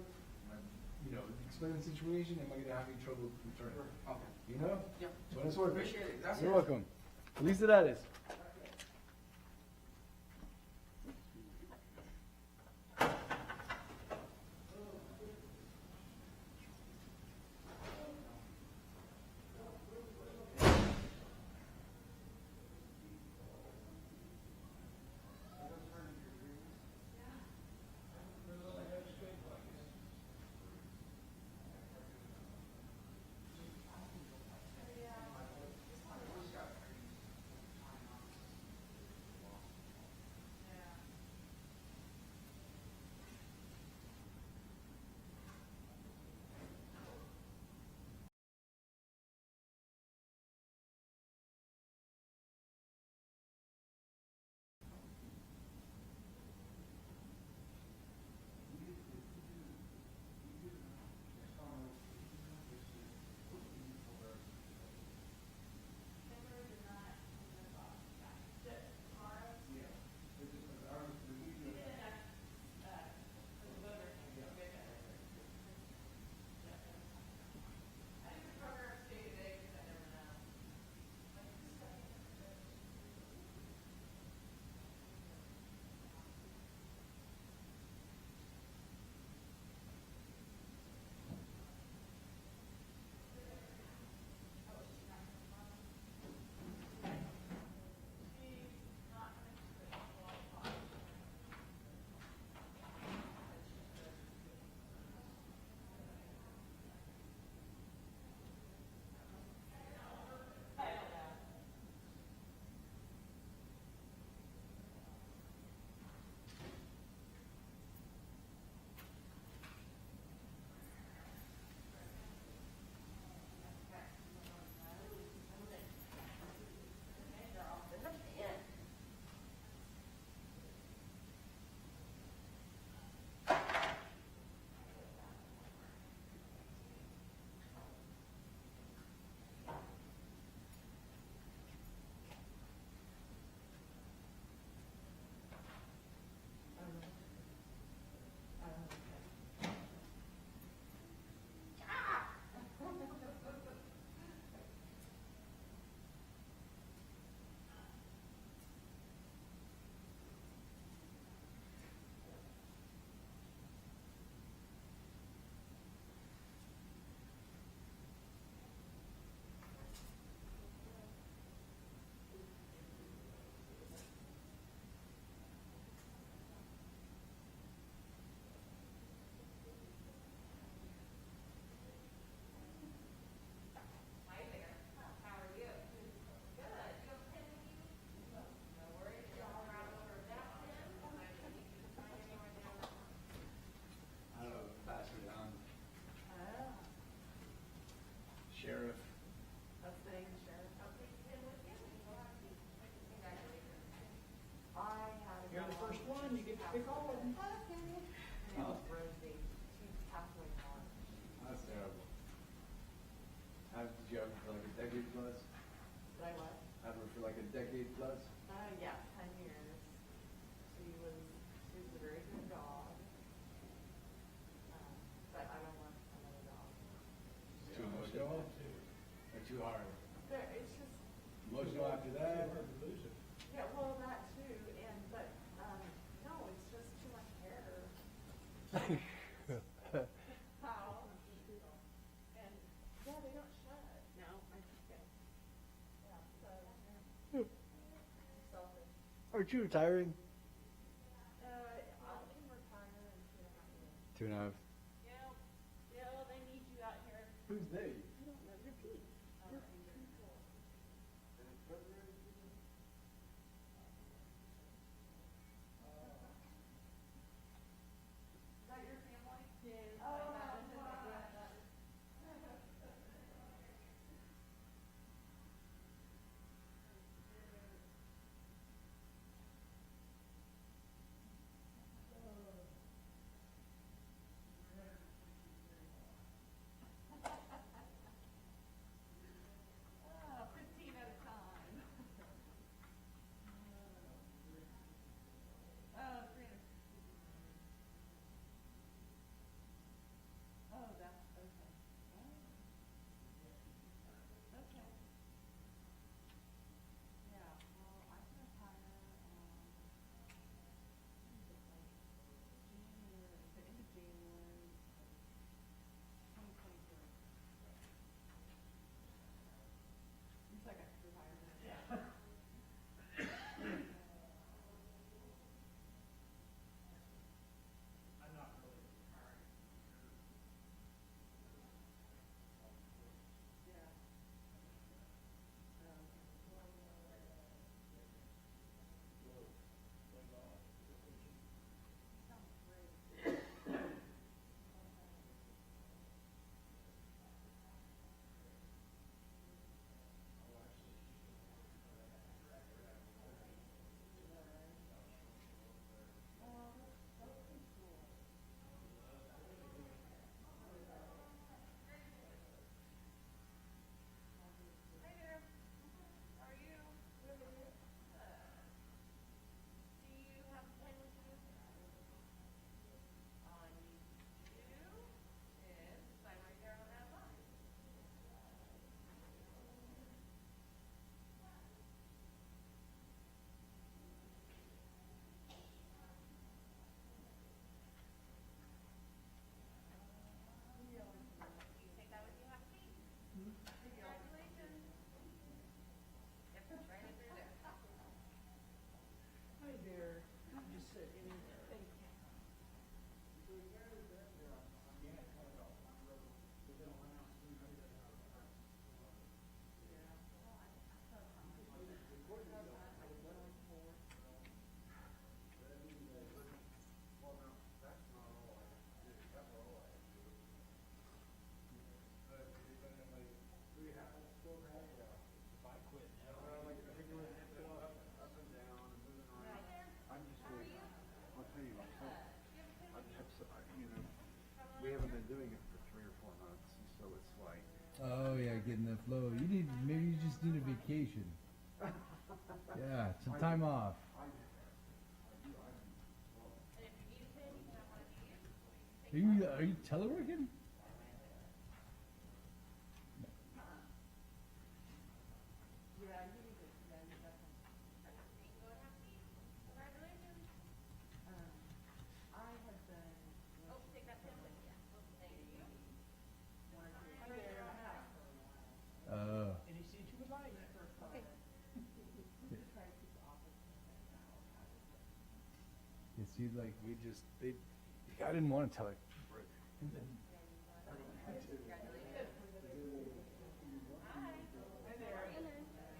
You know, explain the situation. Am I going to have any trouble returning? Okay. You know? Yeah. Buena suerte. Appreciate it. Gracias. You're welcome. Felicidades. Did you have it for like a decade plus? Did I what? Have her for like a decade plus? Yeah, 10 years. She was a very good dog. But I don't want another dog. Too emotional? Or too hard? It's just, Emotional after that? yeah, well, that too, but, no, it's just too much hair. How? And, yeah, they don't shed. No, I think so. Yeah, so, I'm selfish. Aren't you retiring? I can retire in 2.5 years. 2.5. Yeah, well, they need you out here. Who's they? I don't know, your people. Your people. Is that your family? Yes. Oh, oh, 15 at a time. Oh, 300. Oh, that's okay. Okay. Yeah, well, I can retire, January, the end of January, 2023. It's like a retirement. Yeah. I'm not really retiring. Yeah. Sounds great. Hi there. How are you? Good. Do you have a pen with you? All I need you to do is sign right there on that line. You take that with you, have a seat. Congratulations. Yep, right in through there. Hi there. Just sit anywhere. Thank you. I'll tell you, we haven't been doing it for 3 or 4 months, and so it's like, Oh yeah, getting the flow. Maybe you just need a vacation. Yeah, some time off. And if you need a pen, you can have one of these. Are you teleworking? Yeah, you need to, yeah, you definitely. You can go and have a seat. Congratulations. I have been. Oh, take that pen with you. Oh, thank you. Hi there. Any seat you would like. Okay. Try to keep the office. You see, like I didn't want to tell her. Hi there.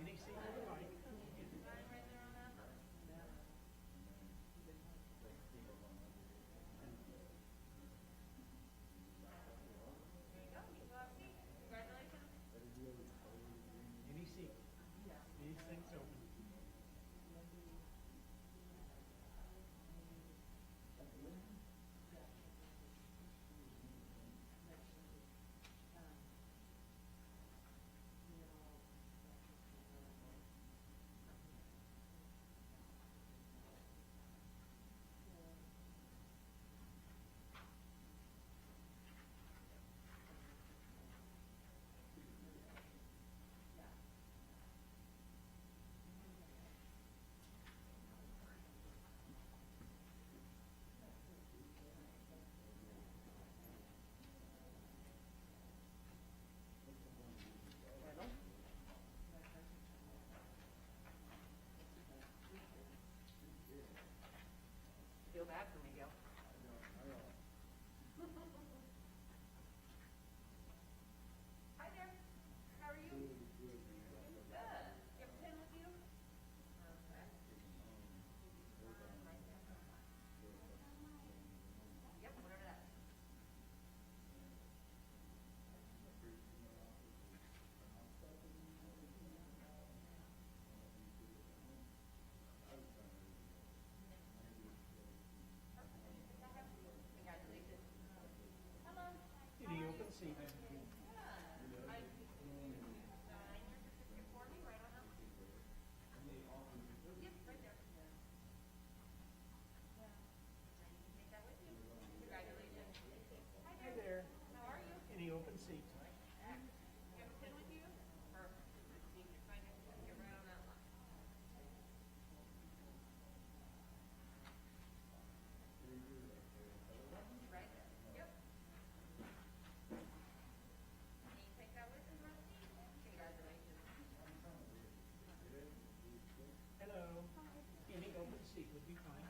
Any seat you would like. Sign right there on that line. There you go. You can go have a seat. Congratulations. Any seat. These things open. seat. Hi there. How are you? Any open seats? Hello. Any open seat would be fine.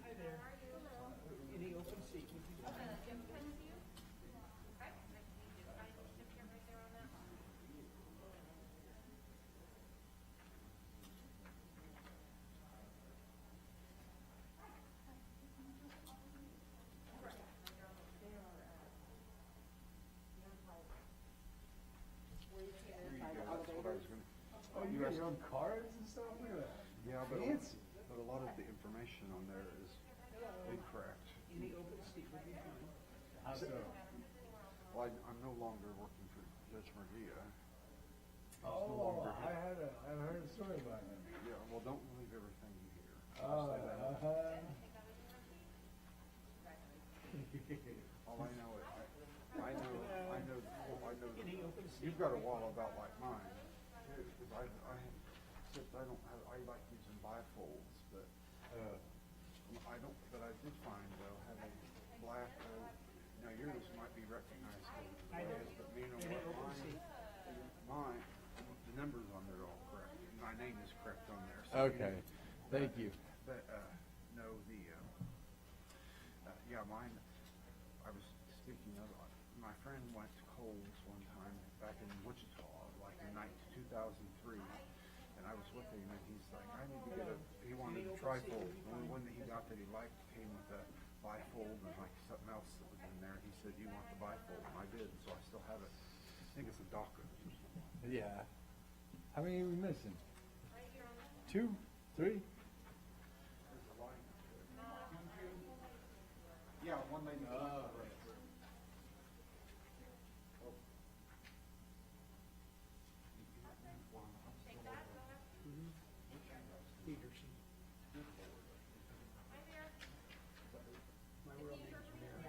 Hi there. Any open seat would be fine. That's what I was gonna. Oh, you got your own cards and stuff? Look at that. Yeah, Fancy. but a lot of the information on there is incorrect. Any open seat would be fine. How so? Well, I'm no longer working for Judge Murguia. Oh, I've heard a story about him. Yeah, well, don't believe everything you hear. Oh, Say that. All I know is, I know, Any open seat? you've got a wall about like mine. Because except I don't have, I like using bifolds, but, I don't, but I did find though, having black, now yours might be recognized as red, but you know Any what, open seat? mine, the numbers on there are all correct. My name is correct on there. So Okay, thank you. But, no, yeah, mine, I was speaking of, my friend went to Kohl's one time back in Wichita, like in 2003, and I was with him, and he's like, I need to get he wanted a trifold. The only one that he got that he liked came with a bifold and like something else that was in there. He said, you want the bifold? And I did, so I still have it. I think it's a DACA or something. Yeah. How many are we missing? 2? 3? There's a line. Yeah, one lady. Peterson. My real name is Mary.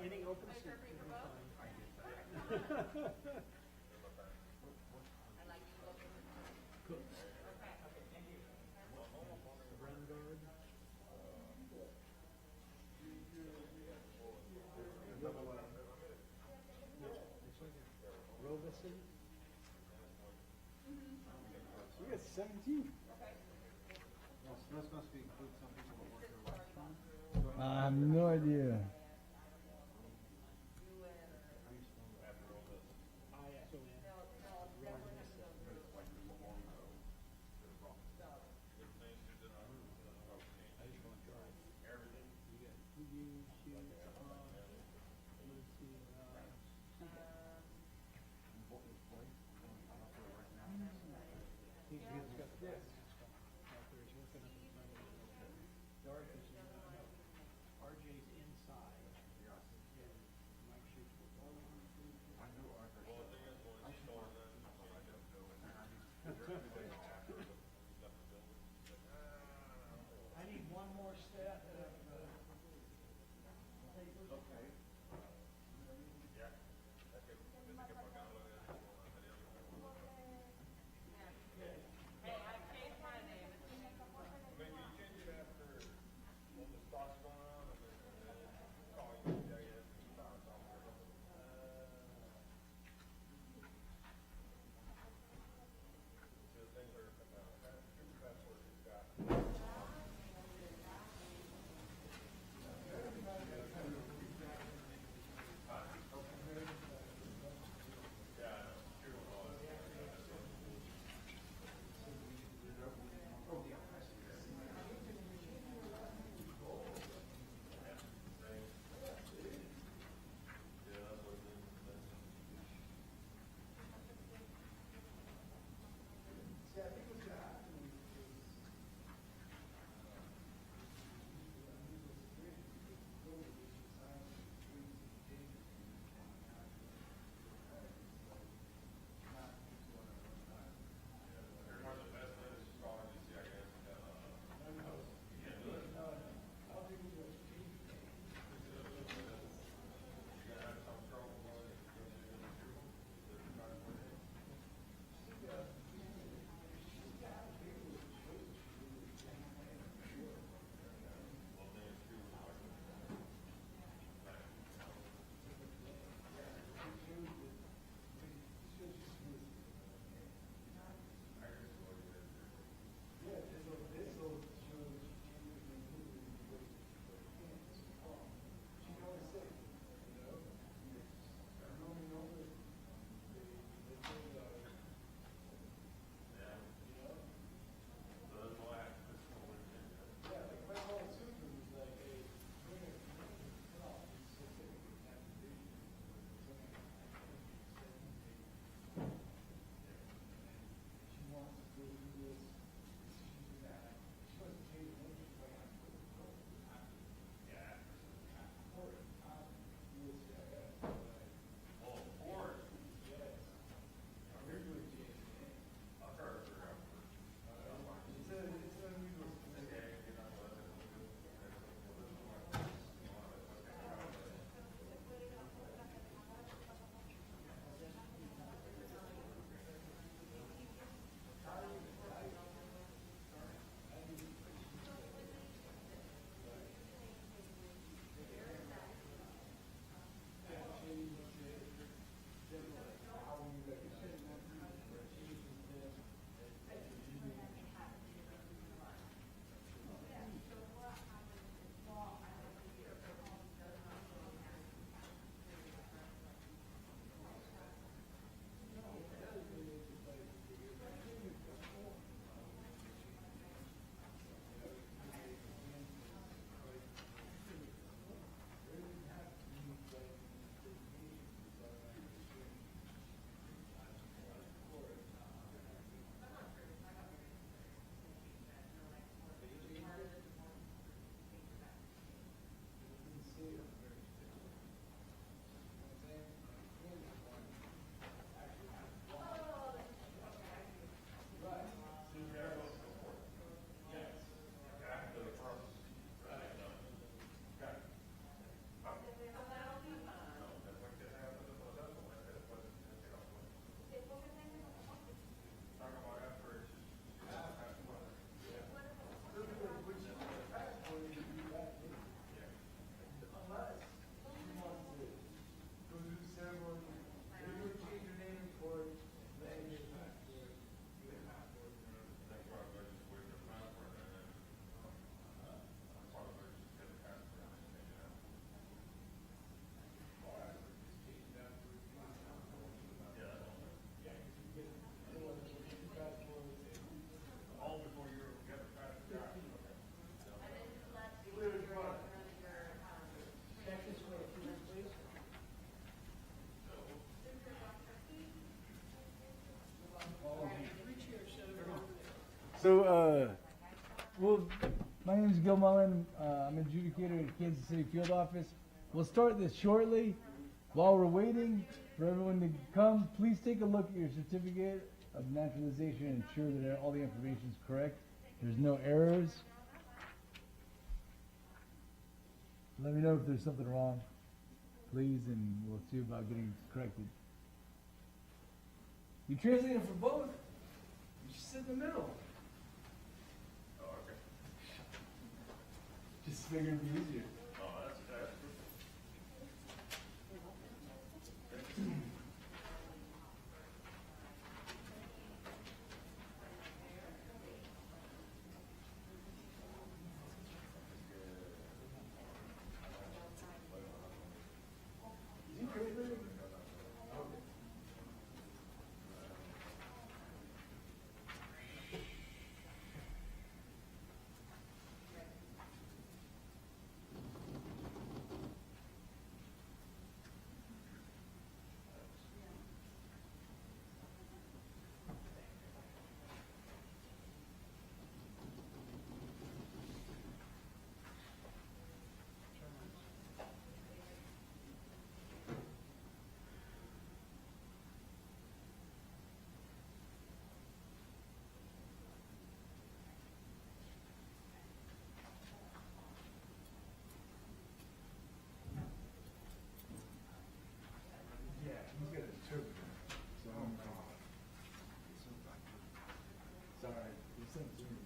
Any open seat would be fine. Cooks. Run guard. Robeson. We got 17. This must be include some people that work in a restaurant. I have no idea. So, well, my name is Gil Mullen. I'm an adjudicator at Kansas City Field Office. We'll start this shortly. While we're waiting for everyone to come, please take a look at your certificate of naturalization and ensure that all the information is correct. There's no errors. Let me know if there's something wrong, please, and we'll see about getting it corrected. You translated for both? You should sit in the middle. Oh, okay. Just figured it'd be easier. Oh, that's Yeah, he's got a interpreter. So, sorry, he sent it to me.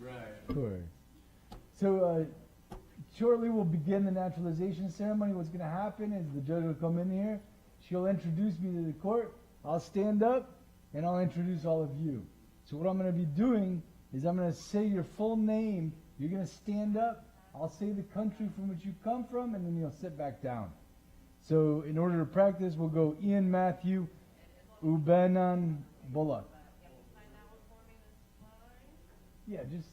Right. Sure. So, shortly we'll begin the naturalization ceremony. What's going to happen is the judge will come in here. She'll introduce me to the court. I'll stand up and I'll introduce all of you. So what I'm going to be doing is I'm going to say your full name. You're going to stand up. I'll say the country from which you come from, and then you'll sit back down. So in order to practice, we'll go Ian Matthew Ubanan Bullock. Yeah, just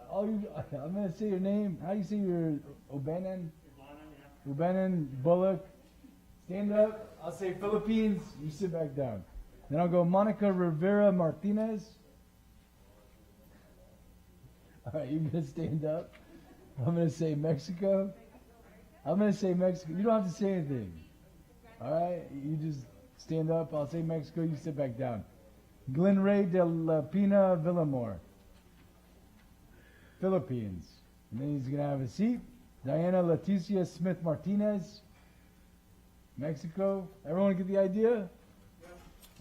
all you. I'm going to say your name. How do you say your Ubanan? Ubanan Bullock. Stand up. I'll say Philippines. You sit back down. Then I'll go Monica Rivera Martinez. All right, you're going to stand up. I'm going to say Mexico. I'm going to say Mexico. You don't have to say anything. All right? You just stand up. I'll say Mexico. You sit back down. Glen Ray de la Pina Villamor. Philippines. And then he's going to have a seat. Diana Leticia Smith Martinez. Mexico. Everyone get the idea?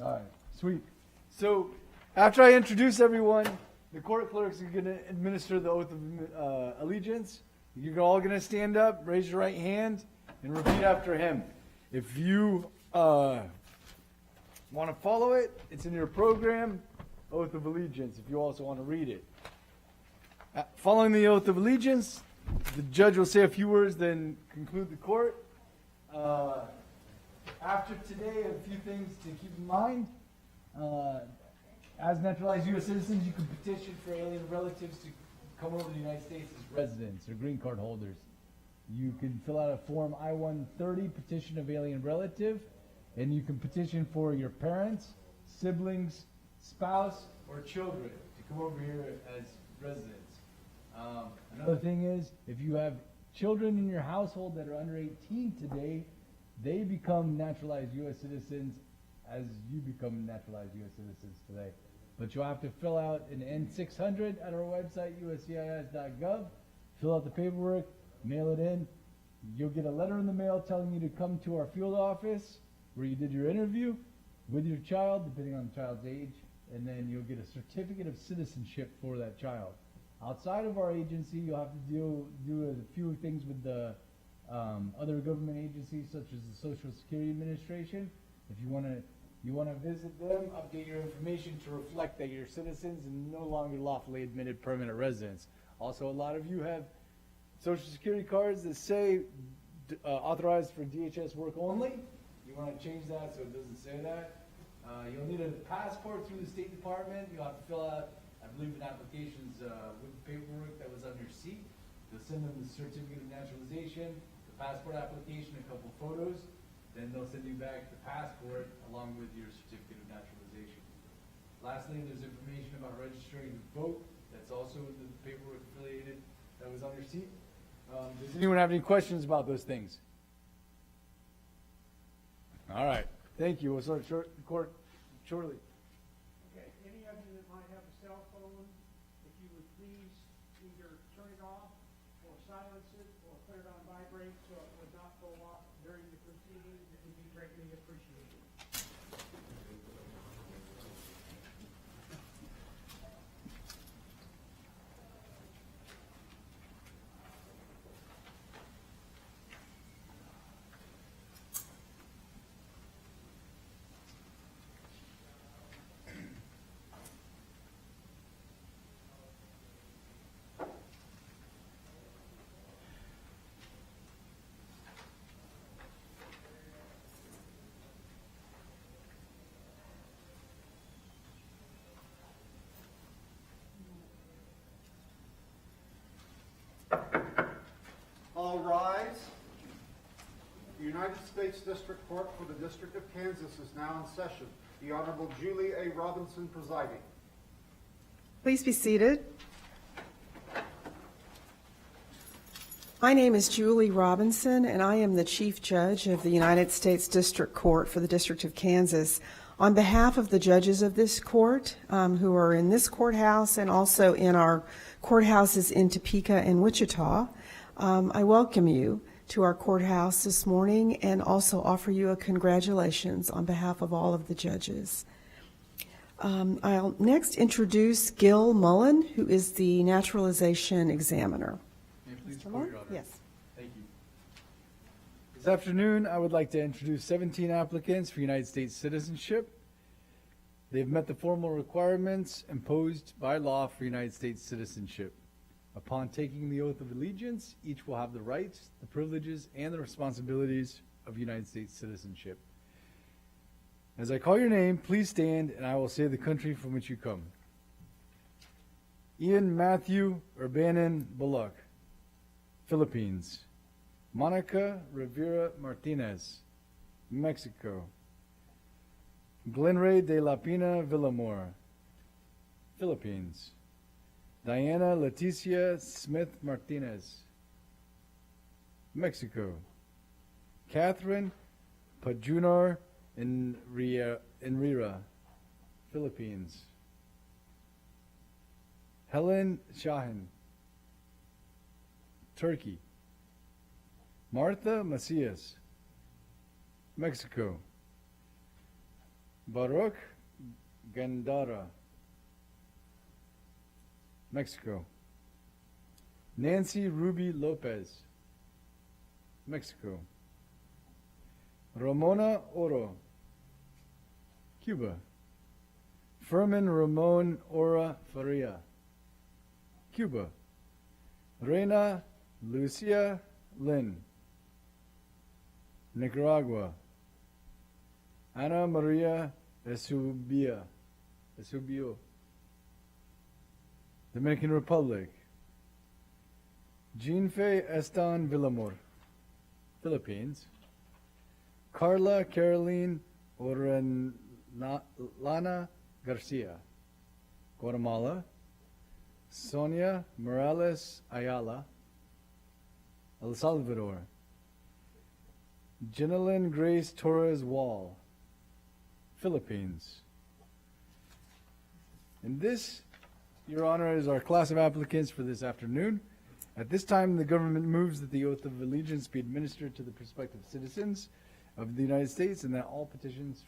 All right. Sweet. So after I introduce everyone, the court clerks are going to administer the oath of allegiance. You're all going to stand up, raise your right hand, and repeat after him. If you want to follow it, it's in your program, Oath of Allegiance, if you also want to read it. Following the Oath of Allegiance, the judge will say a few words, then conclude the court. After today, a few things to keep in mind. As naturalized U.S. citizens, you can petition for alien relatives to come over to the United States as residents or green card holders. You can fill out a form I-130, petition of alien relative, and you can petition for your parents, siblings, spouse, or children to come over here as residents. Another thing is, if you have children in your household that are under 18 today, they become naturalized U.S. citizens as you become naturalized U.S. citizens today. But you'll have to fill out an N600 at our website, uscis.gov. Fill out the paperwork, mail it in. You'll get a letter in the mail telling you to come to our field office where you did your interview with your child, depending on the child's age, and then you'll get a certificate of citizenship for that child. Outside of our agency, you'll have to do a few things with the other government agencies, such as the Social Security Administration. If you want to visit them, update your information to reflect that you're citizens and no longer lawfully admitted permanent residents. Also, a lot of you have Social Security cards that say authorized for DHS work only. You want to change that so it doesn't say that. You'll need a passport through the State Department. You'll have to fill out I believe an application's with the paperwork that was on your seat. They'll send them the certificate of naturalization, the passport application, a couple photos. Then they'll send you back the passport along with your certificate of naturalization. Lastly, there's information about registering to vote. That's also in the paperwork affiliated that was on your seat. Does anyone have any questions about those things? All right. Thank you. We'll start court shortly. Okay, any of you that might have a cell phone, if you would please either turn it off or silence it or put it on vibrate so it would not go off during the proceedings, it would be greatly appreciated. All rise. The United States District Court for the District of Kansas is now in session. The Honorable Julie A. Robinson presiding. Please be seated. My name is Julie Robinson, and I am the Chief Judge of the United States District Court for the District of Kansas. On behalf of the judges of this court, who are in this courthouse and also in our courthouses in Topeka and Wichita, I welcome you to our courthouse this morning and also offer you a congratulations on behalf of all of the judges. I'll next introduce Gil Mullen, who is the naturalization examiner. May I please Mr. call Mullen? your honor? Yes. Thank you. This afternoon, I would like to introduce 17 applicants for United States citizenship. They've met the formal requirements imposed by law for United States citizenship. Upon taking the oath of allegiance, each will have the rights, the privileges, and the responsibilities of United States citizenship. As I call your name, please stand and I will say the country from which you come. Ian Matthew Urbanin Bullock, Philippines. Monica Rivera Martinez, Mexico. Glenray de la Pina Villamor, Philippines. Diana Leticia Smith Martinez, Mexico. Catherine Pajunar Enrira, Philippines. Helen Shahin, Turkey. Martha Macias, Mexico. Baruch Gandara, Mexico. Nancy Ruby Lopez, Mexico. Ramona Oro, Cuba. Furman Ramon Ora Faria, Cuba. Reina Lucia Lin, Nicaragua. Ana Maria Esubio, Dominican Republic. Jean-Faye Estan Villamor, Philippines. Carla Caroline Orenlana Garcia, Guatemala. Sonia Morales Ayala, El Salvador. Jenilyn Grace Torres Wall, Philippines. And this, Your Honor, is our class of applicants for this afternoon. At this time, the government moves that the oath of allegiance be administered to the prospective citizens of the United States and that all petitions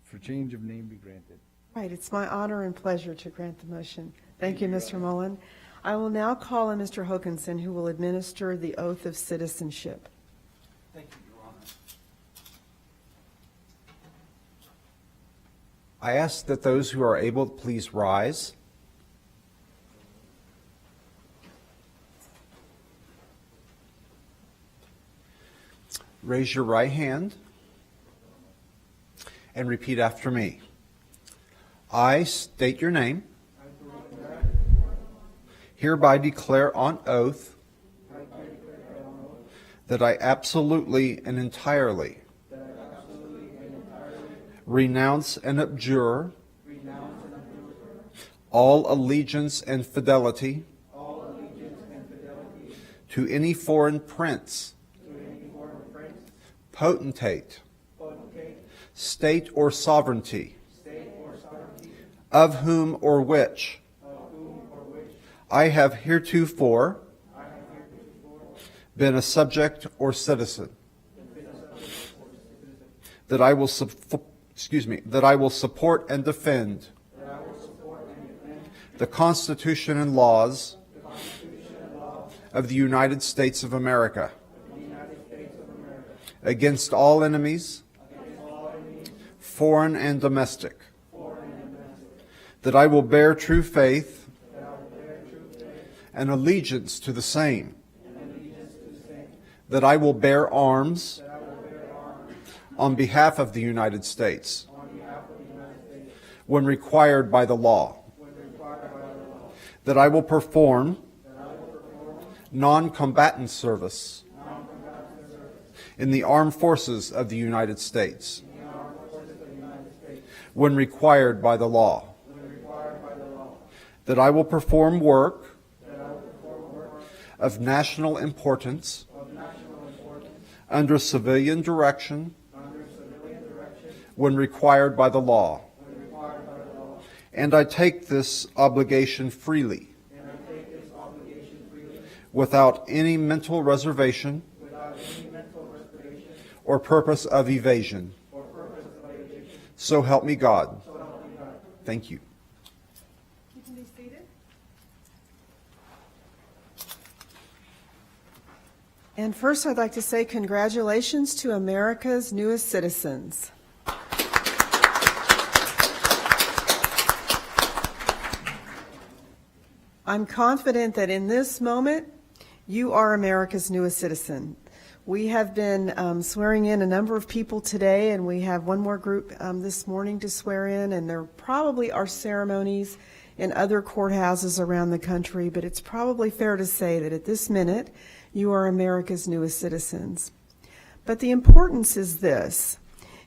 for change of name be granted. Right, it's my honor and pleasure to grant the motion. Thank you, Mr. Mullen. I will now call on Mr. Hokanson, who will administer the oath of citizenship. Thank you, Your Honor. I ask that those who are able please rise. Raise your right hand and repeat after me. I state your name. hereby declare on oath that I absolutely and entirely renounce and abjure all allegiance and fidelity to any foreign prince, potentate, state or sovereignty, of whom or which I have heretofore been a subject or citizen, that I will support and defend the Constitution and laws of the United States of America against all enemies, foreign and domestic, that I will bear true faith and allegiance to the same, that I will bear arms on behalf of the United States when required by the law, that I will perform non-combatant service in the armed forces of the United States when required by the law, that I will perform work of national importance under civilian direction when required by the law. And I take this obligation freely, without any mental reservation or purpose of evasion. So help me God. Thank you. You can be seated. And first, I'd like to say congratulations to America's newest citizens. I'm confident that in this moment, you are America's newest citizen. We have been swearing in a number of people today, and we have one more group this morning to swear in, and there probably are ceremonies in other courthouses around the country, but it's probably fair to say that at this minute, you are America's newest citizens. But the importance is this: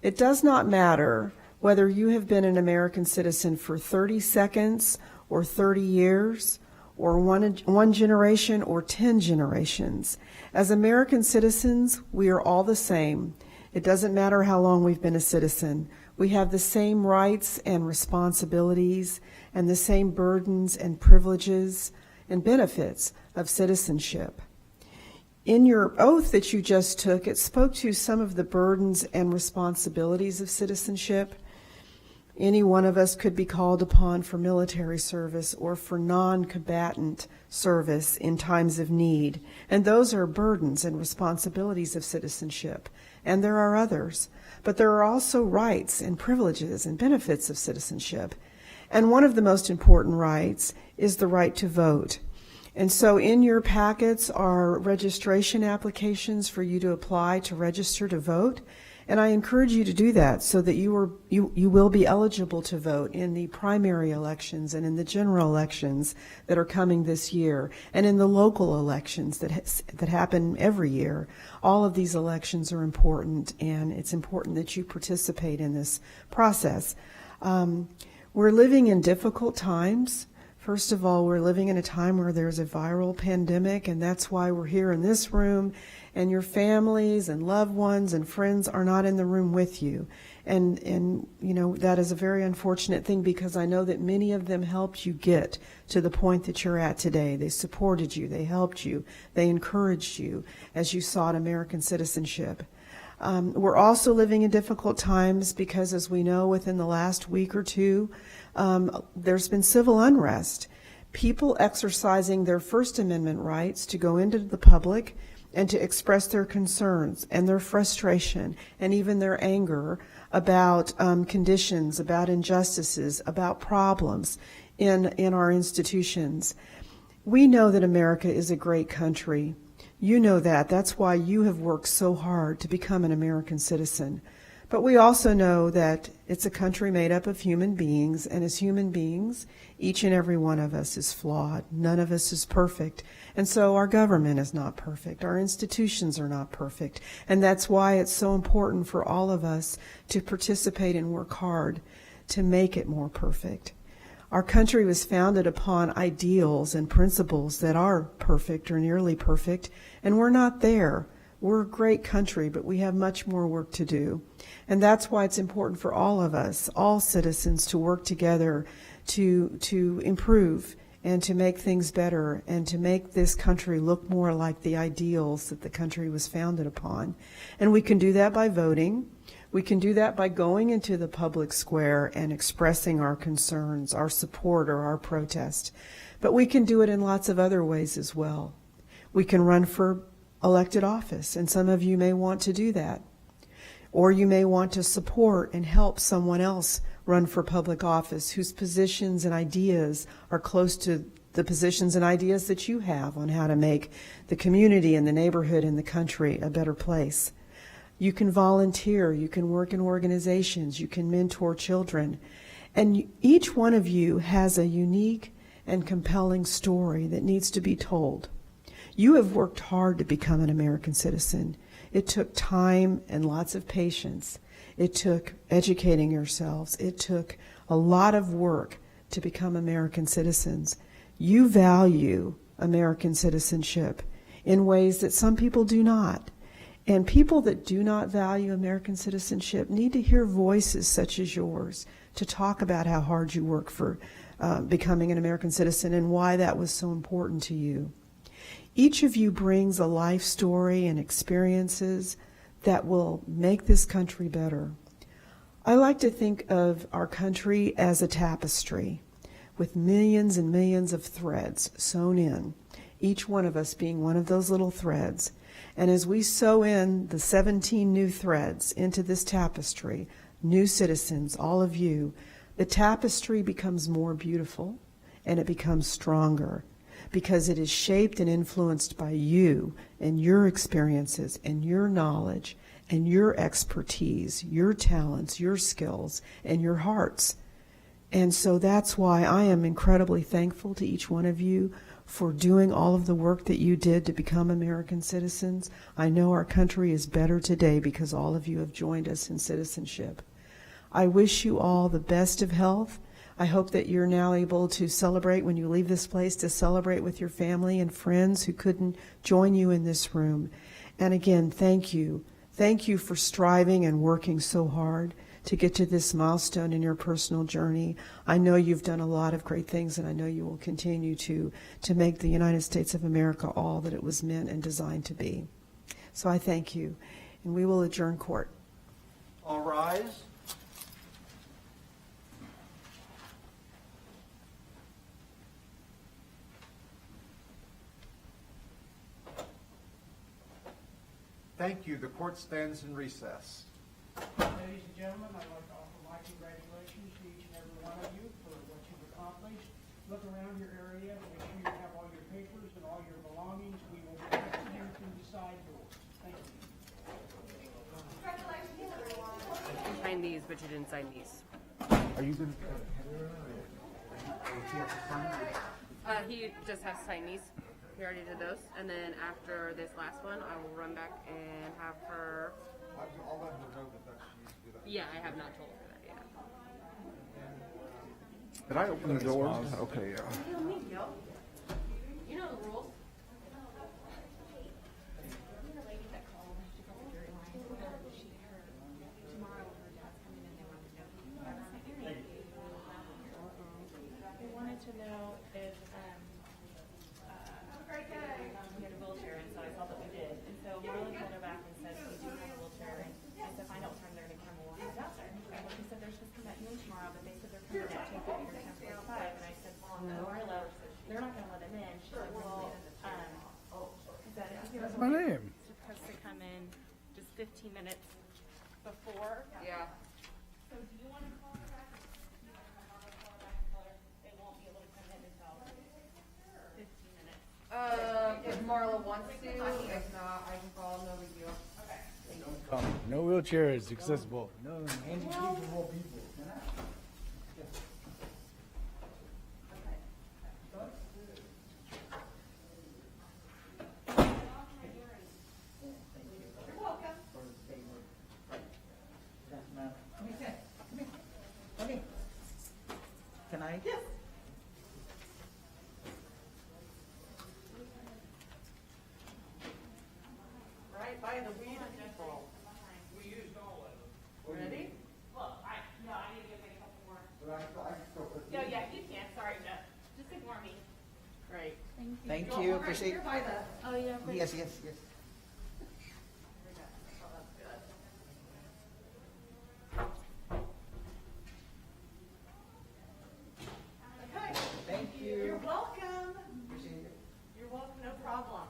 it does not matter whether you have been an American citizen for 30 seconds or 30 years, or one generation or 10 generations. As American citizens, we are all the same. It doesn't matter how long we've been a citizen. We have the same rights and responsibilities and the same burdens and privileges and benefits of citizenship. In your oath that you just took, it spoke to some of the burdens and responsibilities of citizenship. Any one of us could be called upon for military service or for non-combatant service in times of need. And those are burdens and responsibilities of citizenship. And there are others. But there are also rights and privileges and benefits of citizenship. And one of the most important rights is the right to vote. And so in your packets are registration applications for you to apply to register to vote. And I encourage you to do that so that you will be eligible to vote in the primary elections and in the general elections that are coming this year, and in the local elections that happen every year. All of these elections are important, and it's important that you participate in this process. We're living in difficult times. First of all, we're living in a time where there's a viral pandemic, and that's why we're here in this room, and your families and loved ones and friends are not in the room with you. And you know, that is a very unfortunate thing, because I know that many of them helped you get to the point that you're at today. They supported you, they helped you, they encouraged you as you sought American citizenship. We're also living in difficult times because, as we know, within the last week or two, there's been civil unrest. People exercising their First Amendment rights to go into the public and to express their concerns and their frustration and even their anger about conditions, about injustices, about problems in our institutions. We know that America is a great country. You know that. That's why you have worked so hard to become an American citizen. But we also know that it's a country made up of human beings, and as human beings, each and every one of us is flawed. None of us is perfect. And so our government is not perfect. Our institutions are not perfect. And that's why it's so important for all of us to participate and work hard to make it more perfect. Our country was founded upon ideals and principles that are perfect or nearly perfect, and we're not there. We're a great country, but we have much more work to do. And that's why it's important for all of us, all citizens, to work together to improve and to make things better and to make this country look more like the ideals that the country was founded upon. And we can do that by voting. We can do that by going into the public square and expressing our concerns, our support, or our protest. But we can do it in lots of other ways as well. We can run for elected office, and some of you may want to do that. Or you may want to support and help someone else run for public office whose positions and ideas are close to the positions and ideas that you have on how to make the community and the neighborhood and the country a better place. You can volunteer, you can work in organizations, you can mentor children. And each one of you has a unique and compelling story that needs to be told. You have worked hard to become an American citizen. It took time and lots of patience. It took educating yourselves. It took a lot of work to become American citizens. You value American citizenship in ways that some people do not. And people that do not value American citizenship need to hear voices such as yours to talk about how hard you work for becoming an American citizen and why that was so important to you. Each of you brings a life story and experiences that will make this country better. I like to think of our country as a tapestry with millions and millions of threads sewn in, each one of us being one of those little threads. And as we sew in the 17 new threads into this tapestry, new citizens, all of you, the tapestry becomes more beautiful and it becomes stronger, because it is shaped and influenced by you and your experiences and your knowledge and your expertise, your talents, your skills, and your hearts. And so that's why I am incredibly thankful to each one of you for doing all of the work that you did to become American citizens. I know our country is better today because all of you have joined us in citizenship. I wish you all the best of health. I hope that you're now able to celebrate when you leave this place, to celebrate with your family and friends who couldn't join you in this room. And again, thank you. Thank you for striving and working so hard to get to this milestone in your personal journey. I know you've done a lot of great things, and I know you will continue to make the United States of America all that it was meant and designed to be. So I thank you, and we will adjourn court. All rise. Thank you. The court stands in recess. Ladies and gentlemen, I'd like to offer my congratulations to each and every one of you for what you've accomplished. Look around your area, make sure you have all your papers and all your belongings. We will be back here through the side door. Thank you. Sign these, but you didn't sign these. Are you gonna cut Heather or He just has to sign these. He already did those. And then after this last one, I will run back and have her. I'll let her know that she needs to do that. Yeah, I have not told her that yet. Did I open the door? Okay, yeah. You know the rules. They wanted to know if, we had a wheelchair in, so I saw that we did. And so Marlon called her back and said, we do have a wheelchair. And I said, find out what time they're gonna come and we'll have it out there. He said, they're supposed to come at noon tomorrow, but they said they're coming at 10:30 or 10:45. And I said, no, they're not chairs accessible. No, handicapable people. You're welcome. Come here. Come here. Can I? Yes. Right by the weed people. We used all of them. Ready? Well, no, I need to make a couple more. But I can still put. No, yeah, you can. Sorry, no. Just ignore me. Great. Thank Go you. right Appreciate. here by the. Oh, yeah. Yes, yes, yes. Oh, that's good. Okay. Thank You're you. welcome. Appreciate it. You're welcome, no problem.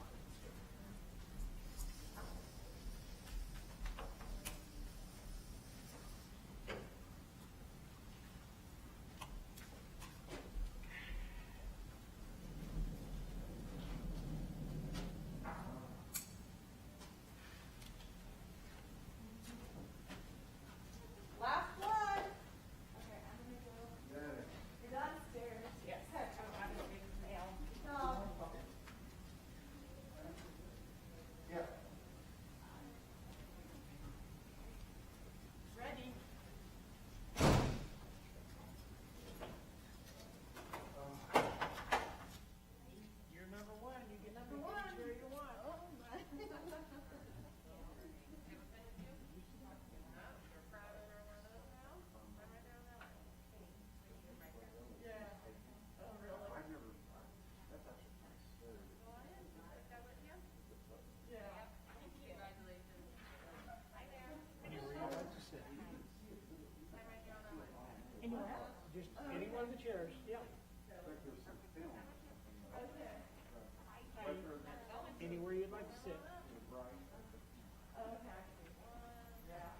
Last one. Okay, I'm gonna go. Yeah. You're downstairs. Yes. I'm gonna make mail. No. Yeah. Ready? You're number one. You get number one. Chair you want. Oh, my. Yeah. Oh, really? I've never, that's actually nice. Yeah. Anywhere you'd like to sit. Anywhere? Just any one of the chairs, yeah. Anywhere you'd like to sit. Okay. Yeah.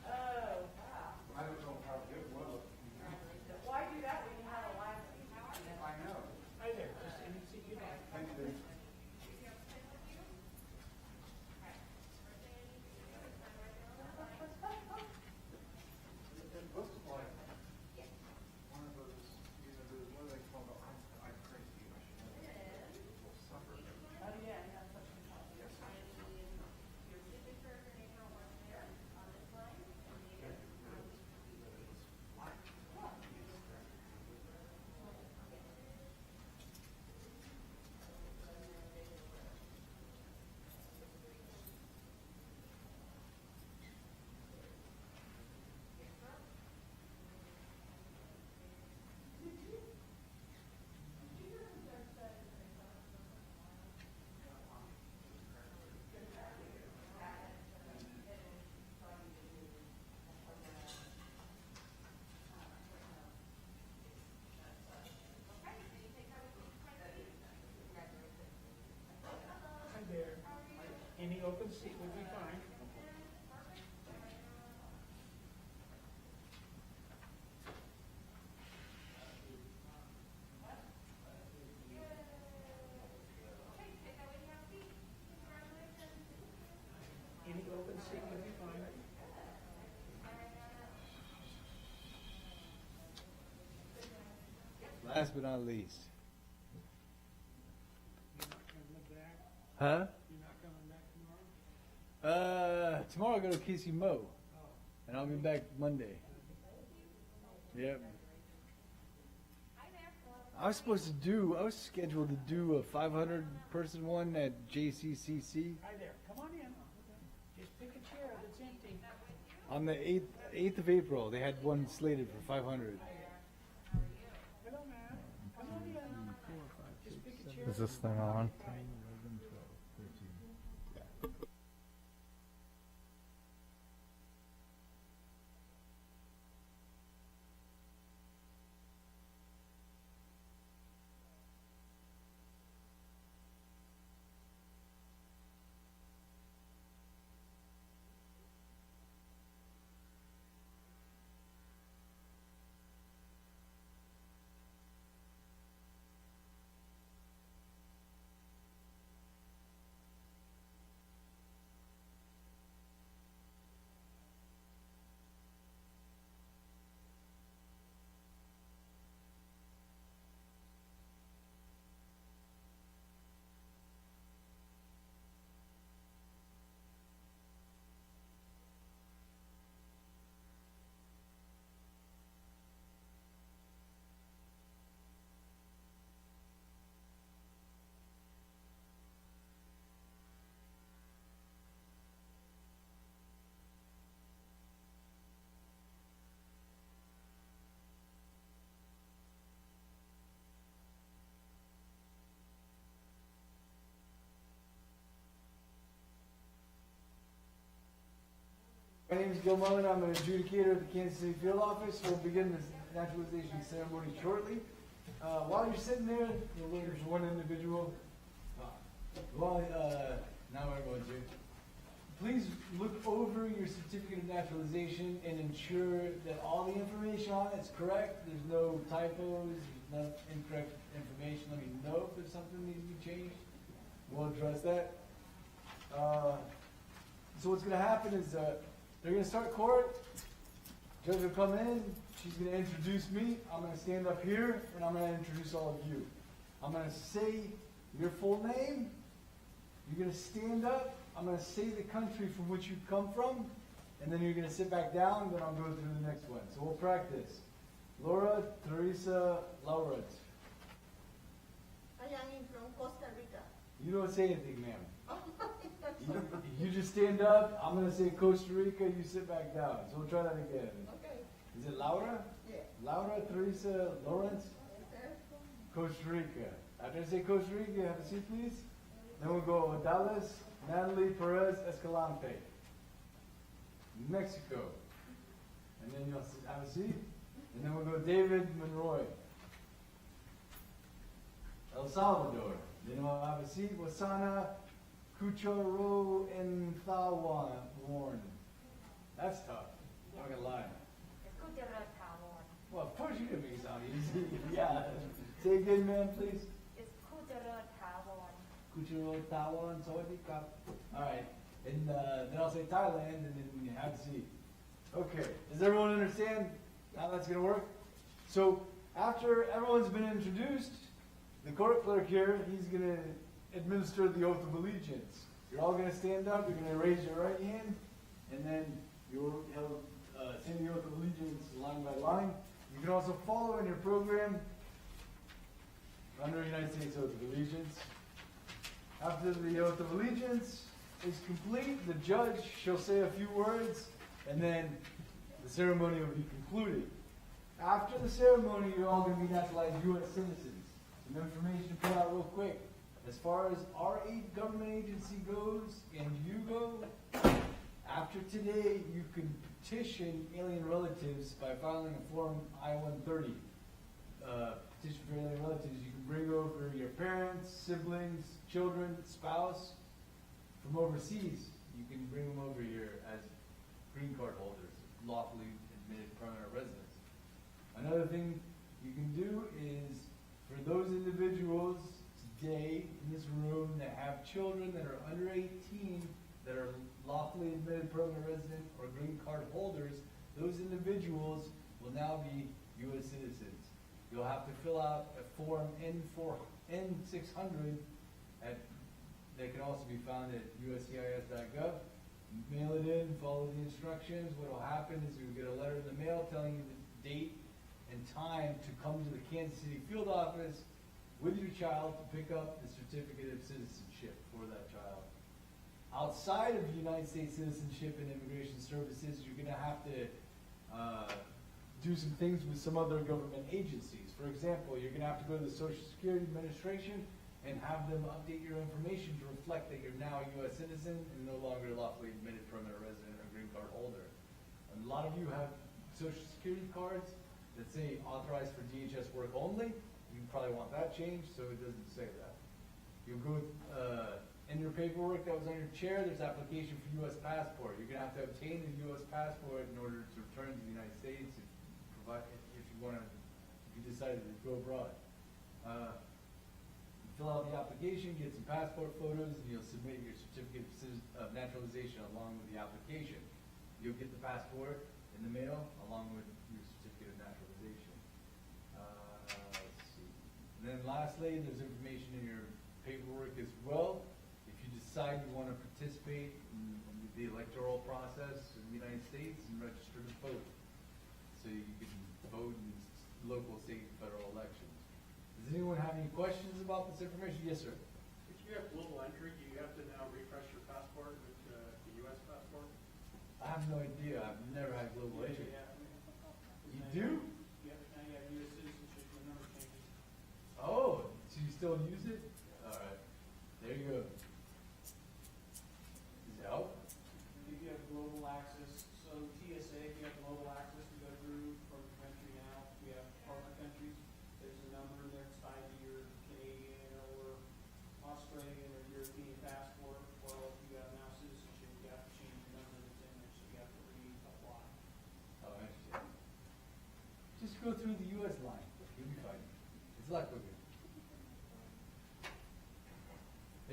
Oh, wow. I don't know how good it was. Why do that when you have a live? I know. Hi there, just any seat you like. Thank you. It looks like one of those, you know, those, what do they call the, I'm crazy, I should know. Little suffers. Oh, yeah, you have such a good help. Hi there. Any open seat would be fine. Any open seat would be fine. Last but not least. You're not coming back? Huh? You're not coming back tomorrow? Tomorrow I go to Casey Mo. And I'll be back Monday. Yep. I was scheduled to do a 500 person one at JCCC Hi there, come on in. Just pick a chair that's empty. on the 8th of April. They had one slated for 500. Hello, ma'am. Come on in. Just pick a chair. Is this thing on? My name is Gil Mullen. I'm an adjudicator at the Kansas City Field Office. We'll begin the naturalization ceremony shortly. While you're sitting there, there's one individual. Now everyone's here. Please look over your certificate of naturalization and ensure that all the information on it is correct. There's no typos, there's no incorrect information. Let me know if there's something that needs to be changed. We'll address that. So what's going to happen is they're going to start court. Judge will come in. She's going to introduce me. I'm going to stand up here, and I'm going to introduce all of you. I'm going to say your full name. You're going to stand up. I'm going to say the country from which you come from, and then you're going to sit back down, then I'll go through the next one. So we'll practice. Laura Teresa Laurent. I am from Costa Rica. You don't say anything, ma'am. You just stand up. I'm going to say Costa Rica. You sit back down. So we'll try that again. Okay. Is it Laura? Yeah. Laura Teresa Lawrence? Okay. Costa Rica. After I say Costa Rica, have a seat, please. Then we'll go Dallas Natalie Perez Escalante. Mexico. And then you'll have a seat. And then we'll go David Monroy. El Salvador. Then we'll have a seat. Wasana Kucharo Nthawan. That's tough. I'm not gonna lie. Well, of course you didn't make it sound easy. Yeah. Say again, man, please. It's Kucharo Tawan. Kucharo Tawan, Sawadee. Alright. And then I'll say Thailand, and then you have a seat. Okay. Does everyone understand how that's gonna work? So, after everyone's been introduced, the court clerk here, he's gonna administer the oath of allegiance. You're all gonna stand up, you're gonna raise your right hand, and then he'll say the oath of allegiance line by line. You can also follow in your program under United States Oath of Allegiance. After the oath of allegiance is complete, the judge shall say a few words, and then the ceremony will be concluded. After the ceremony, you're all going to be naturalized U.S. citizens. Some information to put out real quick. As far as our government agency goes, and you go, after today, you can petition alien relatives by filing a Form I-130. Petition for alien relatives. You can bring over your parents, siblings, children, spouse from overseas. You can bring them over here as green card holders, lawfully admitted permanent residents. Another thing you can do is for those individuals today in this room that have children that are under 18 that are lawfully admitted permanent resident or green card holders, those individuals will now be U.S. citizens. You'll have to fill out a Form N600 that can also be found at uscis.gov. Mail it in, follow the instructions. What will happen is you'll get a letter in the mail telling you the date and time to come to the Kansas City field office with your child to pick up the certificate of citizenship for that child. Outside of the United States Citizenship and Immigration Services, you're going to have to do some things with some other government agencies. For example, you're going to have to go to the Social Security Administration and have them update your information to reflect that you're now a U.S. citizen and no longer lawfully admitted permanent resident or green card holder. A lot of you have Social Security cards that say authorized for DHS work only. You probably want that changed, so it doesn't say that. You'll go in your paperwork that was on your chair, there's application for U.S. passport. You're going to have to obtain a U.S. passport in order to return to the United States and provide, if you decided to go abroad. Fill out the application, get some passport photos, and you'll submit your certificate of naturalization along with the application. You'll get the passport in the mail along with your certificate of naturalization. Let's see. And then lastly, there's information in your paperwork as well. If you decide you want to participate in the electoral process in the United States and register to vote, so you can vote in local, state, and federal elections. Does anyone have any questions about this information? Yes, sir. If you have global entry, do you have to now refresh your passport with the U.S. passport? I have no idea. I've never had global entry. Yeah. You do? Yeah, now you have U.S. citizenship, the number changes. Oh, so you still use it? All right. There you go. Does it help? If you have global access, so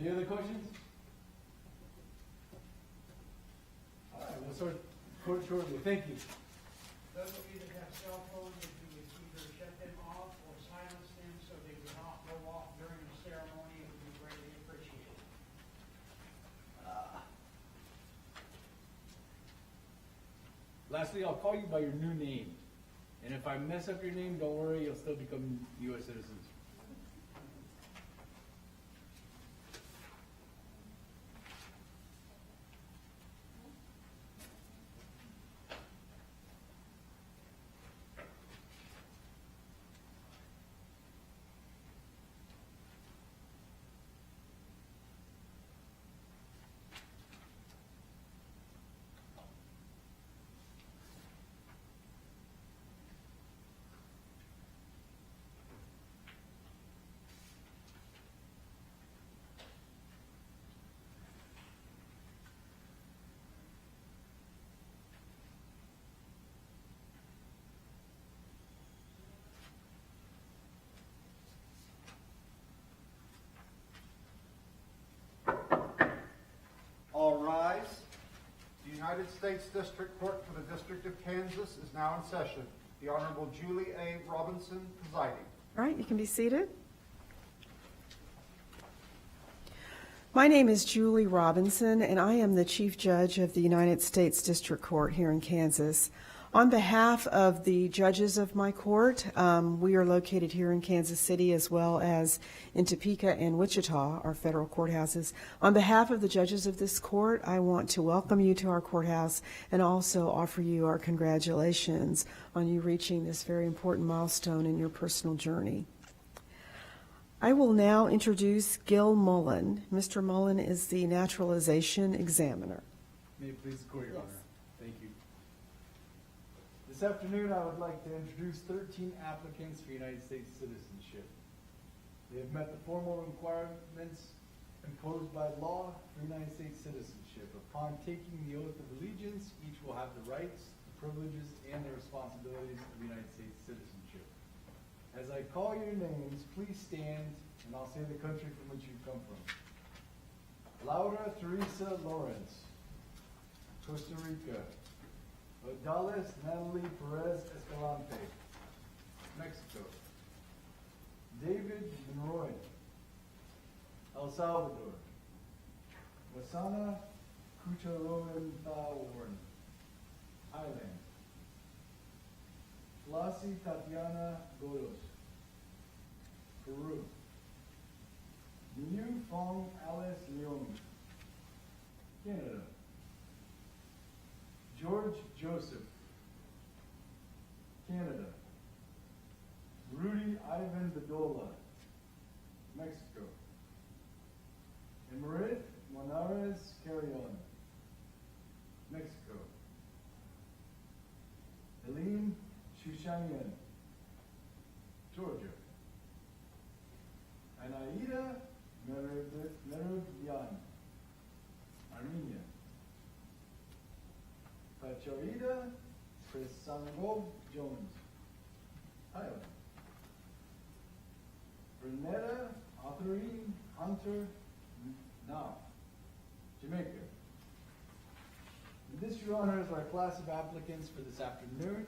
Any other questions? All right, we'll start shortly. Thank you. Those of you that have cell phones, if you would either shut them off or silence them so they would not go off during the ceremony, it would be greatly appreciated. Lastly, I'll call you by your new name. And if I mess up your name, don't worry, you'll still become U.S. citizens. All rise. The United States District Court for the District of Kansas is now in session. The Honorable Julie A. Robinson presiding. All right, you can be seated. My name is Julie Robinson, and I am the Chief Judge of the United States District Court here in Kansas. On behalf of the judges of my court, we are located here in Kansas City as well as in Topeka and Wichita, our federal courthouses. On behalf of the judges of this court, I want to welcome you to our courthouse and also offer you our congratulations on you reaching this very important milestone in your personal journey. I will now introduce Gil Mullen. Mr. Mullen is the naturalization examiner. May it please the court, Your Honor. Thank you. This afternoon, I would like to introduce 13 applicants for United States citizenship. They have met the formal requirements imposed by law for United States citizenship. Upon taking the oath of allegiance, each will have the rights, the privileges, and the responsibilities of United States citizenship. As I call your names, please stand, and I'll say the country from which you come from. Laura Teresa Lawrence, Costa Rica. Odales Natalie Perez Escalante, Mexico. David Monroy, El Salvador. Wasana Kuchaloenthawarn, Thailand. Flossie Tatiana Godos, Peru. New Fong Alice Leung, Canada. George Joseph, Canada. Rudy Ivan Bedola, Mexico. Emerit Monares Carrion, Mexico. Helene Shushanian, Georgia. Anaida Merudyan, Armenia. Pacharida Prisangov Jones, Thailand. Renetta Arthurine Hunter Now, Jamaica. And this, Your Honor, is our class of applicants for this afternoon.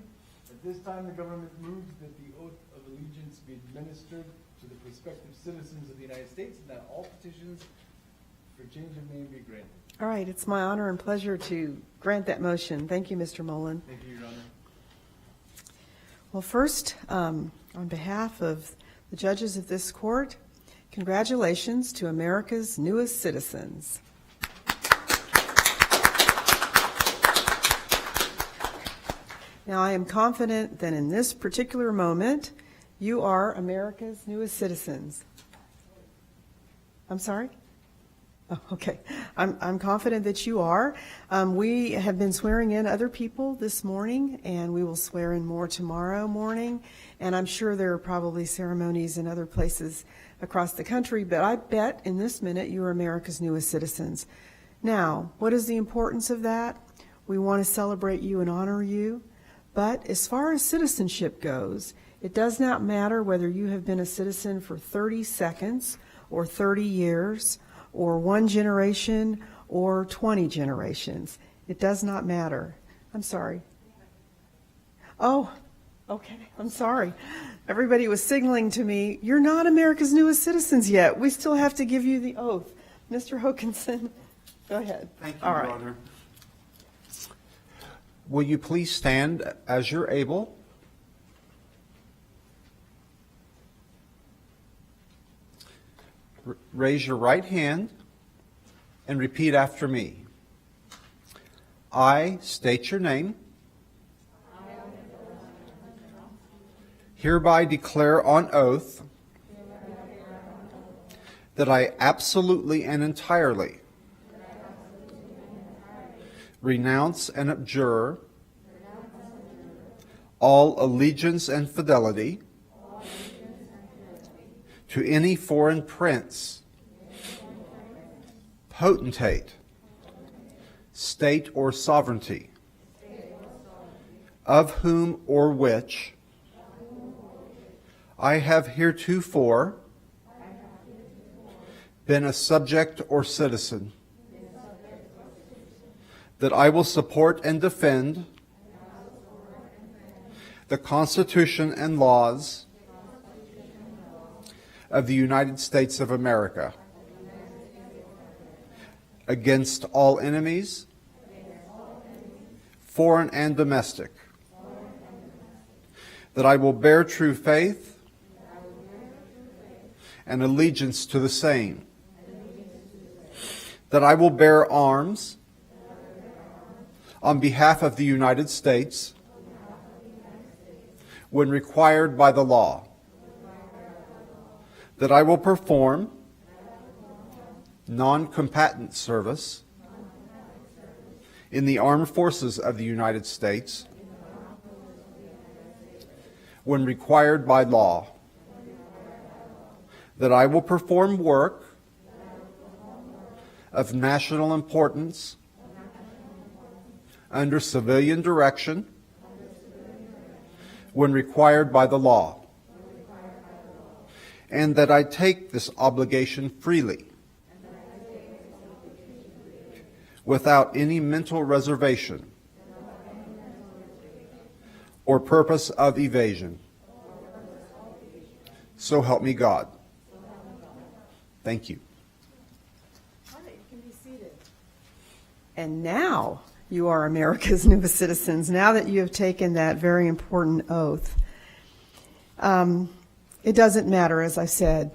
At this time, the government moves that the oath of allegiance be administered to the prospective citizens of the United States and that all petitions for change of name be granted. All right, it's my honor and pleasure to grant that motion. Thank you, Mr. Mullen. Thank you, Your Honor. Well, first, on behalf of the judges of this court, congratulations to America's newest citizens. Now, I am confident that in this particular moment, you are America's newest citizens. I'm sorry? Oh, okay. I'm confident that you are. We have been swearing in other people this morning, and we will swear in more tomorrow morning. And I'm sure there are probably ceremonies in other places across the country, but I bet in this minute you are America's newest citizens. Now, what is the importance of that? We want to celebrate you and honor you. But as far as citizenship goes, it does not matter whether you have been a citizen for 30 seconds or 30 years or 1 generation or 20 generations. It does not matter. I'm sorry. Oh, okay. I'm sorry. Everybody was signaling to me, you're not America's newest citizens yet. We still have to give you the oath. Mr. Hokinson, go ahead. Thank you, All Your right. Honor. Will you please stand as you're able? Raise your right hand and repeat after me. I state your name. Hereby declare on oath that I absolutely and entirely renounce and abjure all allegiance and fidelity to any foreign prince, potentate, state or sovereignty, of whom or which I have heretofore been a subject or citizen, that I will support and defend the Constitution and laws of the United States of America against all enemies, foreign and domestic, that I will bear true faith and allegiance to the same, that I will bear arms on behalf of the United States when required by the law, that I will perform non-combatant service in the armed forces of the United States when required by law, that I will perform work of national importance under civilian direction when required by the law, and that I take this obligation freely without any mental reservation or purpose of evasion. So help me God. Thank you. All right, you can be seated. And now you are America's newest citizens, now that you have taken that very important oath. It doesn't matter, as I said,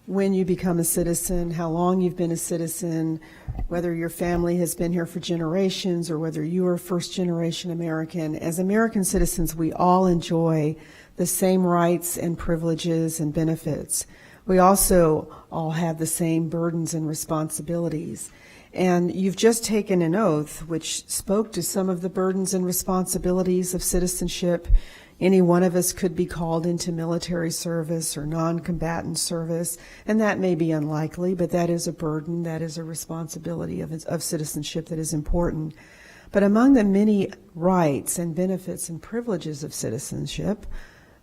when you become a citizen, how long you've been a citizen, whether your family has been here for generations or whether you are first-generation American. As American citizens, we all enjoy the same rights and privileges and benefits. We also all have the same burdens and responsibilities. And you've just taken an oath which spoke to some of the burdens and responsibilities of citizenship. Any one of us could be called into military service or non-combatant service, and that may be unlikely, but that is a burden, that is a responsibility of citizenship that is important. But among the many rights and benefits and privileges of citizenship,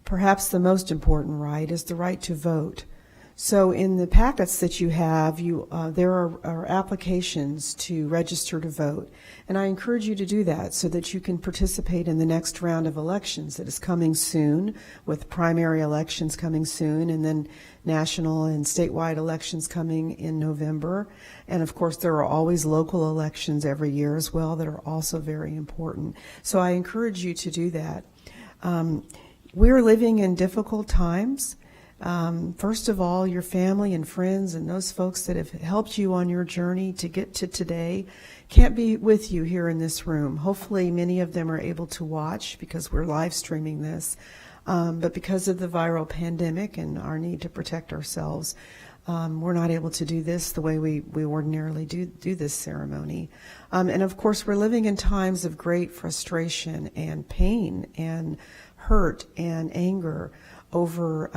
perhaps the most important right is the right to vote. So in the packets that you have, there are applications to register to vote. And I encourage you to do that so that you can participate in the next round of elections that is coming soon, with primary elections coming soon, and then national and statewide elections coming in November. And of course, there are always local elections every year as well that are also very important. So I encourage you to do that. We're living in difficult times. First of all, your family and friends and those folks that have helped you on your journey to get to today can't be with you here in this room. Hopefully many of them are able to watch because we're live streaming this. But because of the viral pandemic and our need to protect ourselves, we're not able to do this the way we ordinarily do this ceremony. And of course, we're living in times of great frustration and pain and hurt and anger over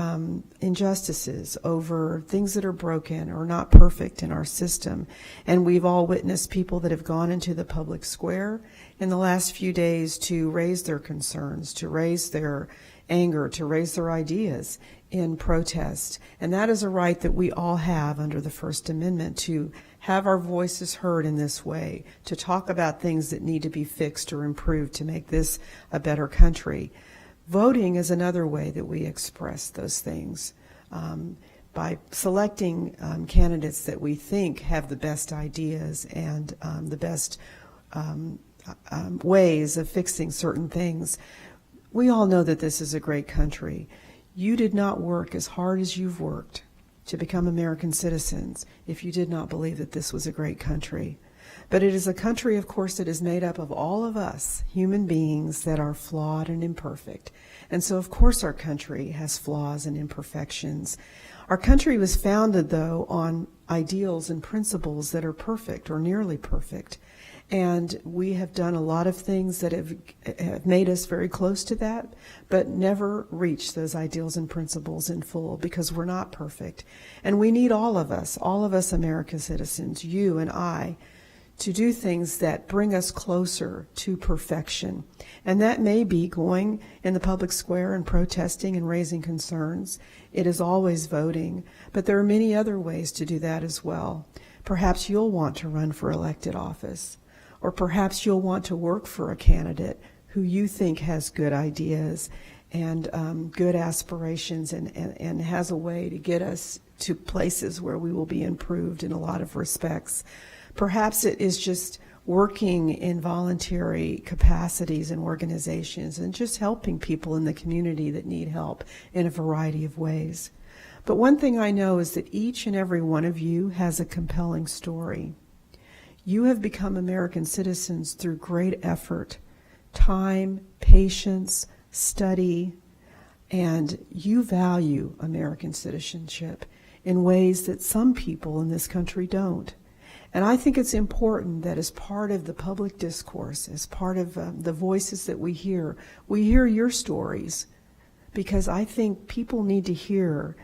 injustices, over things that are broken or not perfect in our system. And we've all witnessed people that have gone into the public square in the last few days to raise their concerns, to raise their anger, to raise their ideas in protest. And that is a right that we all have under the First Amendment, to have our voices heard in this way, to talk about things that need to be fixed or improved to make this a better country. Voting is another way that we express those things, by selecting candidates that we think have the best ideas and the best ways of fixing certain things. We all know that this is a great country. You did not work as hard as you've worked to become American citizens if you did not believe that this was a great country. But it is a country, of course, that is made up of all of us, human beings that are flawed and imperfect. And so, of course, our country has flaws and imperfections. Our country was founded, though, on ideals and principles that are perfect or nearly perfect. And we have done a lot of things that have made us very close to that, but never reached those ideals and principles in full because we're not perfect. And we need all of us American citizens, you and I, to do things that bring us closer to perfection. And that may be going in the public square and protesting and raising concerns. It is always voting, but there are many other ways to do that as well. Perhaps you'll want to run for elected office, or perhaps you'll want to work for a candidate who you think has good ideas and good aspirations and has a way to get us to places where we will be improved in a lot of respects. Perhaps it is just working in voluntary capacities and organizations and just helping people in the community that need help in a variety of ways. But one thing I know is that each and every one of you has a compelling story. You have become American citizens through great effort, time, patience, study, and you value American citizenship in ways that some people in this country don't. And I think it's important that as part of the public discourse, as part of the voices that we hear your stories, because I think people need to hear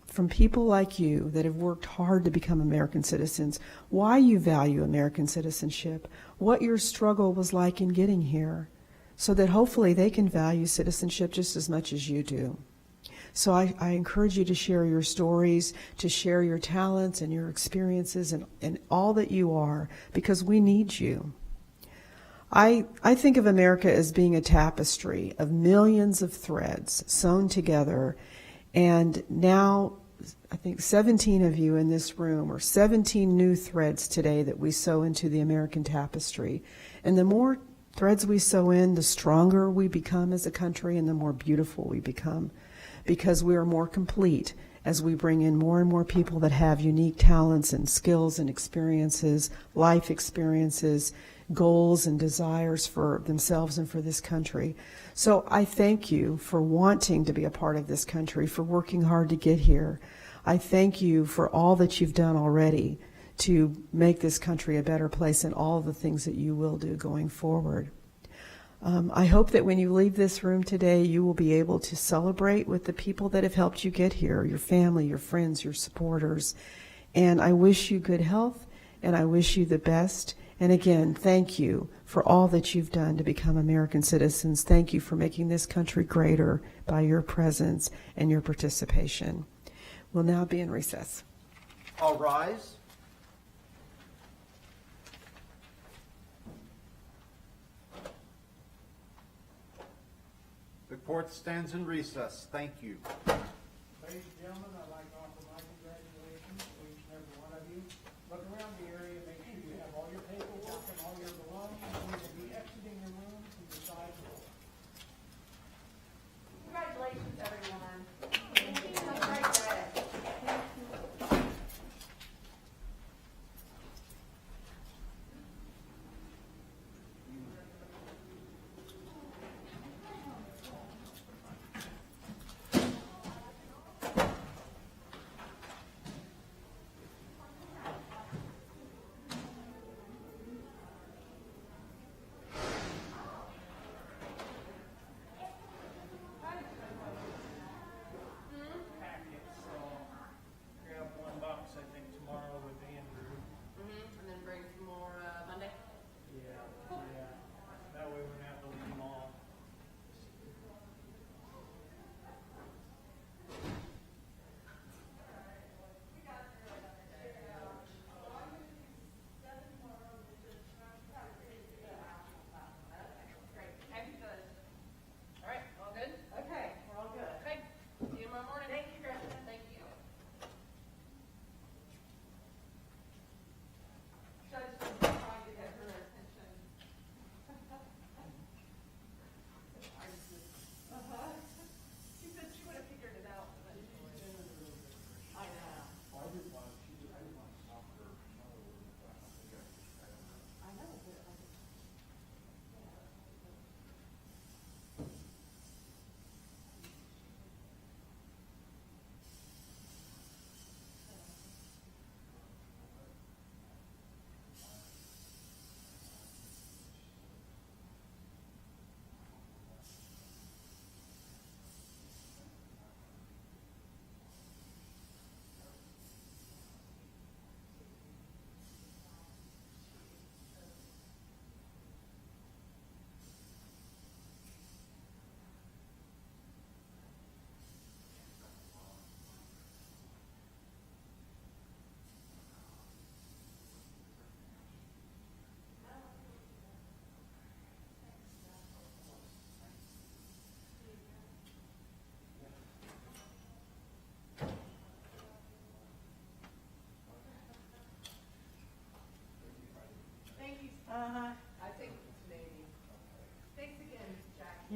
from people like you that have worked hard to become American citizens why you value American citizenship, what your struggle was like in getting here, so that hopefully they can value citizenship just as much as you do. So I encourage you to share your stories, to share your talents and your experiences and all that you are, because we need you. I think of America as being a tapestry of millions of threads sewn together, and now I think 17 of you in this room, or 17 new threads today that we sew into the American tapestry. And the more threads we sew in, the stronger we become as a country and the more beautiful we become, because we are more complete as we bring in more and more people that have unique talents and skills and experiences, life experiences, goals and desires for themselves and for this country. So I thank you for wanting to be a part of this country, for working hard to get here. I thank you for all that you've done already to make this country a better place and all the things that you will do going forward. I hope that when you leave this room today, you will be able to celebrate with the people that have helped you get here, your family, your friends, your supporters. And I wish you good health, and I wish you the best. And again, thank you for all that you've done to become American citizens. Thank you for making this country greater by your presence and your participation. We'll now be in recess. All rise. The court stands in recess. Thank you. Ladies and gentlemen, I'd like to offer my congratulations to each and every one of you. Look around the area, make sure you have all your paperwork and all your belongings. We will be exiting the room from the side door. Congratulations, everyone.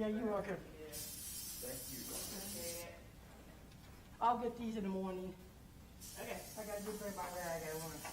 Yeah, you're welcome. Thank you. I'll get these in the morning. Okay. I gotta do bring my bag, I wanna.